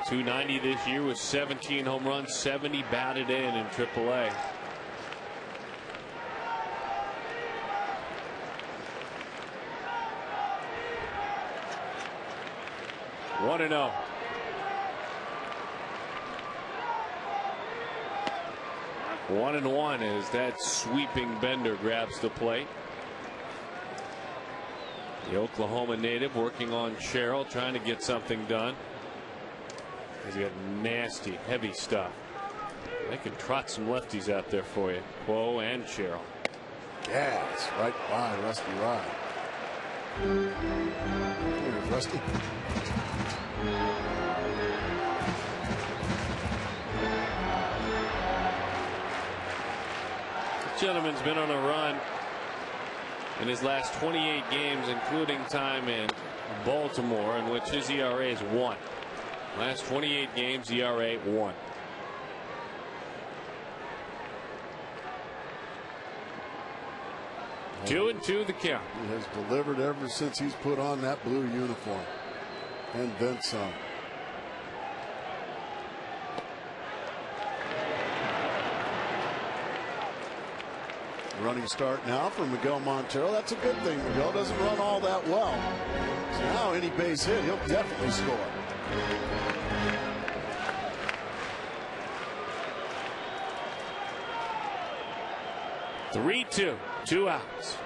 290 this year with 17 home runs, 70 batted in AAA. One and 0. One and 1 as that sweeping Bender grabs the plate. The Oklahoma native working on Sherrill, trying to get something done. He's got nasty, heavy stuff. They can trot some lefties out there for you, Quo and Sherrill. Gas right by Rusty Ryle. Here's Rusty. This gentleman's been on a run in his last 28 games, including time in Baltimore, in which his ERA is 1. Last 28 games, ERA 1. Two and 2 the count. He has delivered ever since he's put on that blue uniform, and then some. Running start now for Miguel Montero. That's a good thing. Miguel doesn't run all that well. So now any base hit, he'll definitely score. Three, 2, 2 outs.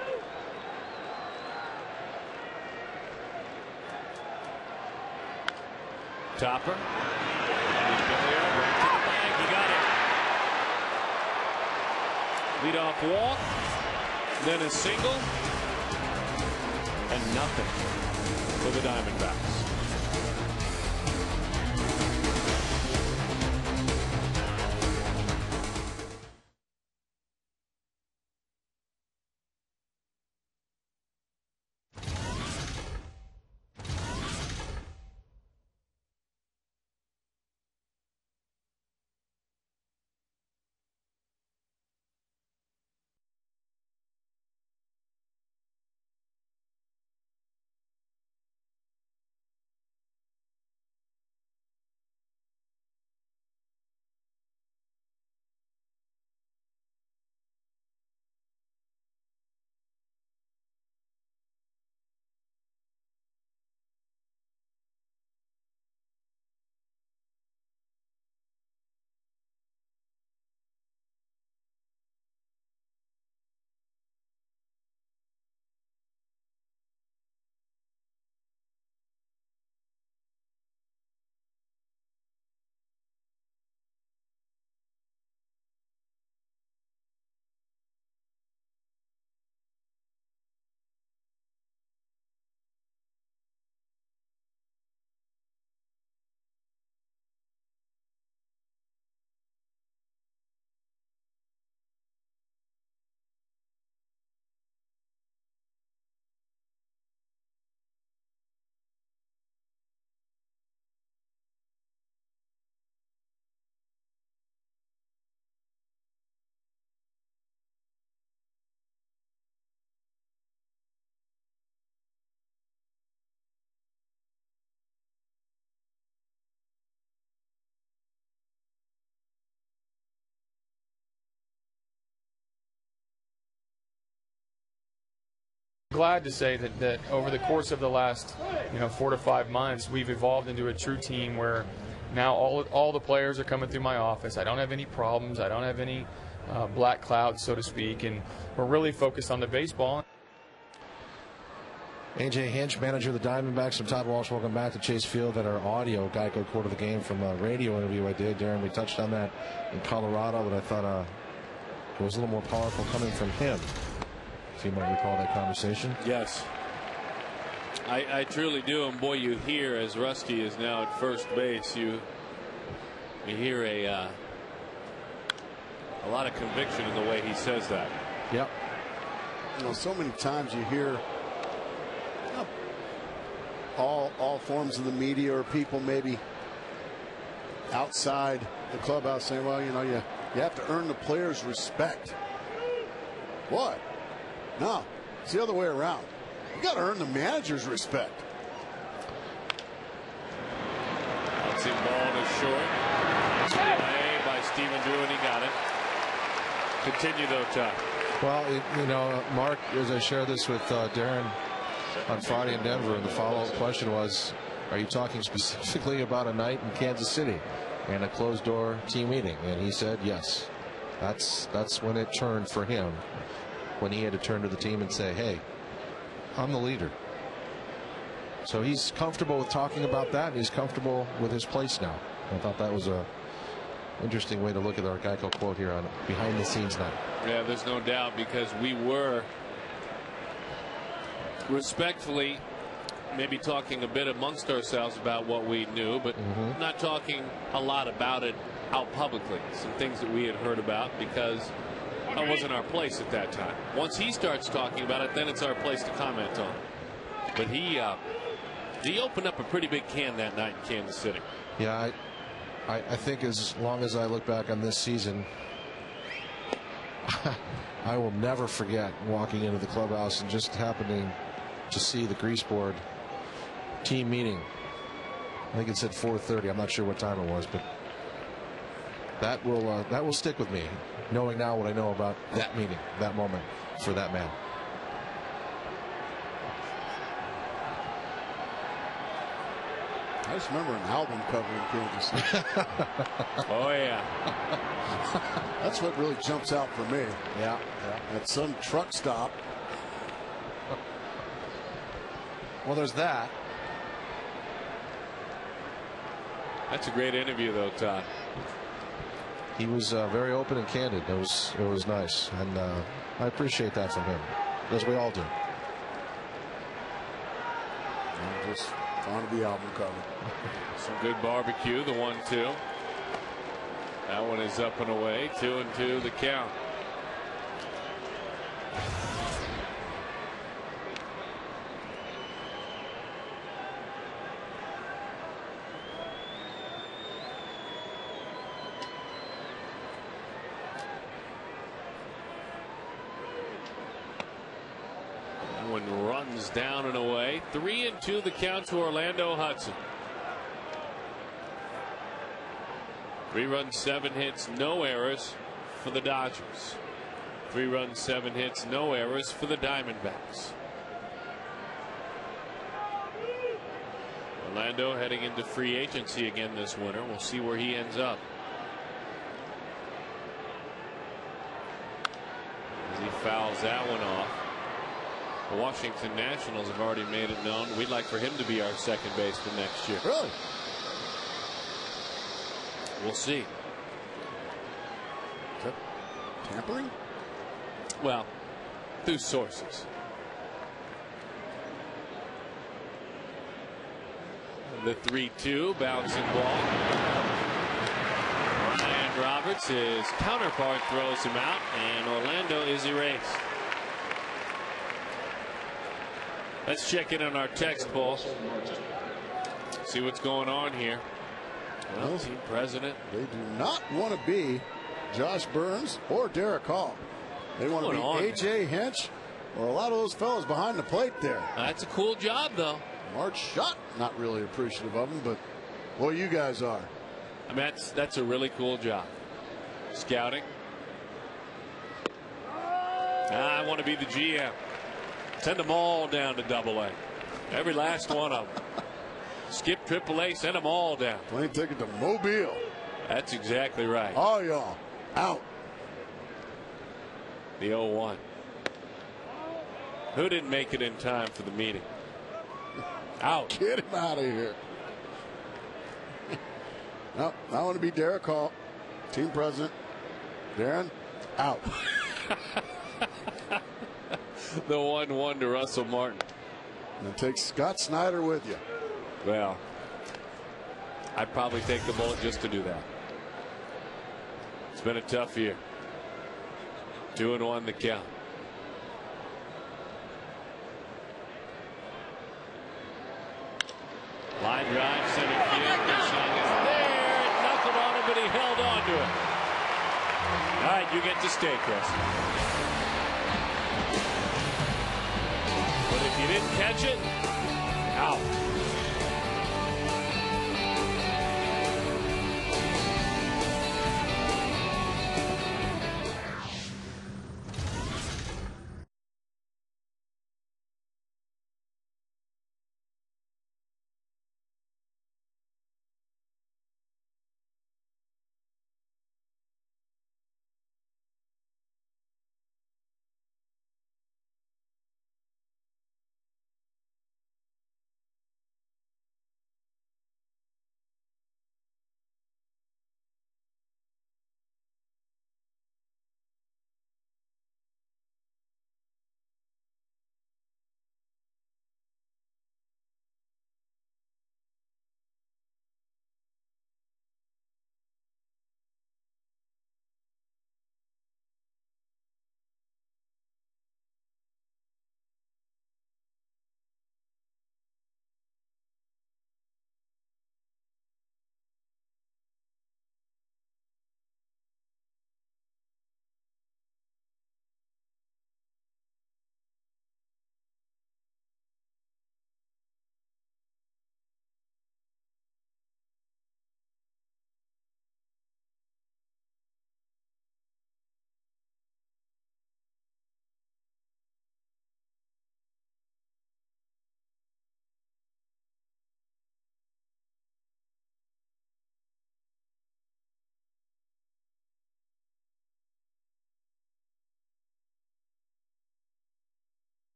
Topper. And Belliard right to the bag. He got it. Leadoff walk. Then a single. And nothing for the Diamondbacks. Glad to say that over the course of the last 4 to 5 months, we've evolved into a true team where now all the players are coming through my office. I don't have any problems. I don't have any black clouds, so to speak, and we're really focused on the baseball. A.J. Hinch, manager of the Diamondbacks. I'm Todd Walsh. Welcome back to Chase Field and our audio Geico Quote of the Game from a radio interview I did, Darren. We touched on that in Colorado, but I thought it was a little more powerful coming from him. If you might recall that conversation. Yes. I truly do, and boy, you hear, as Rusty is now at first base, you hear a lot of conviction in the way he says that. Yep. So many times you hear all forms of the media or people maybe outside the clubhouse saying, well, you have to earn the players' respect. What? No, it's the other way around. You got to earn the manager's respect. Bouncing ball to short. Play by Stephen Drew, and he got it. Continue though, Todd. Well, Mark, as I shared this with Darren on Friday in Denver, and the follow-up question was, are you talking specifically about a night in Kansas City and a closed-door team meeting? And he said yes. That's when it turned for him, when he had to turn to the team and say, hey, I'm the leader. So he's comfortable with talking about that, and he's comfortable with his place now. I thought that was a interesting way to look at our Geico quote here on Behind the Scenes Night. Yeah, there's no doubt, because we were respectfully maybe talking a bit amongst ourselves about what we knew, but not talking a lot about it out publicly. Some things that we had heard about, because that wasn't our place at that time. Once he starts talking about it, then it's our place to comment on it. But he opened up a pretty big can that night in Kansas City. Yeah, I think as long as I look back on this season, I will never forget walking into the clubhouse and just happening to see the grease board team meeting. I think it said 4:30. I'm not sure what time it was, but that will stick with me, knowing now what I know about that meeting, that moment for that man. I just remember an album cover in Kansas City. Oh, yeah. That's what really jumps out for me. Yeah. At some truck stop. Well, there's that. That's a great interview, though, Todd. He was very open and candid. It was nice, and I appreciate that from him, as we all do. I'm just fond of the album cover. Some good barbecue, the 1-2. That one is up and away. 2-2 the count. That one runs down and away. 3-2 the count to Orlando Hudson. 3 runs, 7 hits, no errors for the Dodgers. 3 runs, 7 hits, no errors for the Diamondbacks. Orlando heading into free agency again this winter. We'll see where he ends up. As he fouls that one off. The Washington Nationals have already made it known we'd like for him to be our second baseman next year. Really? We'll see. Is that tampering? Well, through sources. The 3-2 bouncing ball. And Roberts, his counterpart, throws him out, and Orlando is erased. Let's check in on our text, Paul. See what's going on here. Well, team president. They do not want to be Josh Burns or Derek Hall. They want to be A.J. Hinch or a lot of those fellows behind the plate there. That's a cool job, though. Mark Schott, not really appreciative of him, but boy, you guys are. I mean, that's a really cool job. Scouting. I want to be the GM. Send them all down to Double-A. Every last one of them. Skip Triple-A, send them all down. Plane ticket to Mobile. That's exactly right. All y'all out. The 0-1. Who didn't make it in time for the meeting? Out. Get him out of here. No, I want to be Derek Hall, team president. Darren, out. The 1-1 to Russell Martin. And take Scott Snyder with you. Well, I'd probably take the bullet just to do that. It's been a tough year. 2-1 the count. Line drive, center field. King-sung is there. It knuckled on him, but he held on to it. All right, you get to stay, Chris. But if you didn't catch it, out.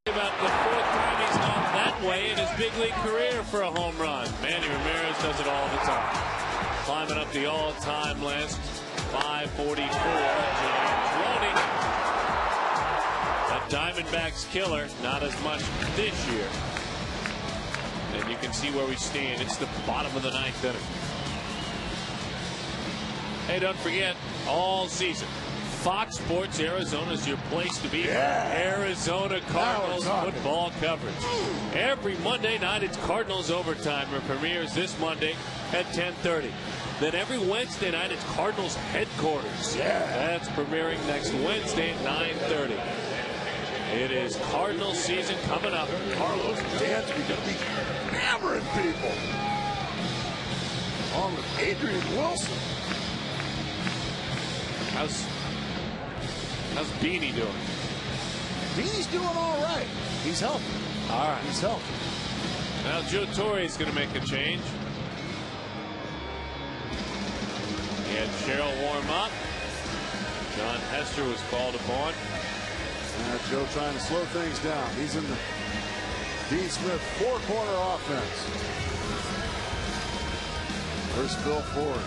About the fourth time he's gone that way in his big league career for a home run. Manny Ramirez does it all the time. Climbing up the all-time list. 544. James Loney. That Diamondbacks killer, not as much this year. And you can see where we stand. It's the bottom of the ninth inning. Hey, don't forget, all season, Fox Sports Arizona is your place to be. Yeah. Arizona Cardinals football coverage. Every Monday night, it's Cardinals Overtime. It premieres this Monday at 10:30. Then every Wednesday night, it's Cardinals Headquarters. Yeah. That's premiering next Wednesday at 9:30. It is Cardinals season coming up. Carlos Dansby going to be hammering people. Along with Adrian Wilson. How's Beanie doing? Beanie's doing all right. He's healthy. All right. He's healthy. Now Joe Torre is going to make a change. He had Cheryl warm up. John Hester was called upon. Joe trying to slow things down. He's in the Dean Smith four-corner offense. First Bill Ford.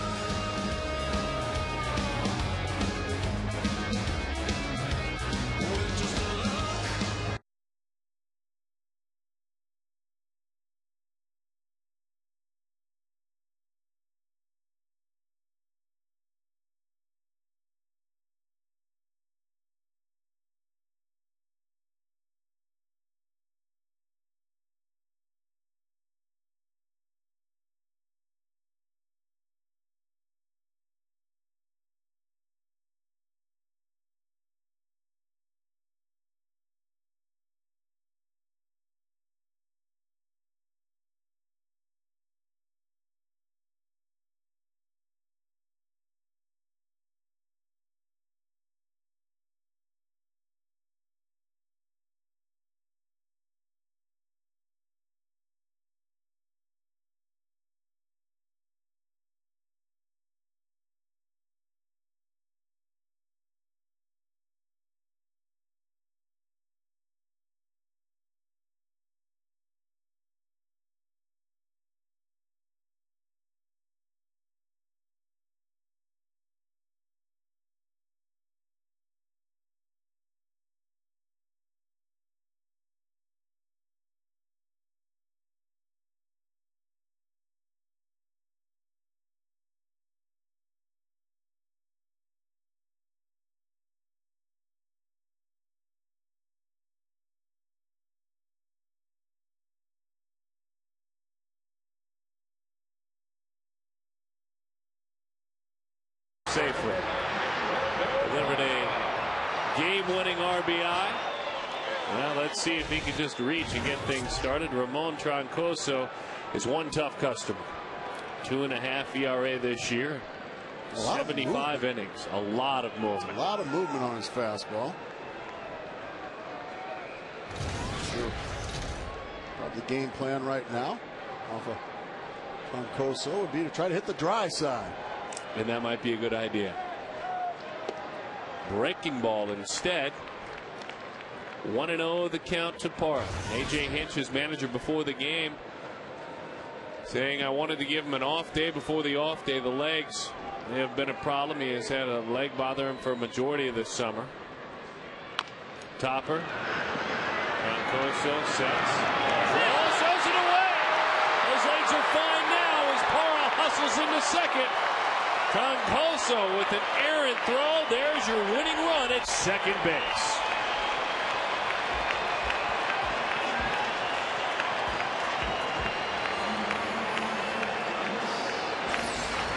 safely. Delivered a game-winning RBI. Well, let's see if he can just reach and get things started. Ramon Troncoso is one tough customer. 2.5 ERA this year. 75 innings. A lot of movement. A lot of movement on his fastball. Sure. The game plan right now off of Troncoso would be to try to hit the dry side. And that might be a good idea. Breaking ball instead. 1-0 the count to Parra. A.J. Hinch, his manager before the game, saying I wanted to give him an off day before the off day. The legs have been a problem. He has had a leg bother him for a majority of this summer. Topper. Troncoso sets. Throws it away. Those legs are fine now as Parra hustles into second. Troncoso with an errant throw. There's your winning run at second base.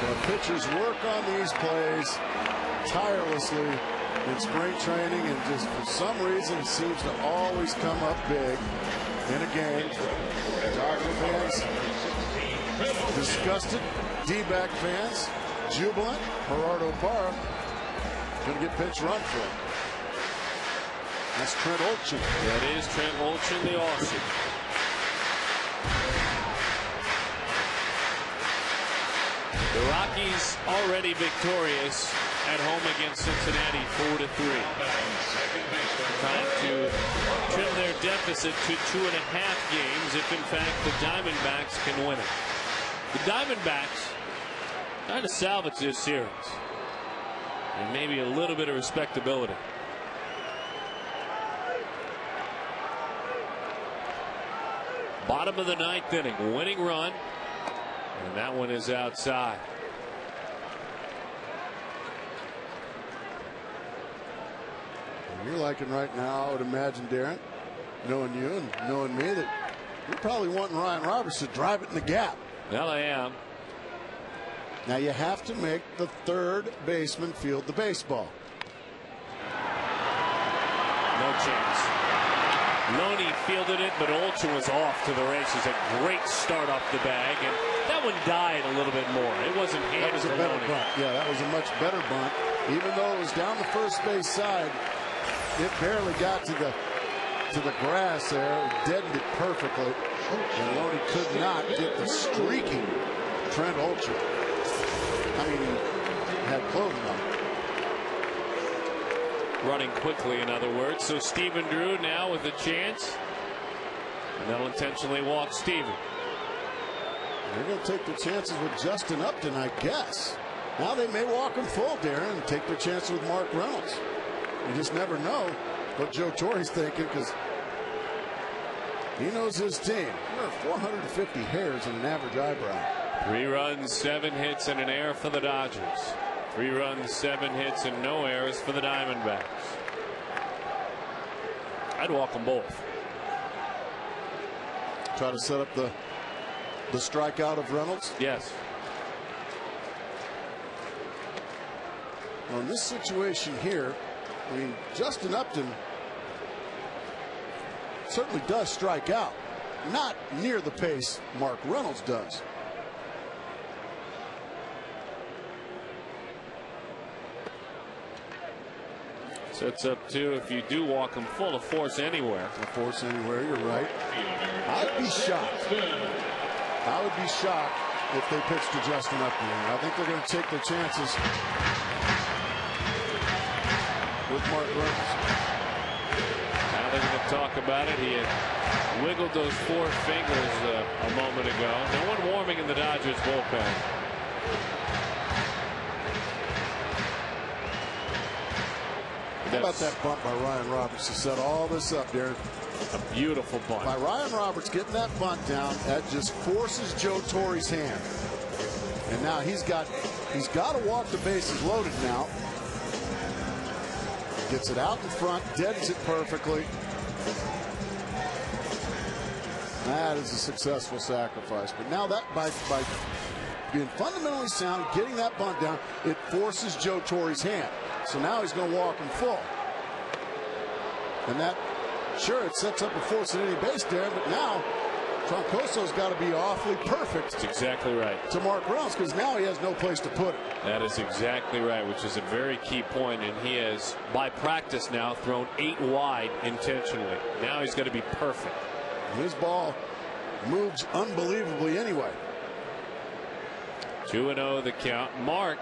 The pitchers work on these plays tirelessly in spring training, and just for some reason it seems to always come up big in a game. Dodger fans disgusted, D-back fans jubilant. Gerardo Parra going to get pinch run for him. That's Trent Olchen. That is Trent Olchen, the Aussie. The Rockies already victorious at home against Cincinnati 4-3. Trying to trim their deficit to 2.5 games if in fact the Diamondbacks can win it. The Diamondbacks trying to salvage this series and maybe a little bit of respectability. Bottom of the 9th inning, winning run. And that one is outside. You're liking right now, I would imagine, Darren, knowing you and knowing me, that you're probably wanting Ryan Roberts to drive it in the gap. Well, I am. Now you have to make the third baseman field the baseball. No chance. Loney fielded it, but Olchen was off to the races. A great start off the bag, and that one died a little bit more. It wasn't handed to better Loney. bunt. Yeah, that was a much better bunt. Even though it was down the first base side, it barely got to the grass there. It deadened it perfectly. And Loney could not get the streaking Trent Olchen. I mean, he had clothing on. Running quickly, in other words. So Stephen Drew now with a chance. And they'll intentionally walk Stephen. They're going to take their chances with Justin Upton, I guess. Now they may walk him full, Darren, and take their chances with Mark Reynolds. You just never know what Joe Torre's thinking, because he knows his team. There are 450 hairs in an average eyebrow. 3 runs, 7 hits, and an error for the Dodgers. 3 runs, 7 hits, and no errors for the Diamondbacks. I'd walk them both. Try to set up the strikeout of Reynolds? Yes. Well, in this situation here, I mean, Justin Upton certainly does strike out. Not near the pace Mark Reynolds does. Sets up 2 if you do walk him full of force anywhere. A force anywhere, you're right. I'd be shocked. I would be shocked if they pitched to Justin Upton. I think they're going to take their chances with Mark Reynolds. Now they're going to talk about it. He had wiggled those 4 fingers a moment ago. No one warming in the Dodgers bullpen. How about that bunt by Ryan Roberts to set all this up, Darren? A beautiful bunt. By Ryan Roberts getting that bunt down, that just forces Joe Torre's hand. And now he's got to walk the bases loaded now. Gets it out in front, deadens it perfectly. That is a successful sacrifice. But now that by being fundamentally sound, getting that bunt down. It forces Joe Torre's hand. So now he's going to walk him full. And that, sure, it sets up a force at any base, Darren, but now Troncoso's got to be awfully perfect. That's exactly right. To Mark Reynolds, because now he has no place to put it. That is exactly right, which is a very key point, and he has, by practice now, thrown 8 wide intentionally. Now he's got to be perfect. His ball moves unbelievably anyway. 2-0 the count. Mark,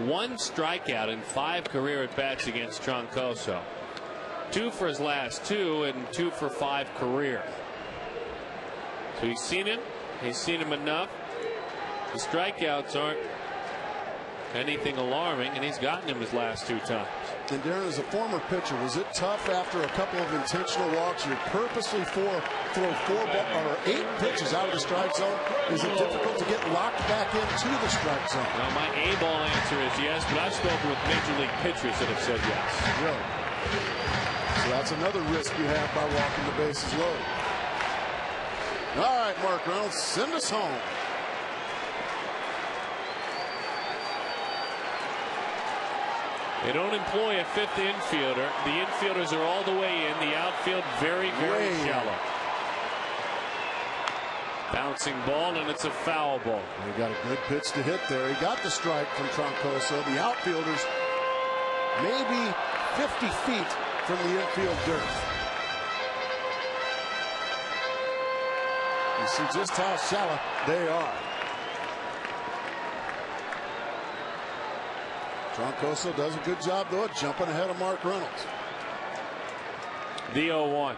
1 strikeout in 5 career at-bats against Troncoso. 2 for his last 2 and 2 for 5 career. So he's seen him. He's seen him enough. The strikeouts aren't anything alarming, and he's gotten him his last 2 times. And Darren, as a former pitcher, was it tough after a couple of intentional walks? You purposely throw 8 pitches out of the strike zone. Is it difficult to get locked back into the strike zone? Well, my A-ball answer is yes, but I've spoken with major league pitchers that have said yes. Really? So that's another risk you have by walking the bases loaded. All right, Mark Reynolds, send us home. They don't employ a 5th infielder. The infielders are all the way in. The outfield very, very shallow. Bouncing ball, and it's a foul ball. He got a good pitch to hit there. He got the strike from Troncoso. The outfielders maybe 50 feet from the infield dirt. You see just how shallow they are. Troncoso does a good job, though, at jumping ahead of Mark Reynolds. The 0-1.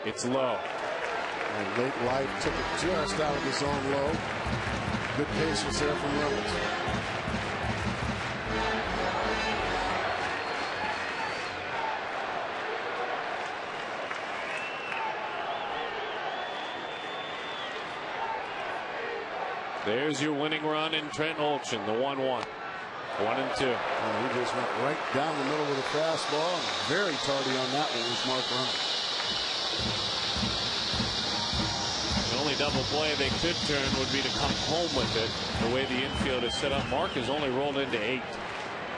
It's low. And late life took it just out of his own low. Good patience there from Reynolds. There's your winning run in Trent Olchen, the 1-1. 1-2. He just went right down the middle with a fastball. And very tardy on that one was Mark Reynolds. The only double play they could turn would be to come home with it. The way the infield is set up, Mark has only rolled into 8.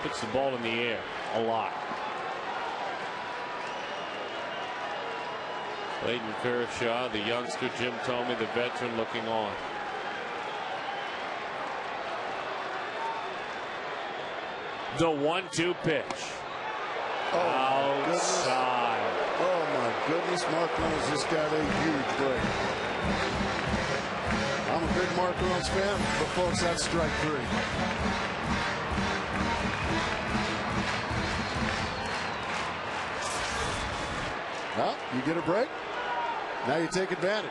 Puts the ball in the air a lot. Clayton Kershaw, the youngster, Jim Thome, the veteran, looking on. The 1-2 pitch. Outside. Oh my goodness, Mark Reynolds just got a huge break. I'm a big Mark Reynolds fan, but folks, that's strike 3. Well, you get a break. Now you take advantage.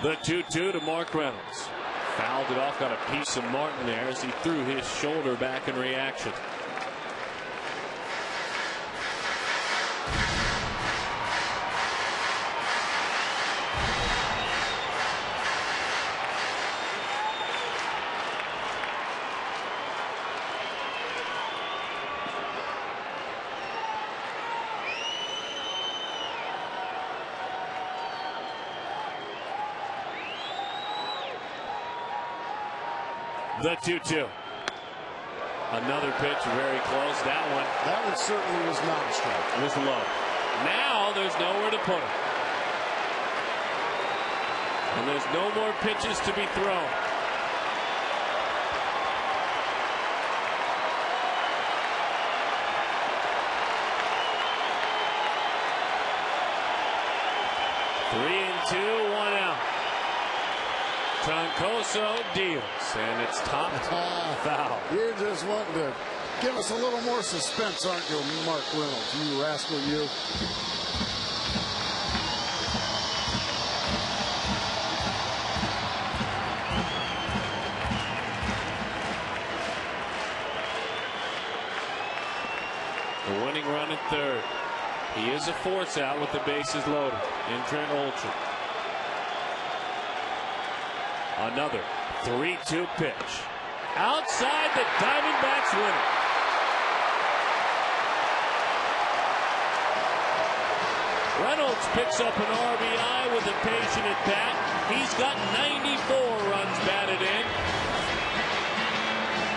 The 2-2 to Mark Reynolds. Fouled it off, got a piece of Martin there as he threw his shoulder back in reaction. The 2-2. Another pitch very close. That one certainly was not a strike. It was low. Now there's nowhere to put it. And there's no more pitches to be thrown. Three and 2, 1 out. Troncoso deals, and it's top foul. You're just wanting to give us a little more suspense, aren't you, Mark Reynolds? You rascal, you. The winning run at third. He is a force out with the bases loaded in Trent Olchen. Another 3-2 pitch. Outside, the Diamondbacks win it. Reynolds picks up an RBI with a patient at bat. He's got 94 runs batted in.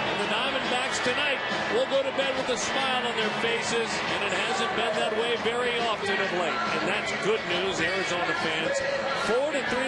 And the Diamondbacks tonight will go to bed with a smile on their faces, and it hasn't been that way very often of late. And that's good news, Arizona fans. 4-3.